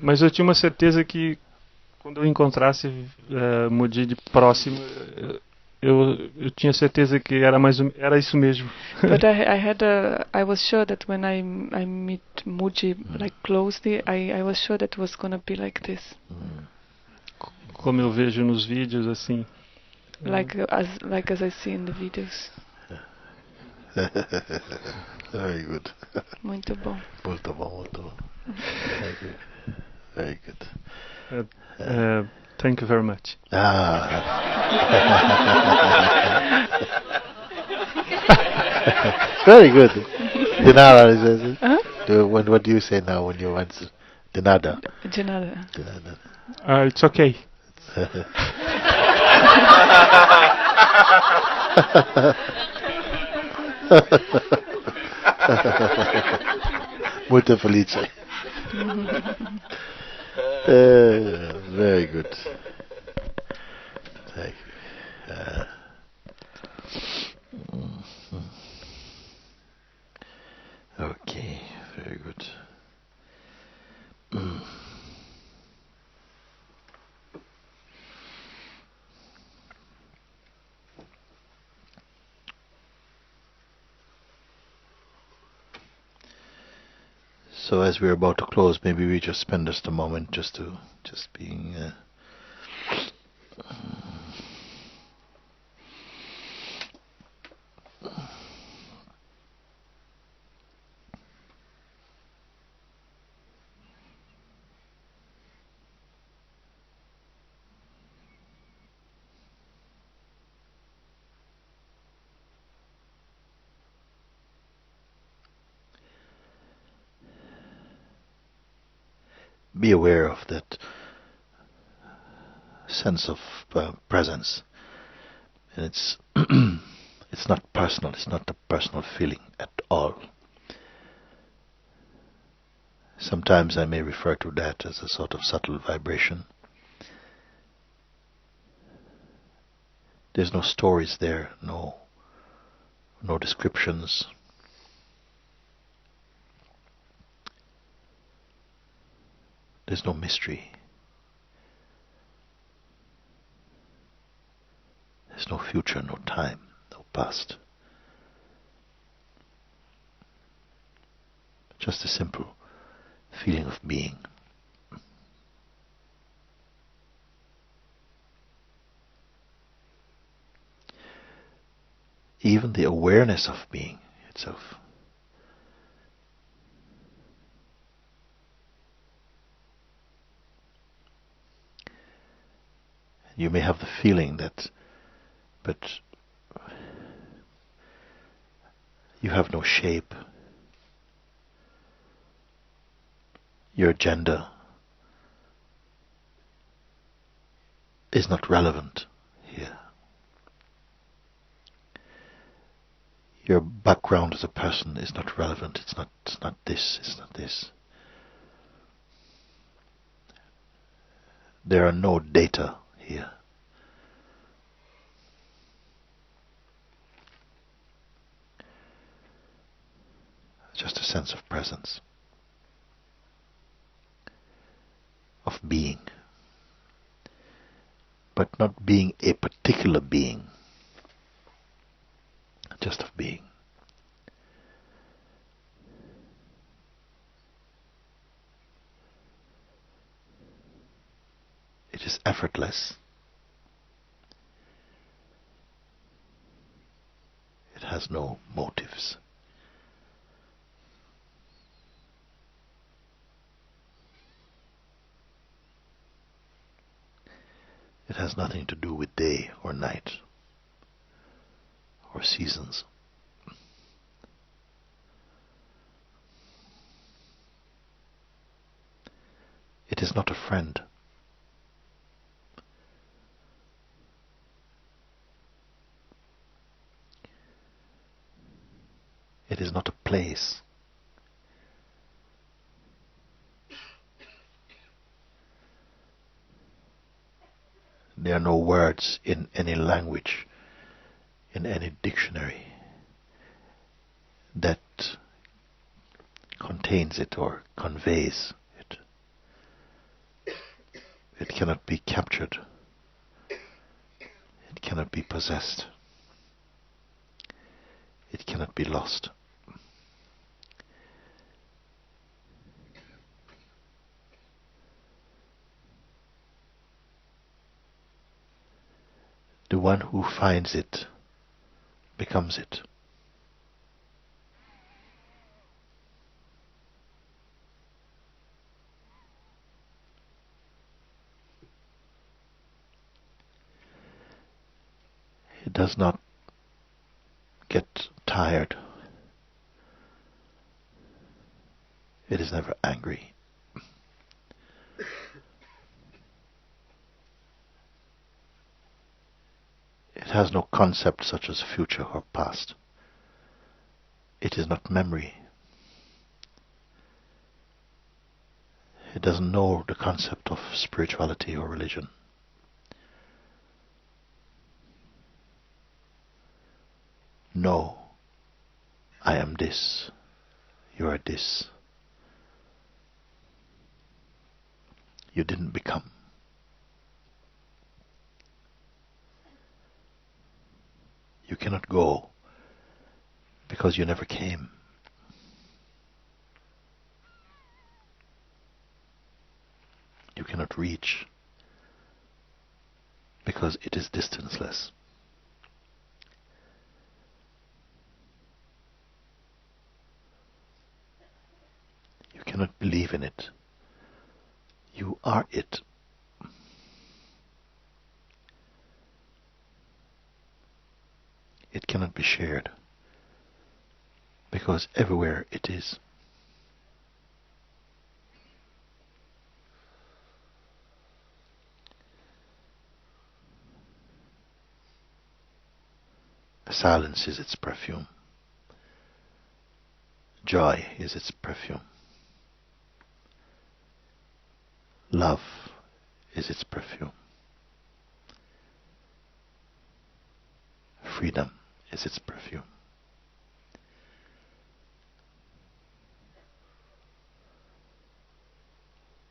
Mas eu tinha uma certeza que quando eu encontrasse Mooji de próximo, eu tinha certeza que era isso mesmo. But I was sure that when I meet Mooji like closely, I was sure that it was gonna be like this. Como eu vejo nos vídeos assim. Like as I see in the videos. Very good. Muito bom. Muito bom. Very good. Thank you very much. Very good. Dinara says it. What do you say now when you answer? De nada. De nada. It's okay. Muito felice. Very good. Thank you. Okay, very good. So as we're about to close, maybe we just spend just a moment just being be aware of that sense of presence, and it's it's not personal. It's not a personal feeling at all. Sometimes I may refer to that as a sort of subtle vibration. There's no stories there, no descriptions. There's no mystery. There's no future, no time, no past. Just a simple feeling of being. Even the awareness of being itself. You may have the feeling that, but you have no shape. Your gender is not relevant here. Your background as a person is not relevant. It's not this, it's not this. There are no data here. Just a sense of presence, of being, but not being a particular being, just of being. It is effortless. It has no motives. It has nothing to do with day or night or seasons. It is not a friend. It is not a place. There are no words in any language, in any dictionary, that contains it or conveys it. It cannot be captured. It cannot be possessed. It cannot be lost. The one who finds it becomes it. It does not get tired It is never angry. It has no concept such as future or past. It is not memory. It doesn't know the concept of spirituality or religion. No, I am this, you are this. You didn't become. You cannot go because you never came. You cannot reach because it is distanceless. You cannot believe in it. You are it. It cannot be shared because everywhere it is. Silence is its perfume. Joy is its perfume. Love is its perfume. Freedom is its perfume.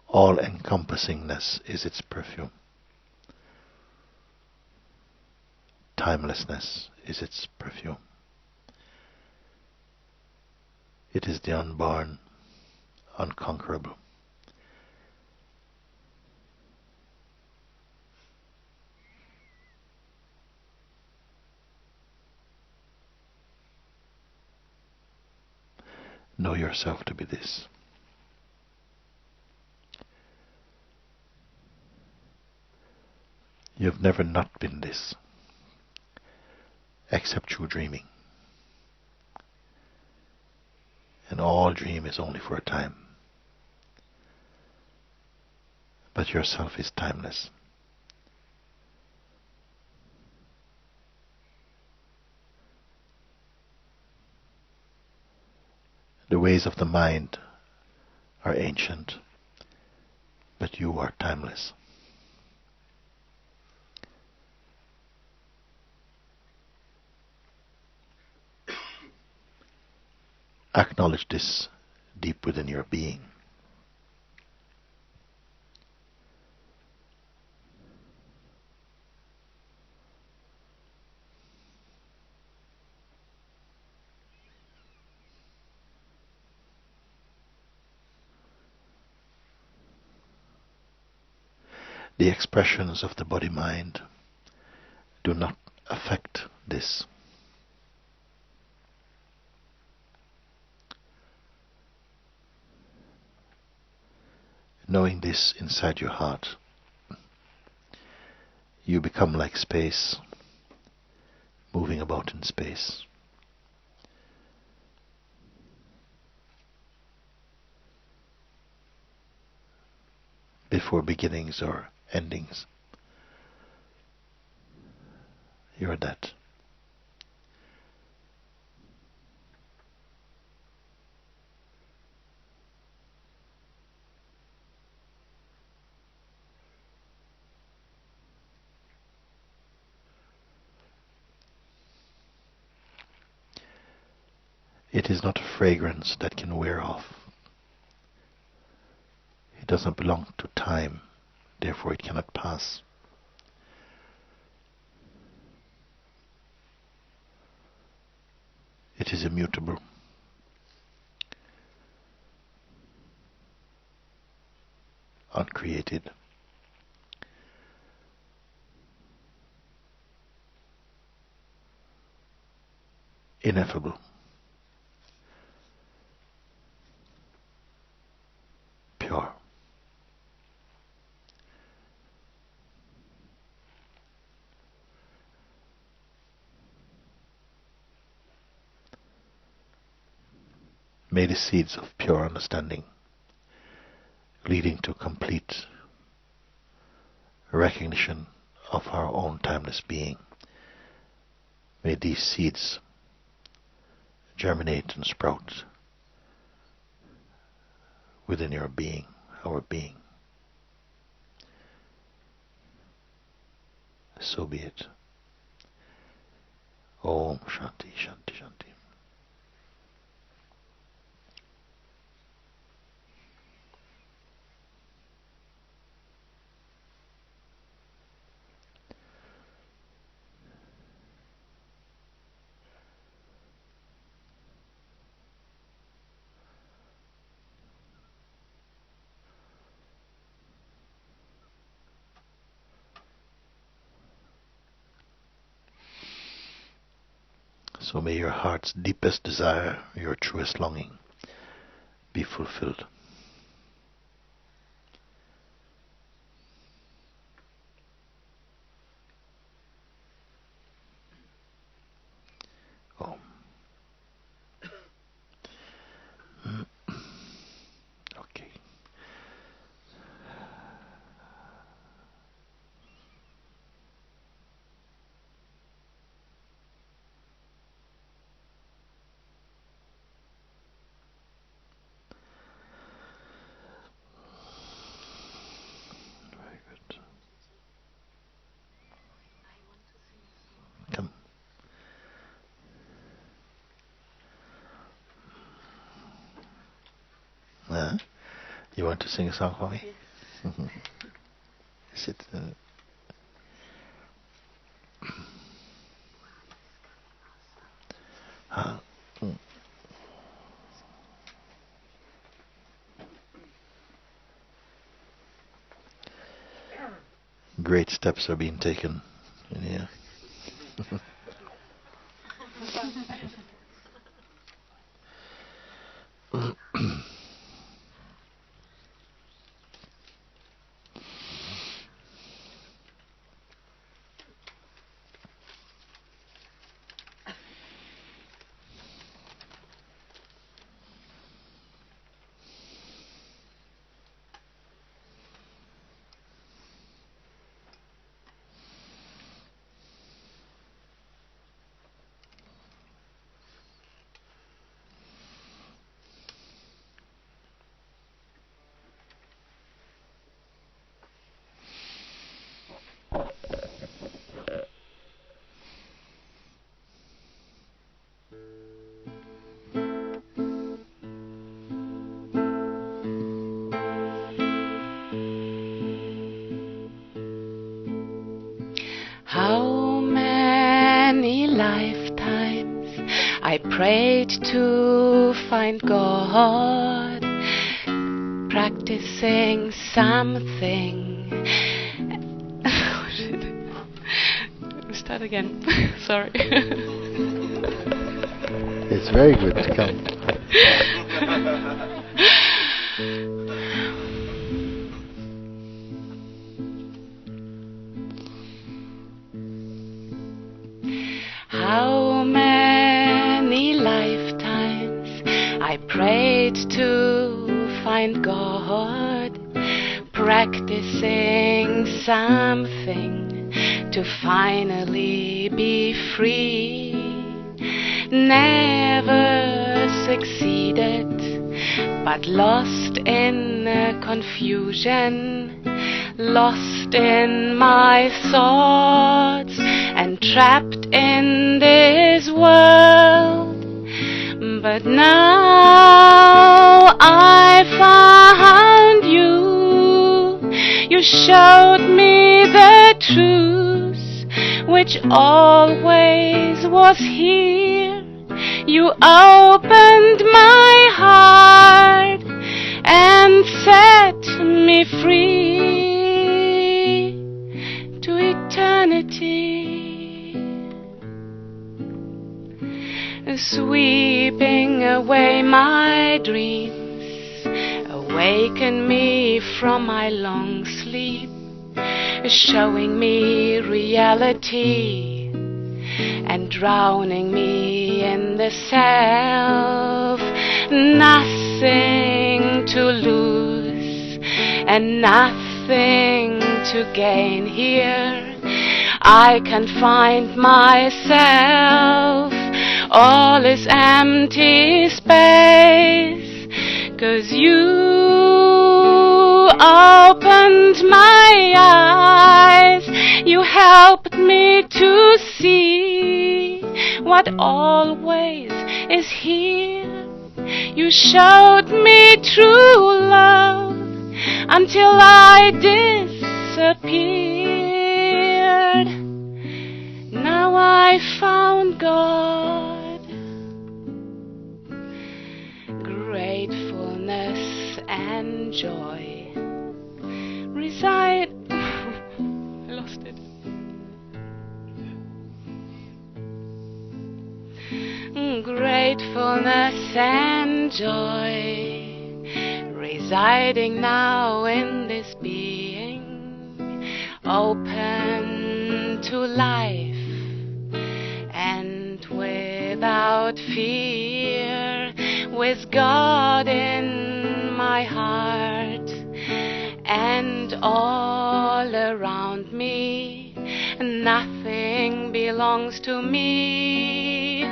All-encompassingness is its perfume. Timelessness is its perfume. It is the unborn, unconquerable. Know yourself to be this. You've never not been this, except through dreaming. And all dream is only for a time. But yourself is timeless. The ways of the mind are ancient, but you are timeless. Acknowledge this deep within your being. The expressions of the body-mind do not affect this. Knowing this inside your heart, you become like space, moving about in space. Before beginnings or endings, you're that. It is not a fragrance that can wear off. It doesn't belong to time, therefore it cannot pass. It is immutable. Uncreated. Ineffable. Pure. may the seeds of pure understanding, leading to complete recognition of our own timeless being, may these seeds germinate and sprout within your being, our being. So be it. Om Shanti Shanti Shanti. So may your heart's deepest desire, your truest longing, be fulfilled. Om. Okay. Come. You want to sing a song for me? Yes. Sit. Great steps are being taken in here. How many lifetimes I prayed to find God, practicing something. Oh shit. Start again. Sorry. It's very good to come. How many lifetimes I prayed to find God, practicing something to finally be free. Never succeeded, but lost in confusion, lost in my thoughts and trapped in this world. But now I found you. You showed me the truth, which always was here. You opened my heart and set me free to eternity. Sweeping away my dreams, awaken me from my long sleep, showing me reality and drowning me in the self nothing to lose and nothing to gain here. I can find myself, all is empty space, 'cause you opened my eyes, you helped me to see what always is here. You showed me true love until I disappeared. Now I found God. Gratefulness and joy reside. I lost it. Gratefulness and joy residing now in this being, open to life and without fear, with God in my heart and all around me. Nothing belongs to me.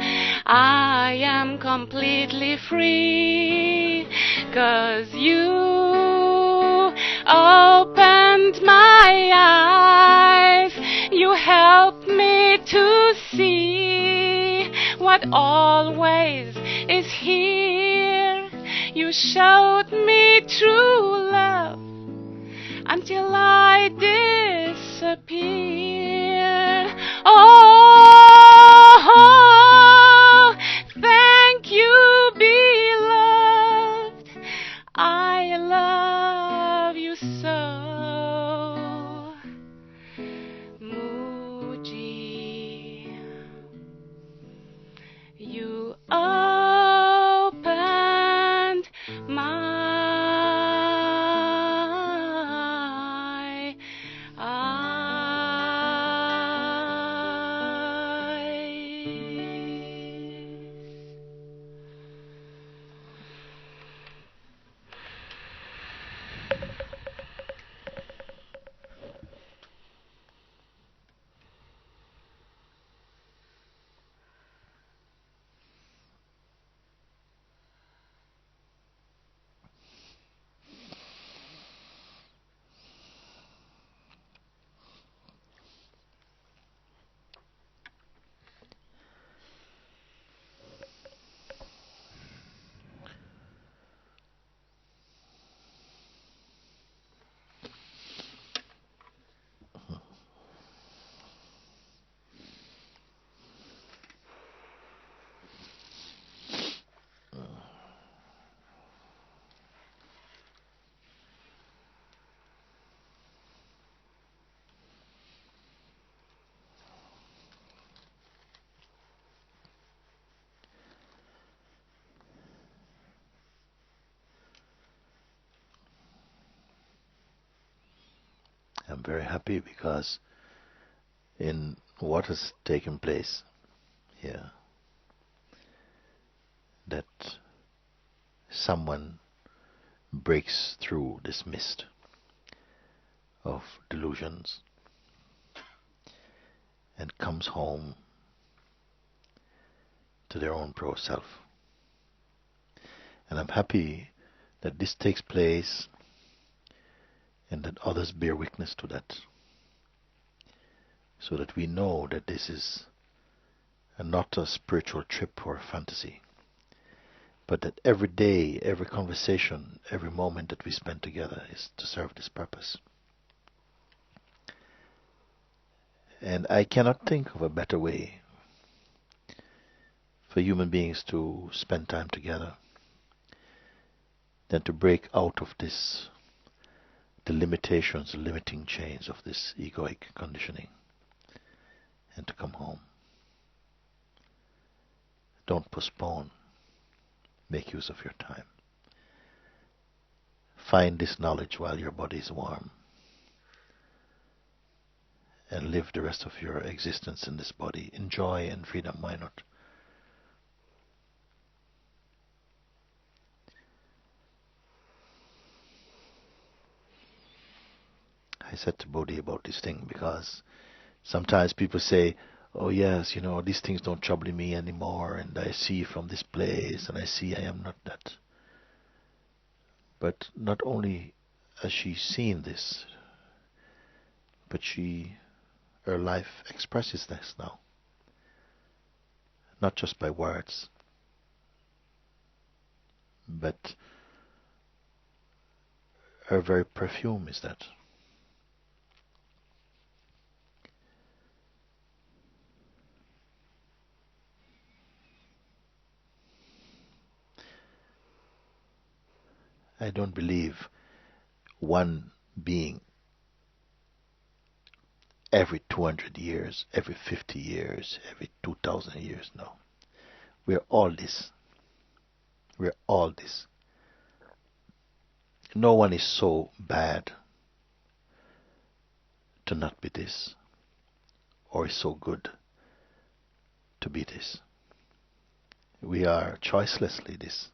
I am completely free, 'cause you opened my eyes. You helped me to see what always is here. You showed me true love until I disappeared. Oh, thank you, beloved. I love you so. Mooji, you opened my I'm very happy because in what has taken place here, that someone breaks through this mist of delusions and comes home to their own pro self. And I'm happy that this takes place and that others bear witness to that, so that we know that this is not a spiritual trip or a fantasy, but that every day, every conversation, every moment that we spend together is to serve this purpose. And I cannot think of a better way for human beings to spend time together than to break out of this, the limitations, the limiting chains of this egoic conditioning, and to come home. Don't postpone. Make use of your time. Find this knowledge while your body is warm, and live the rest of your existence in this body in joy and freedom. Why not? said to Bodhi about this thing, because sometimes people say, oh yes, these things don't trouble me anymore, and I see from this place, and I see I am not that. But not only has she seen this, but her life expresses this now. Not just by words, but her very perfume is that. I don't believe one being every 200 years, every 50 years, every 2,000 years. No. We're all this. We're all this. No one is so bad to not be this, or is so good to be this. We are choicelessly this.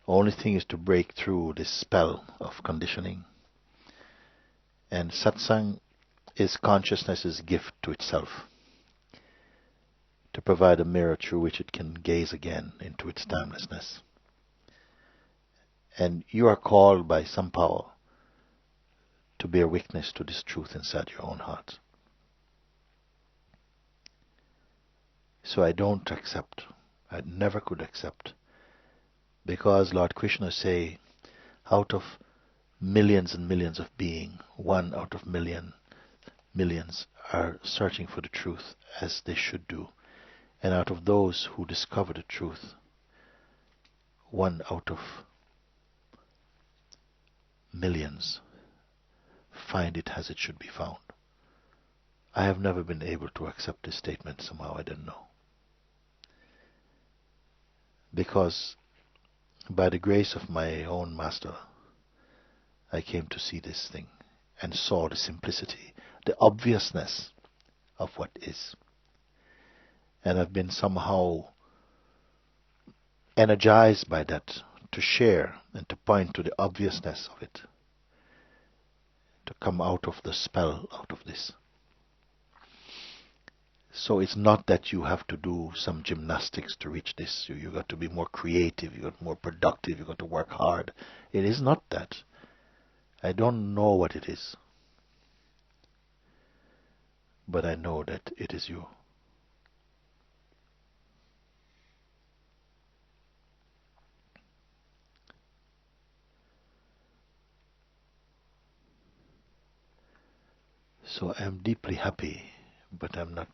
Only thing is to break through this spell of conditioning. And satsang is consciousness's gift to itself, to provide a mirror through which it can gaze again into its timelessness. And you are called by some power to bear witness to this truth inside your own heart. So I don't accept, I never could accept, because Lord Krishna say, out of millions and millions of being, one out of millions are searching for the truth as they should do. And out of those who discover the truth, one out of millions find it as it should be found. I have never been able to accept this statement. Somehow I don't know. Because by the grace of my own master, I came to see this thing and saw the simplicity, the obviousness of what is. And I've been somehow energized by that, to share and to point to the obviousness of it, to come out of the spell, out of this. So it's not that you have to do some gymnastics to reach this. You got to be more creative, you got more productive, you got to work hard. It is not that. I don't know what it is, but I know that it is you. So I am deeply happy, but I'm not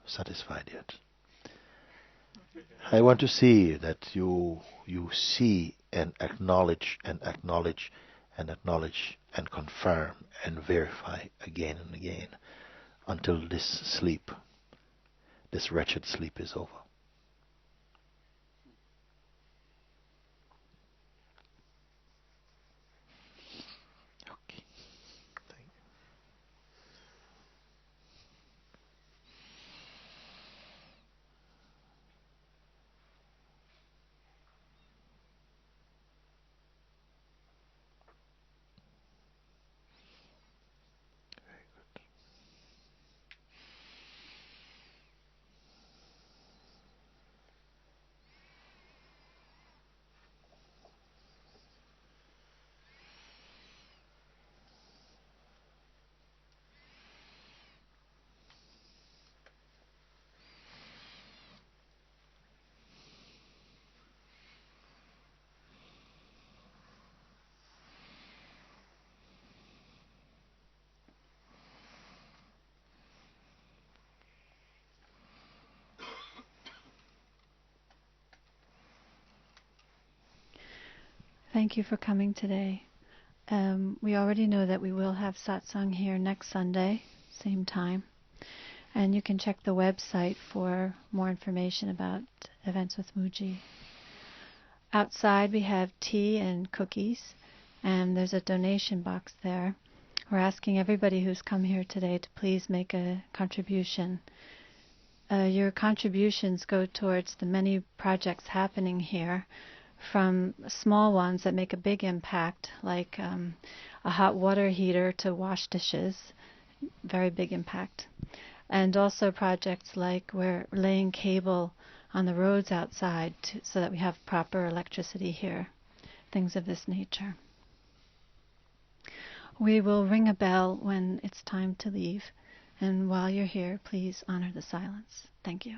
satisfied yet. I want to see that you see and acknowledge and acknowledge and acknowledge and confirm and verify again and again until this sleep, this wretched sleep, is over. Okay. Thank you. Thank you for coming today. We already know that we will have satsang here next Sunday, same time. And you can check the website for more information about events with Mooji. Outside we have tea and cookies, and there's a donation box there. We're asking everybody who's come here today to please make a contribution. Your contributions go towards the many projects happening here from small ones that make a big impact, like a hot water heater to wash dishes, very big impact. And also projects like we're laying cable on the roads outside so that we have proper electricity here, things of this nature. We will ring a bell when it's time to leave, and while you're here, please honor the silence. Thank you.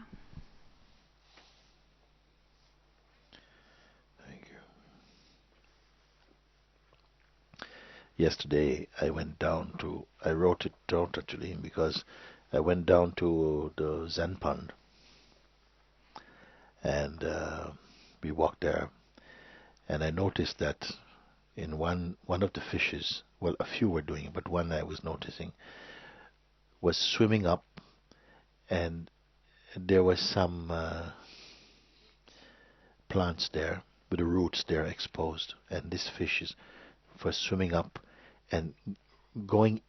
Thank you. Yesterday I wrote it down actually, because I went down to the Zen pond, and we walked there, and I noticed that in one of the fishes, well, a few were doing it, but one I was noticing was swimming up, and there was some plants there with the roots there exposed, and this fish was swimming up and going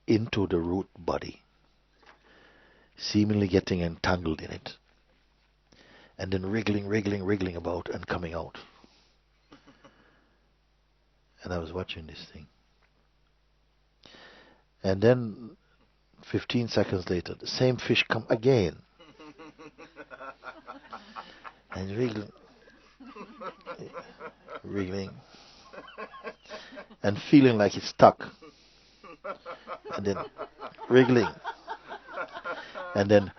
into the root body, seemingly getting entangled in it, and then wriggling about and coming out. And I was watching this thing. And then 15 seconds later, the same fish come again. And wriggling. And feeling like it's stuck. And then wriggling. And then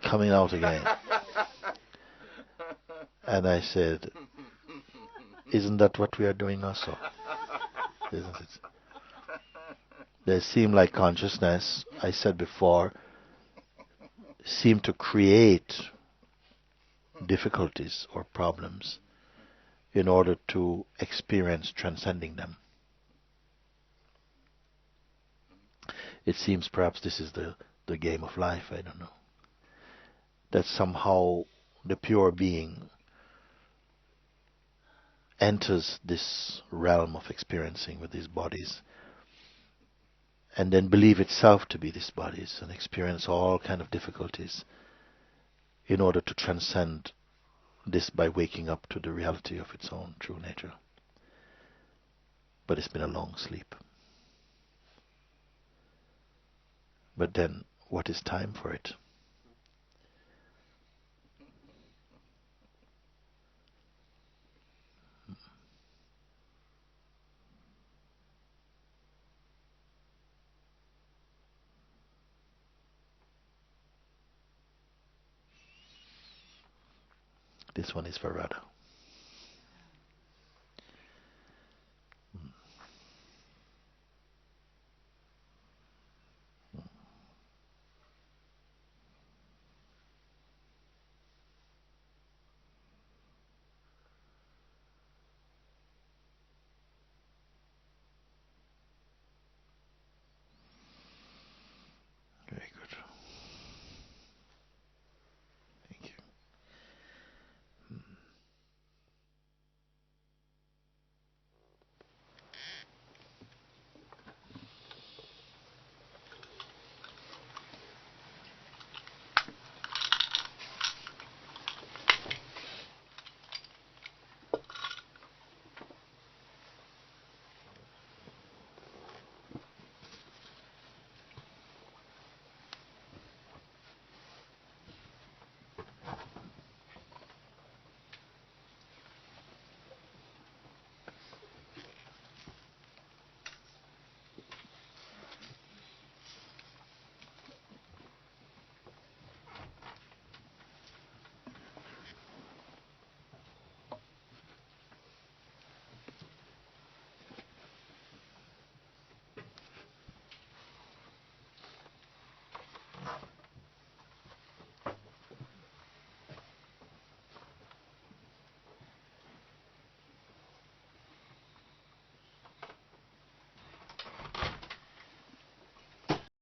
coming out again. And I said, isn't that what we are doing also? Isn't it? They seem like consciousness, I said before, seem to create difficulties or problems in order to experience transcending them. It seems perhaps this is the game of life, I don't know. That somehow the pure being enters this realm of experiencing with these bodies, and then believe itself to be these bodies, and experience all kind of difficulties in order to transcend this by waking up to the reality of its own true nature. But it's been a long sleep. But then, what is time for it? This one is for Radha.